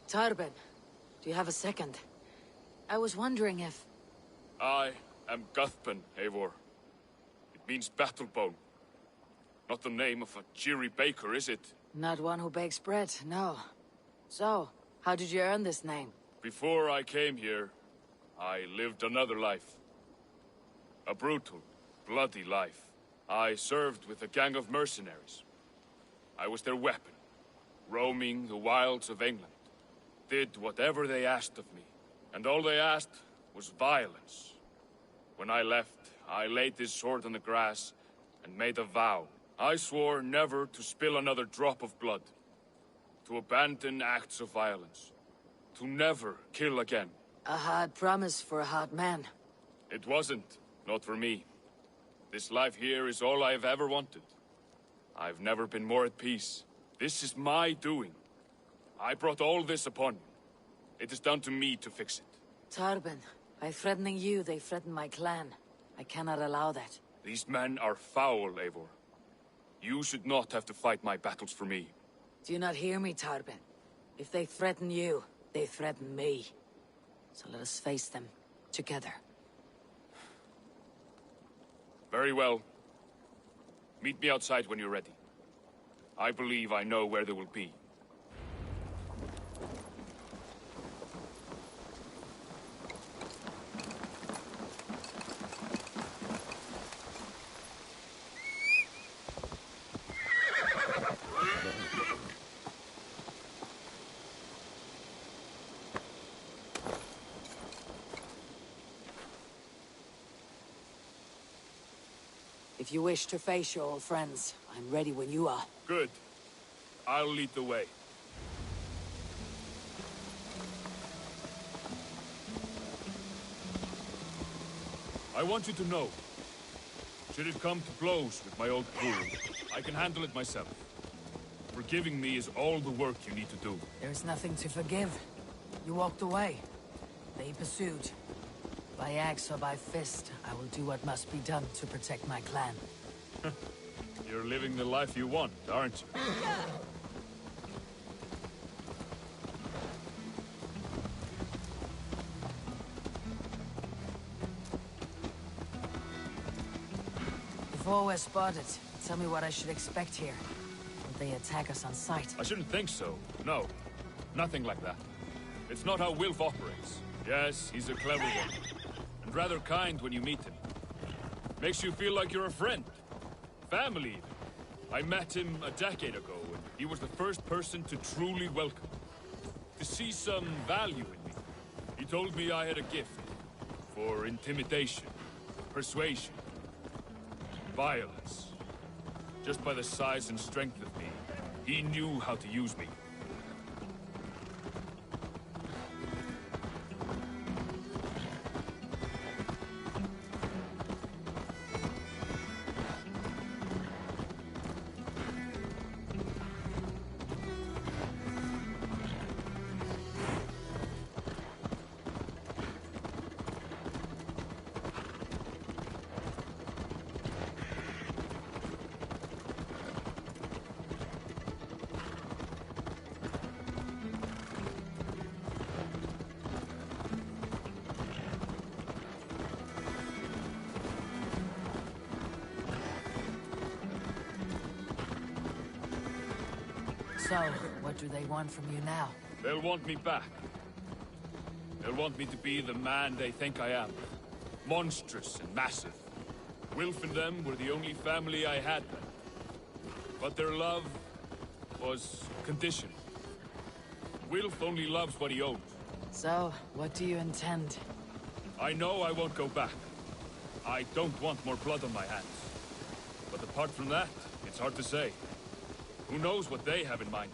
Tarben, do you have a second? I was wondering if... I am Guthban, Eivor. It means battlebone. Not the name of a cheery baker, is it? Not one who bakes bread, no. So, how did you earn this name? Before I came here, I lived another life. A brutal, bloody life. I served with a gang of mercenaries. I was their weapon, roaming the wilds of England. Did whatever they asked of me, and all they asked was violence. When I left, I laid this sword on the grass and made a vow. I swore never to spill another drop of blood, to abandon acts of violence, to never kill again. A hard promise for a hard man. It wasn't, not for me. This life here is all I've ever wanted. I've never been more at peace. This is my doing. I brought all this upon you. It is down to me to fix it. Tarben, by threatening you, they threaten my clan. I cannot allow that. These men are foul, Eivor. You should not have to fight my battles for me. Do you not hear me, Tarben? If they threaten you, they threaten me. So let us face them, together. Very well. Meet me outside when you're ready. I believe I know where they will be. If you wish to face your old friends, I'm ready when you are. Good. I'll lead the way. I want you to know, should it come to blows with my old crew, I can handle it myself. Forgiving me is all the work you need to do. There's nothing to forgive. You walked away. They pursued. By axe or by fist, I will do what must be done to protect my clan. You're living the life you want, aren't you? Before we're spotted, tell me what I should expect here. Will they attack us on sight? I shouldn't think so. No. Nothing like that. It's not how Wilf operates. Yes, he's a clever one. And rather kind when you meet him. Makes you feel like you're a friend. Family, even. I met him a decade ago, and he was the first person to truly welcome me. To see some value in me. He told me I had a gift. For intimidation, persuasion, violence. Just by the size and strength of me, he knew how to use me. So, what do they want from you now? They'll want me back. They'll want me to be the man they think I am. Monstrous and massive. Wilf and them were the only family I had then. But their love was conditional. Wilf only loves what he owns. So, what do you intend? I know I won't go back. I don't want more blood on my hands. But apart from that, it's hard to say. Who knows what they have in mind?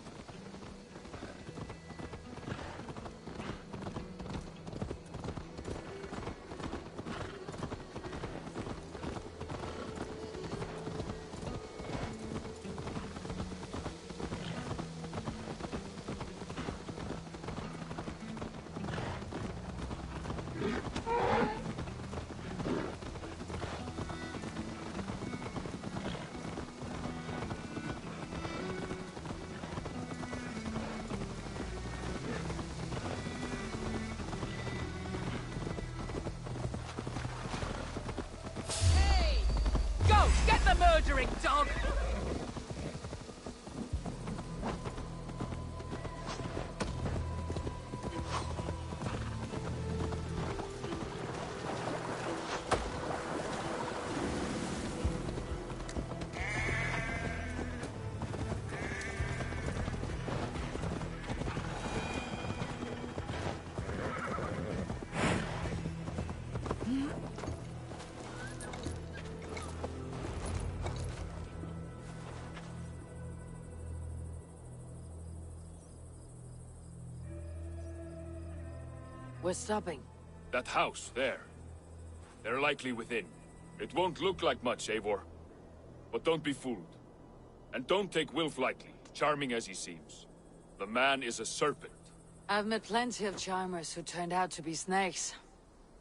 Go! Get the murdering dog! We're stopping. That house, there. They're likely within. It won't look like much, Eivor. But don't be fooled. And don't take Wilf lightly, charming as he seems. The man is a serpent. I've met plenty of charmers who turned out to be snakes.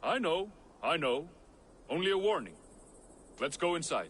I know. Only a warning. Let's go inside.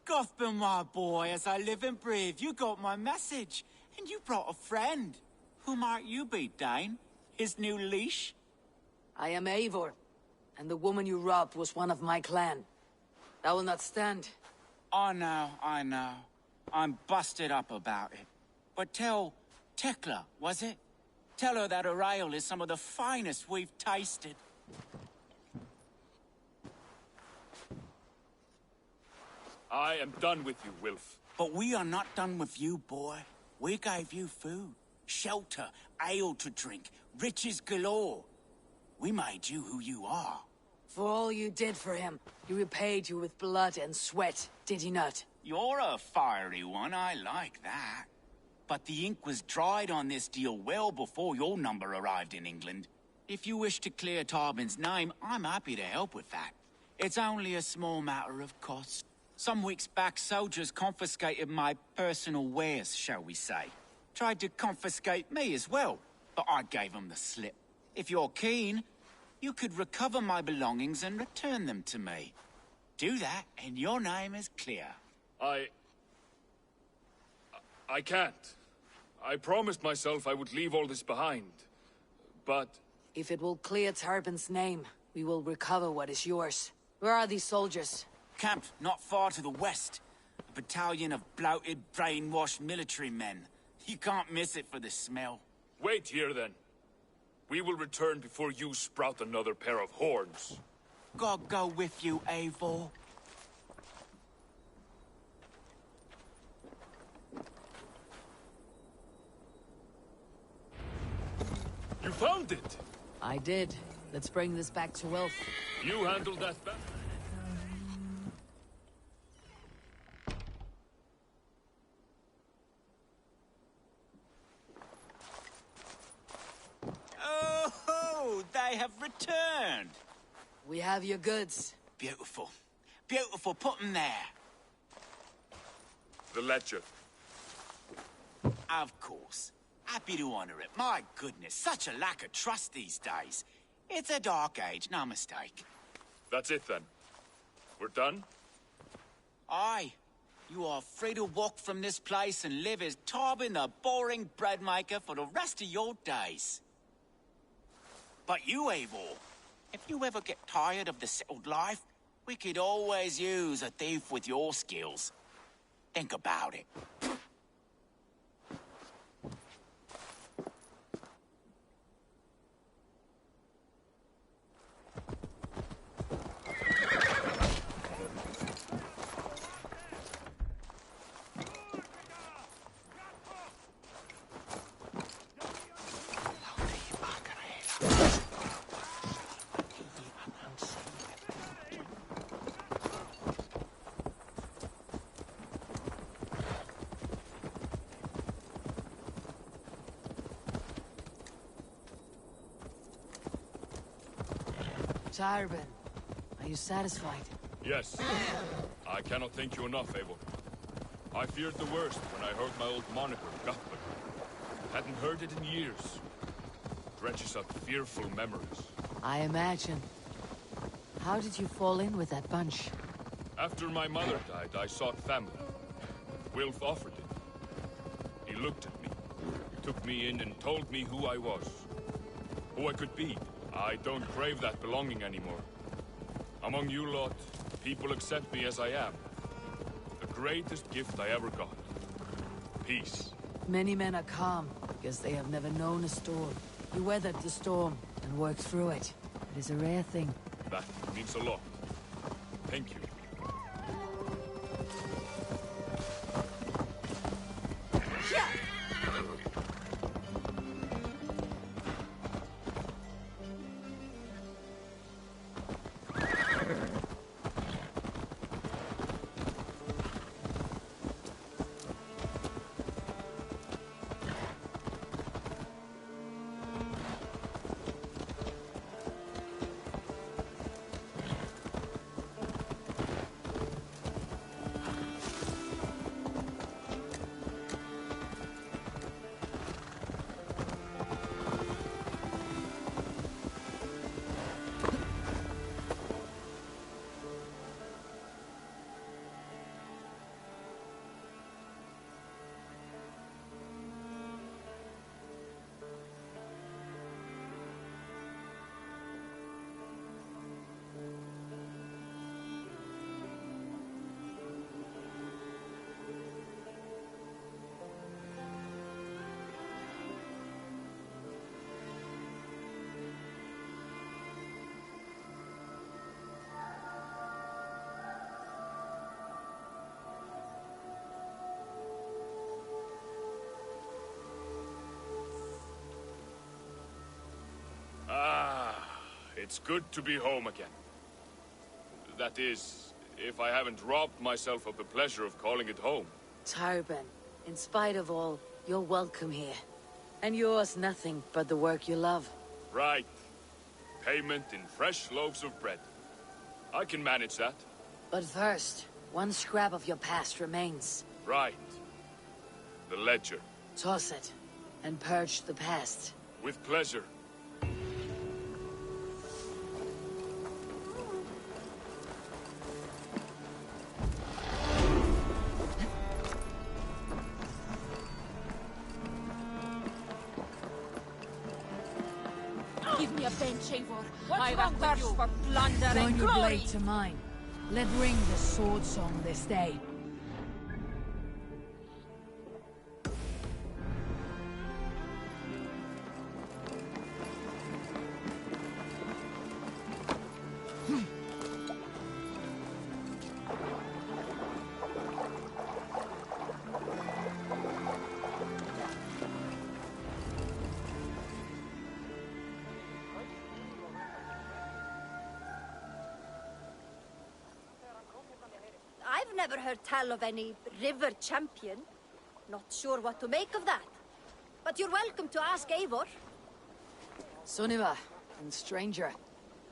Gothman, my boy, as I live and breathe, you got my message. And you brought a friend. Who might you be, Dane? His new leash? I am Eivor, and the woman you robbed was one of my clan. That will not stand. I know. I'm busted up about it. But tell Tekla, was it? Tell her that her ale is some of the finest we've tasted. I am done with you, Wilf. But we are not done with you, boy. We gave you food, shelter, ale to drink, riches galore. We made you who you are. For all you did for him, he repaid you with blood and sweat, did he not? You're a fiery one, I like that. But the ink was dried on this deal well before your number arrived in England. If you wish to clear Tarbin's name, I'm happy to help with that. It's only a small matter of cost. Some weeks back, soldiers confiscated my personal wares, shall we say. Tried to confiscate me as well, but I gave them the slip. If you're keen, you could recover my belongings and return them to me. Do that, and your name is clear. I can't. I promised myself I would leave all this behind. But... If it will clear Tarbin's name, we will recover what is yours. Where are these soldiers? Camped not far to the west. A battalion of bloated, brainwashed military men. You can't miss it for the smell. Wait here, then. We will return before you sprout another pair of horns. God go with you, Eivor. You found it! I did. Let's bring this back to Wilf. You handled that back. Oh, they have returned. We have your goods. Beautiful. Beautiful. Put them there. The ledger. Of course. Happy to honor it. My goodness, such a lack of trust these days. It's a dark age, no mistake. That's it then. We're done? Aye. You are free to walk from this place and live as Tarbin the boring bread maker for the rest of your days. But you, Eivor, if you ever get tired of the settled life, we could always use a thief with your skills. Think about it. Tarbin, are you satisfied? Yes. I cannot thank you enough, Eivor. I feared the worst when I heard my old moniker, Guthbert. Hadn't heard it in years. Drenches up fearful memories. I imagine. How did you fall in with that bunch? After my mother died, I sought family. Wilf offered it. He looked at me, took me in and told me who I was. Who I could be. I don't crave that belonging anymore. Among you lot, people accept me as I am. The greatest gift I ever got. Peace. Many men are calm, because they have never known a storm. You weathered the storm, and worked through it. It is a rare thing. That means a lot. Thank you. It's good to be home again. That is, if I haven't robbed myself of the pleasure of calling it home. Tarbin, in spite of all, you're welcome here. And yours nothing but the work you love. Right. Payment in fresh loaves of bread. I can manage that. But first, one scrap of your past remains. Right. The ledger. Toss it, and purge the past. With pleasure. Give me a bench, Eivor. I've a thirst for plunder Join and your glory. blade to mine. Let ring the sword song this day. I've never heard tell of any river champion. Not sure what to make of that. But you're welcome to ask Eivor. Sunniva, and stranger,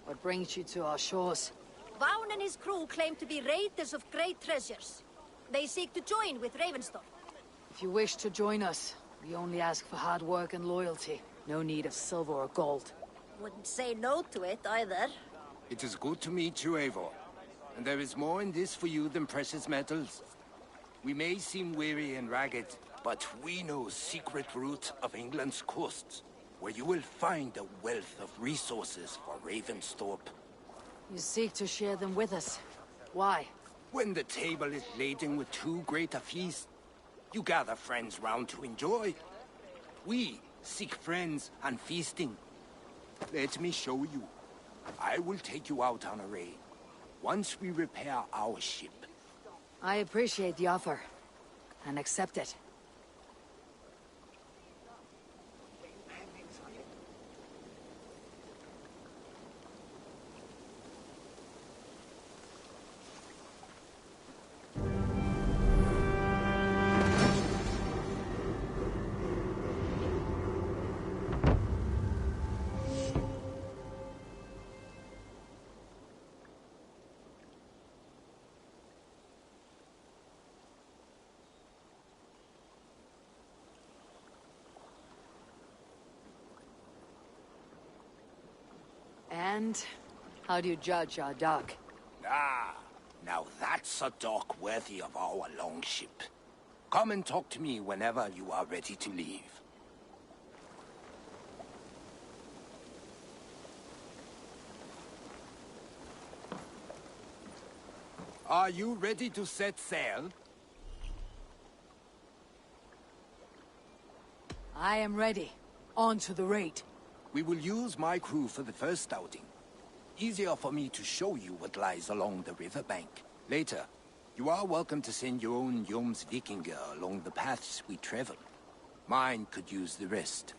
what brings you to our shores? Vaughan and his crew claim to be raiders of great treasures. They seek to join with Ravenstorm. If you wish to join us, we only ask for hard work and loyalty. No need of silver or gold. Wouldn't say no to it either. It is good to meet you, Eivor. And there is more in this for you than precious metals. We may seem weary and ragged, but we know secret route of England's coasts, where you will find a wealth of resources for Ravensthorpe. You seek to share them with us. Why? When the table is laden with too great a feast, you gather friends round to enjoy. We seek friends and feasting. Let me show you. I will take you out on a raid, once we repair our ship. I appreciate the offer, and accept it. And how do you judge our dock? Ah, now that's a dock worthy of our longship. Come and talk to me whenever you are ready to leave. Are you ready to set sail? I am ready. On to the raid. We will use my crew for the first outing. Easier for me to show you what lies along the riverbank. Later, you are welcome to send your own Jomsvikinger along the paths we travel. Mine could use the rest.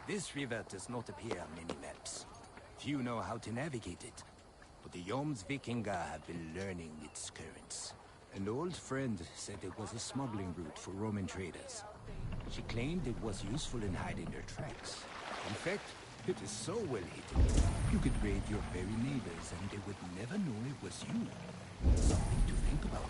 This river does not appear on many maps. Few know how to navigate it. But the Jomsvikinger have been learning its currents. An old friend said it was a smuggling route for Roman traders. She claimed it was useful in hiding their tracks. In fact, it is so well hidden, you could raid your very neighbors and they would never know it was you. Something to think about.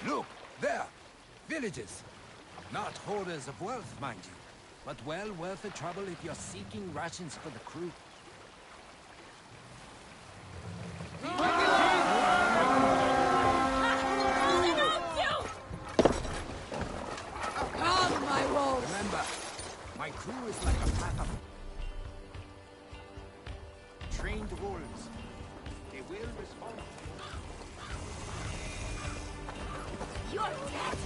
Look, there! Villages! Not hoarders of wealth, mind you, but well worth the trouble if you're seeking rations for the crew. Remember, my crew is like a pack of trained wolves. They will respond. You're dead!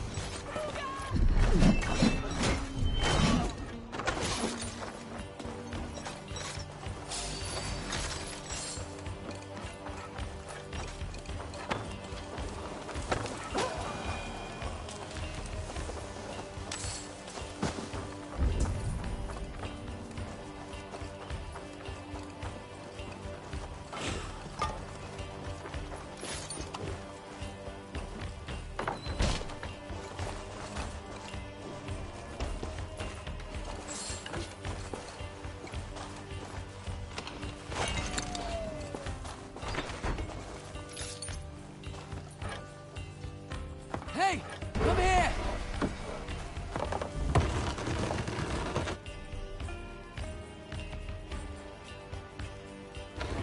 Hey! Come here!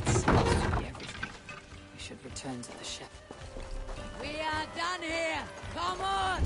That seems to be everything. We should return to the ship. We are done here! Come on!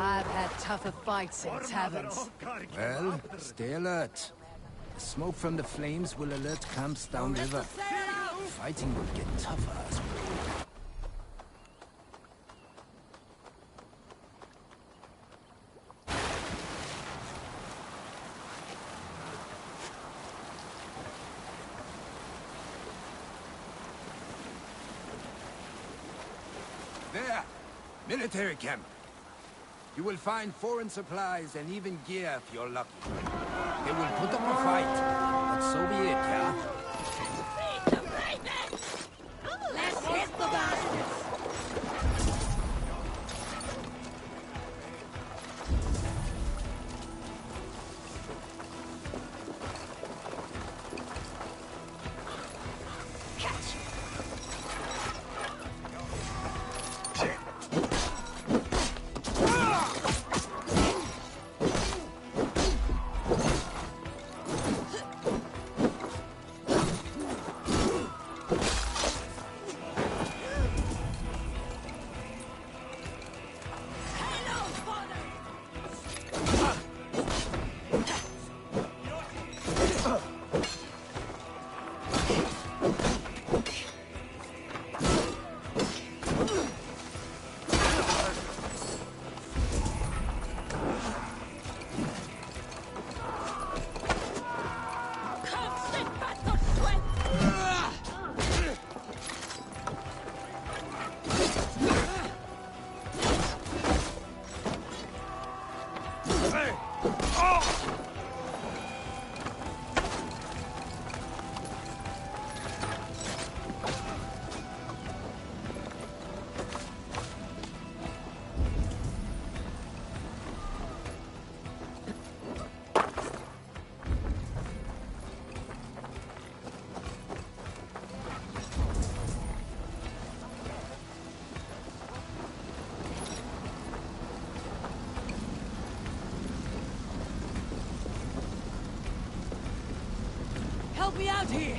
I've had tougher fights in taverns. Well, stay alert. The smoke from the flames will alert camps downriver. Fighting will get tougher as we go. There! Military camp! You will find foreign supplies and even gear if you're lucky. They will put up a fight, but so be it, yeah? Let's hit the bastards! Help me out here!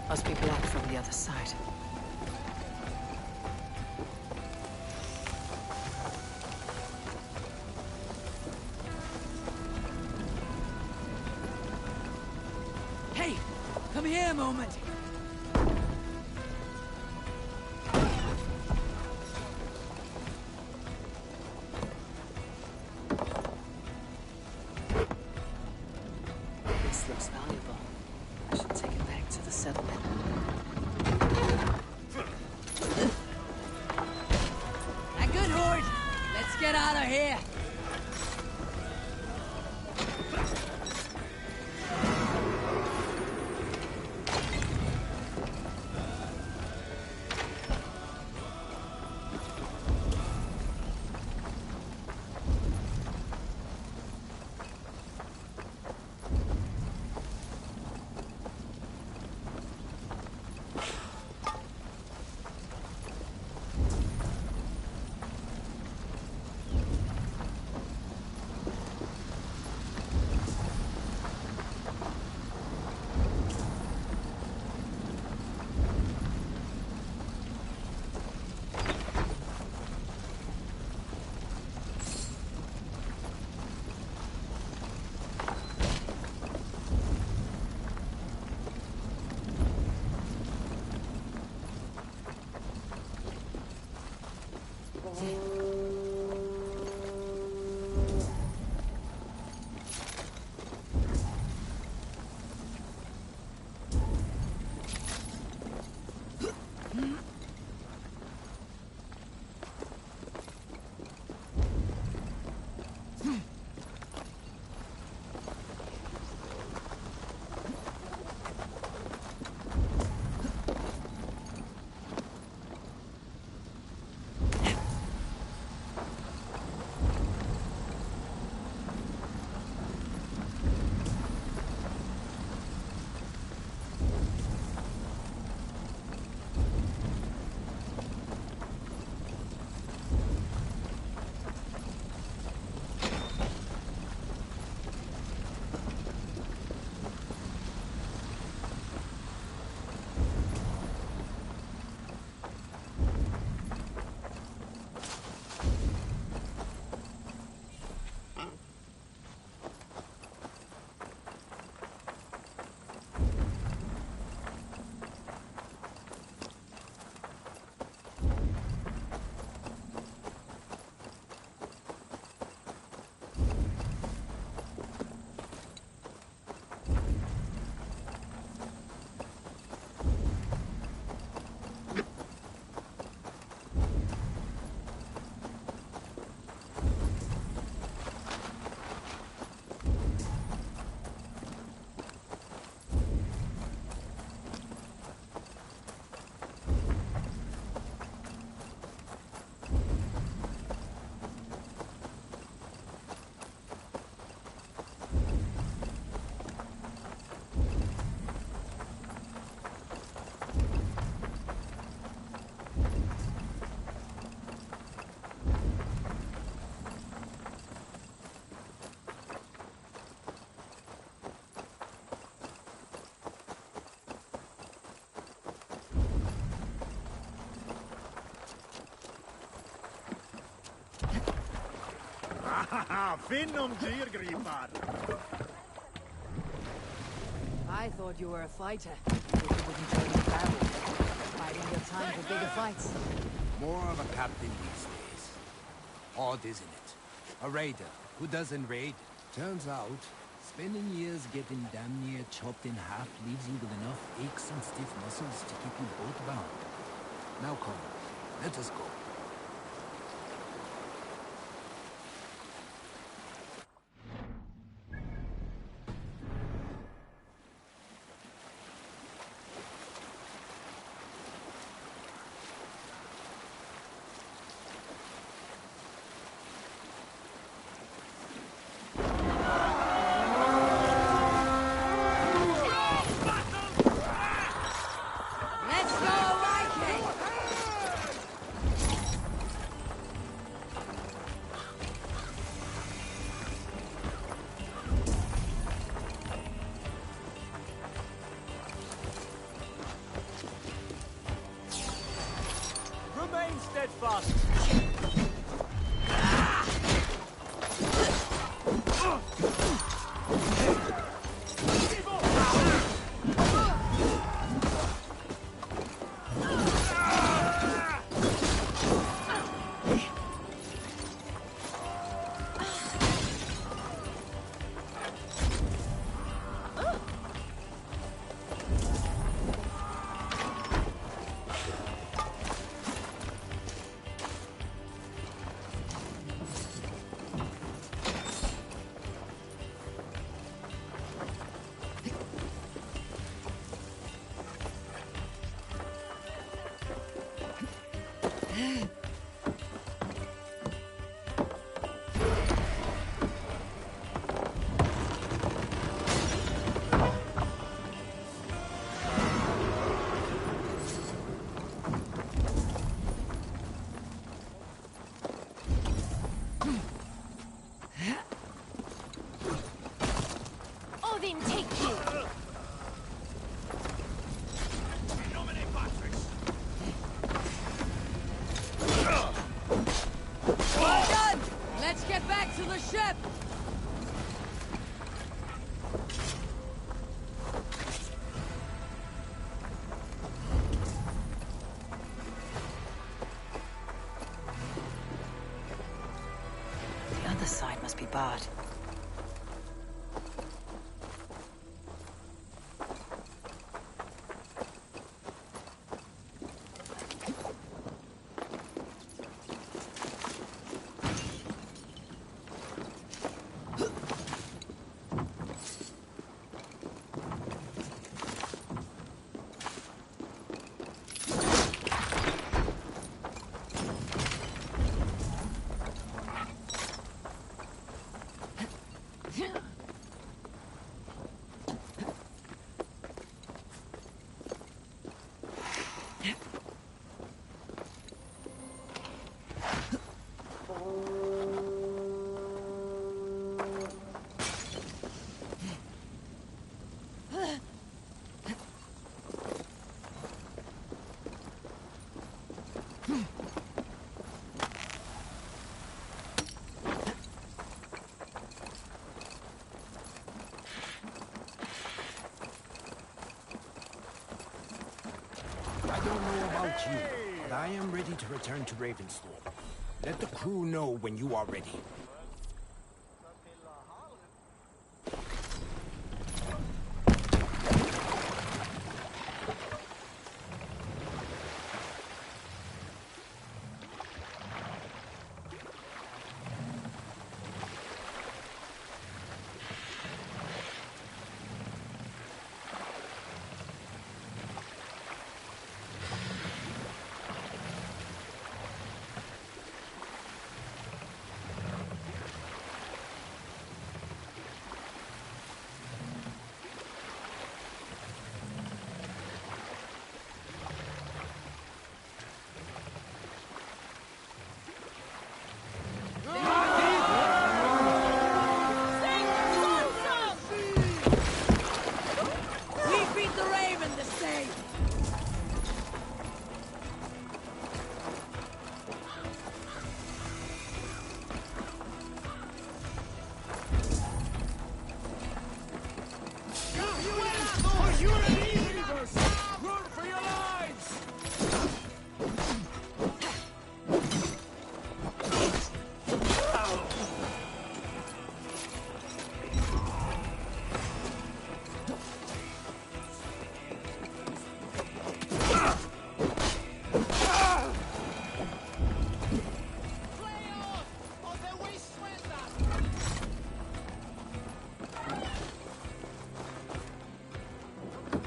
Must be blocked from the other side. Hey! Come here a moment! This looks valuable. I should take it back to the settlement. A good horde! Let's get out of here! Finn dyrgripar! I thought you were a fighter. That you wouldn't join the battle. Biding your time for bigger fights. More of a captain these days. Odd, isn't it? A raider who doesn't raid. Turns out, spending years getting damn near chopped in half leaves you with enough aches and stiff muscles to keep you both bound. Now come, let us go. Let's go, Viking! be bought. I don't know about you, but I am ready to return to Ravensthorpe. Let the crew know when you are ready.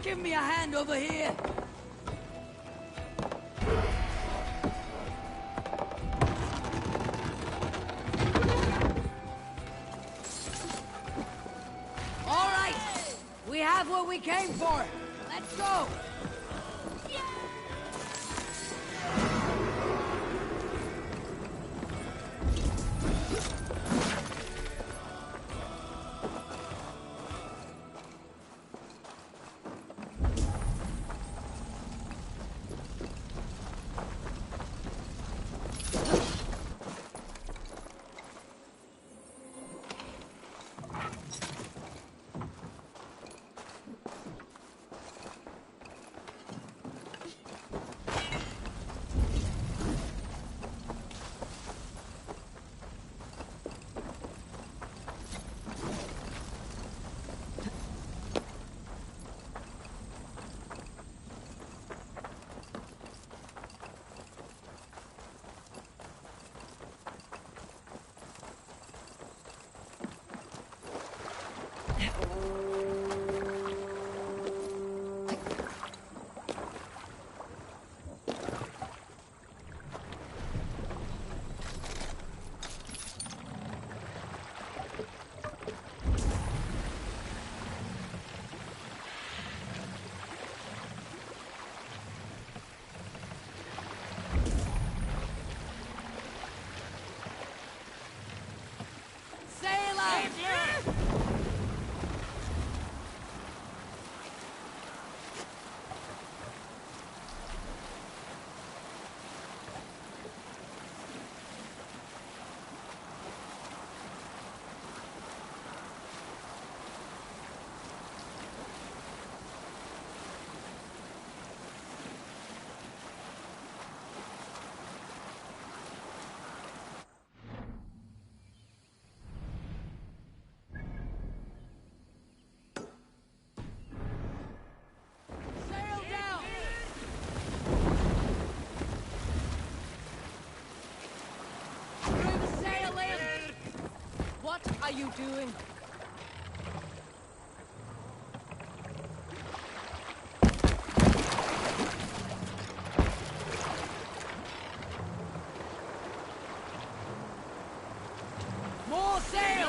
Give me a hand over here! All right! We have what we came for! Let's go! doing? More sail!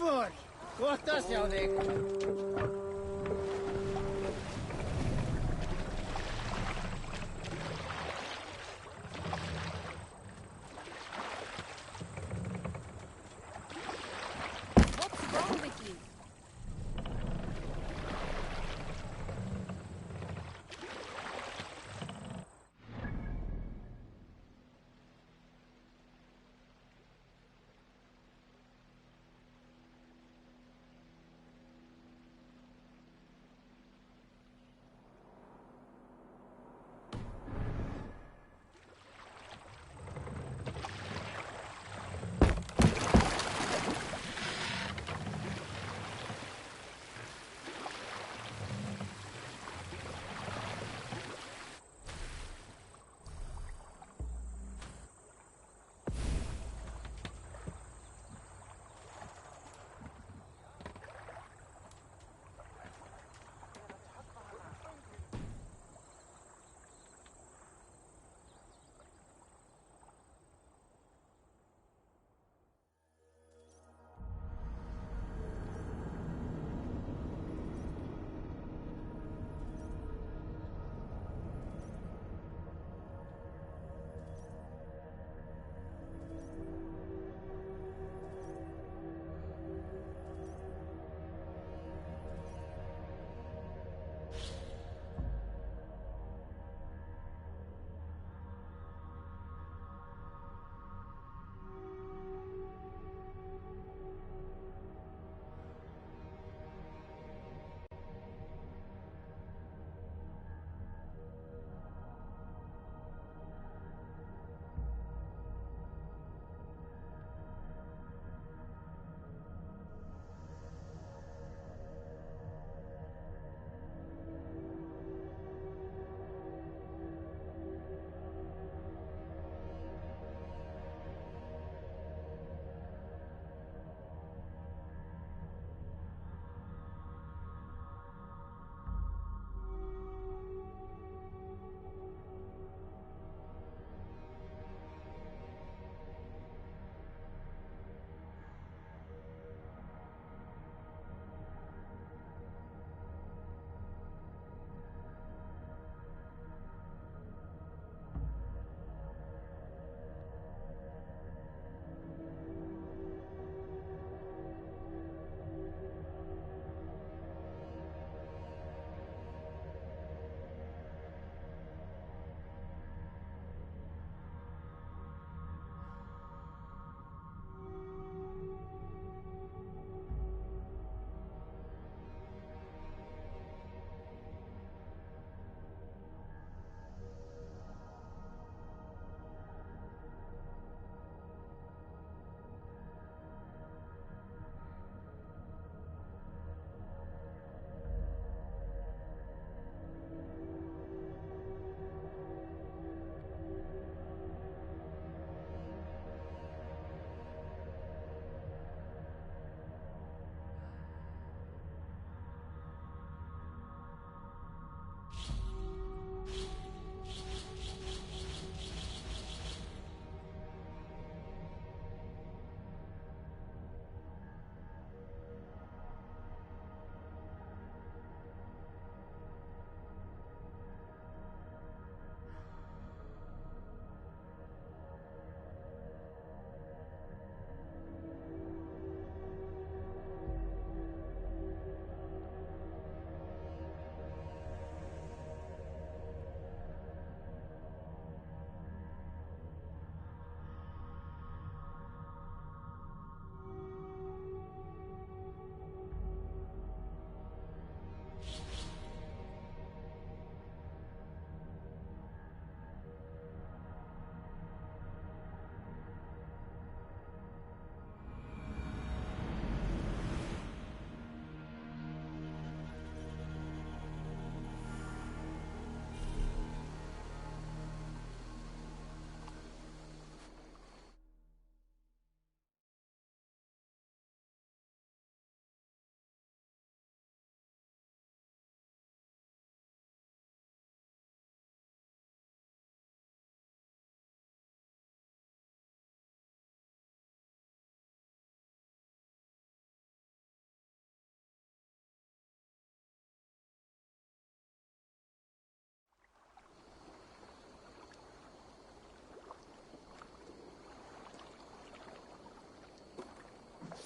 Eivor! Gott að sjá þig. What's wrong with you?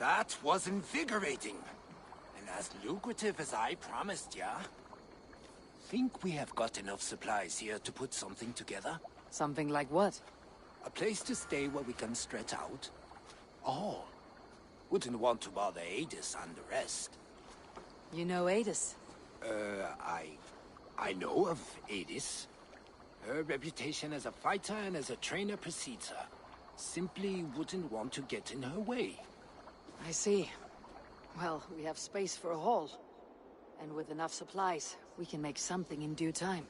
That was invigorating. And as lucrative as I promised ya. Think we have got enough supplies here to put something together? Something like what? A place to stay where we can stretch out. All. Wouldn't want to bother Adis and the rest. You know Adis? I know of Adis. Her reputation as a fighter and as a trainer precedes her. Simply wouldn't want to get in her way. I see. Well, we have space for a hall. And with enough supplies, we can make something in due time.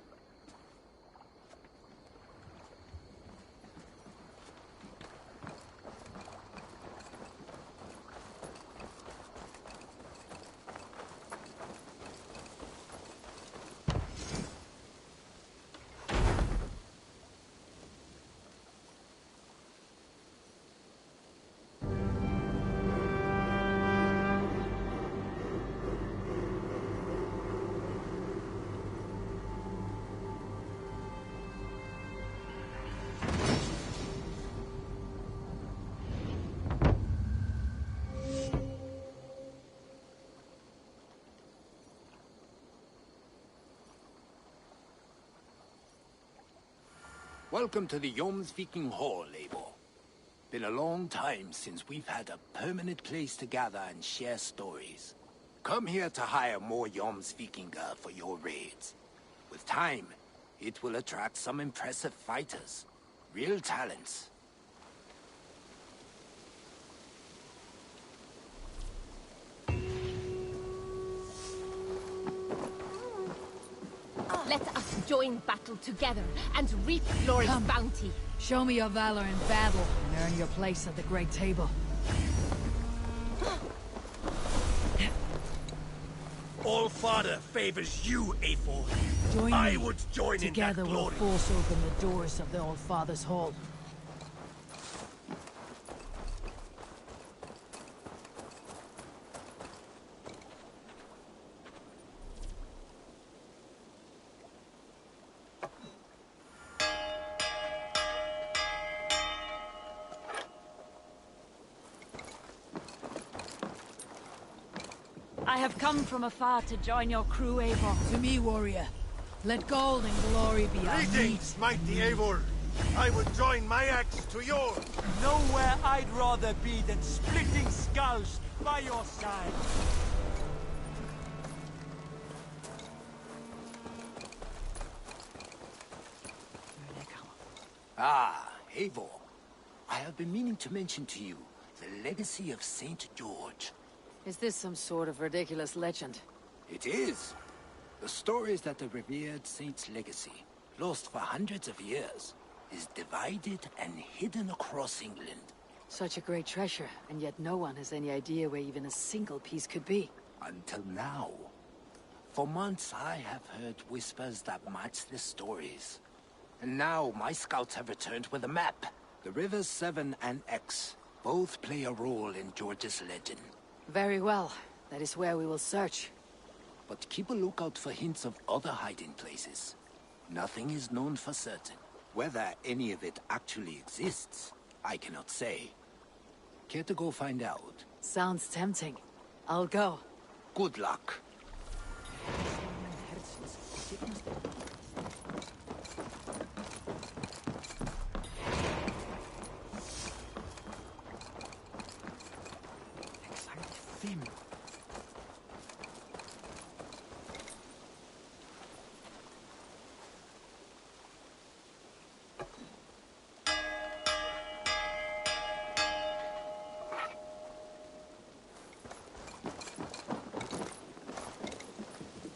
Welcome to the Jomsviking Hall, Eivor. Been a long time since we've had a permanent place to gather and share stories. Come here to hire more Jomsvikinga for your raids. With time, it will attract some impressive fighters. Real talents. Let us join battle together and reap glory's bounty. Show me your valor in battle and earn your place at the great table. All Father favors you, Eivor. Join I me. would join Together in that we'll glory. force open the doors of the All Father's Hall. I have come from afar to join your crew, Eivor. To me, warrior. Let gold and glory be our meat. Greetings, mighty Eivor. I would join my axe to yours. Nowhere I'd rather be than splitting skulls by your side. Ah, Eivor. I have been meaning to mention to you the legacy of Saint George. Is this some sort of ridiculous legend? It is. The story is that the revered saint's legacy, lost for hundreds of years, is divided and hidden across England. Such a great treasure, and yet no one has any idea where even a single piece could be. Until now. For months I have heard whispers that match the stories. And now my scouts have returned with a map. The rivers Severn and Exe both play a role in George's legend. Very well. That is where we will search. But keep a lookout for hints of other hiding places. Nothing is known for certain. Whether any of it actually exists, I cannot say. Care to go find out? Sounds tempting. I'll go. Good luck.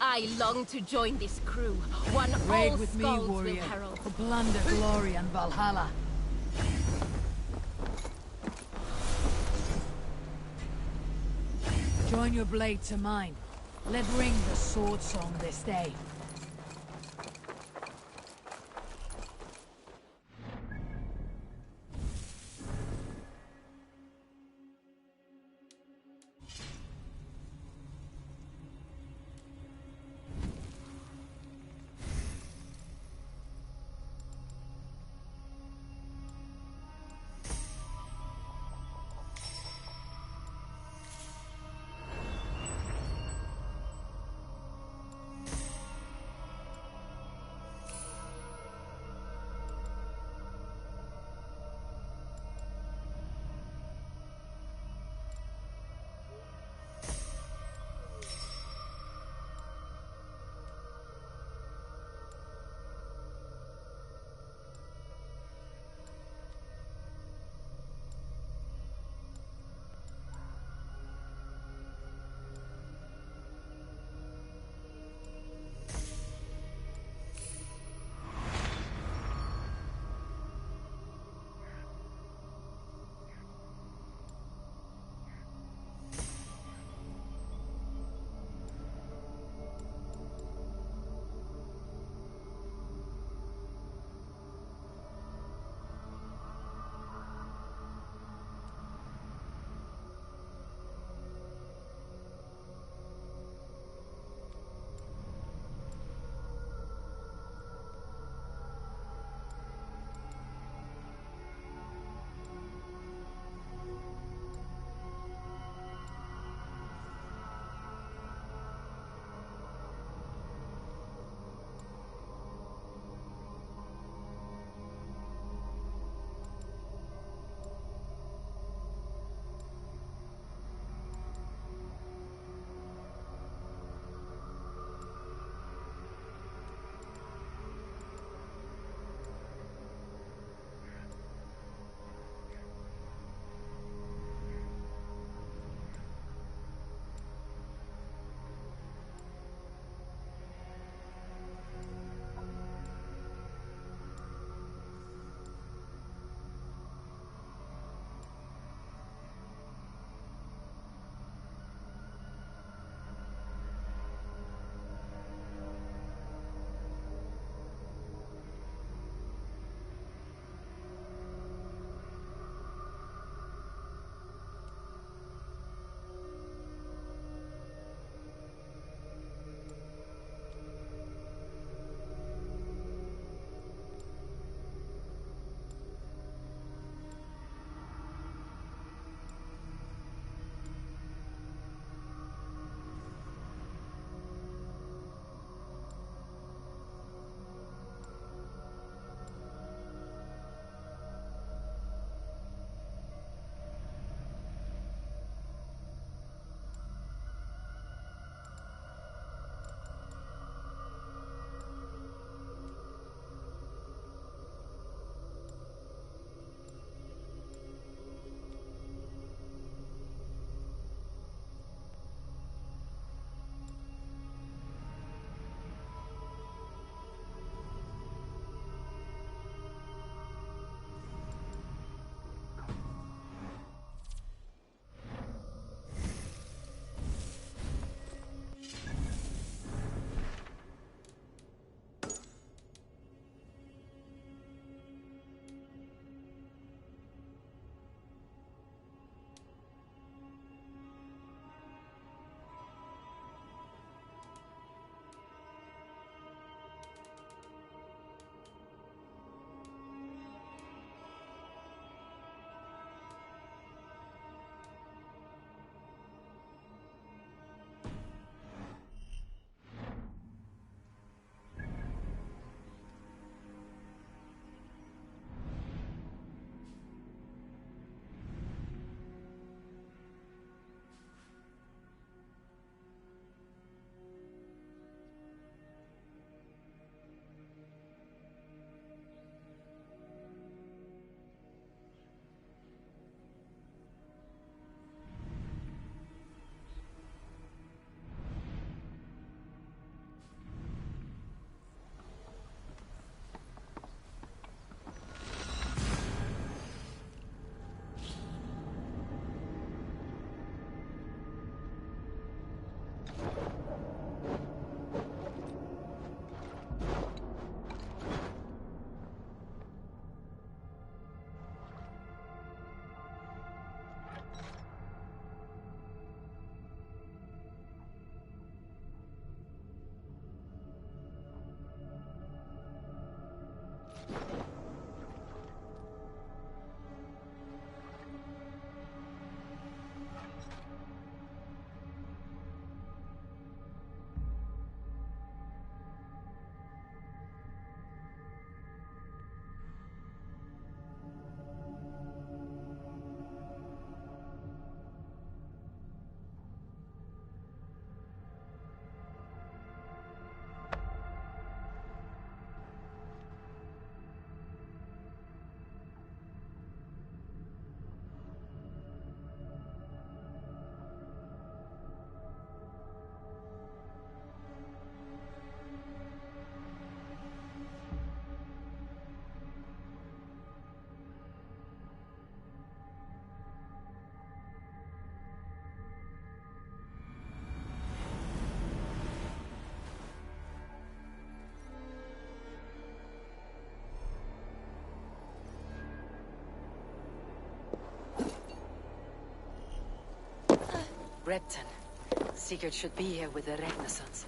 I long to join this crew. One Raid all with me, skulls warrior. will herald. For plunder, glory, and Valhalla. Join your blade to mine. Let ring the sword song this day. Gretton. Sigurd should be here with the Renaissance.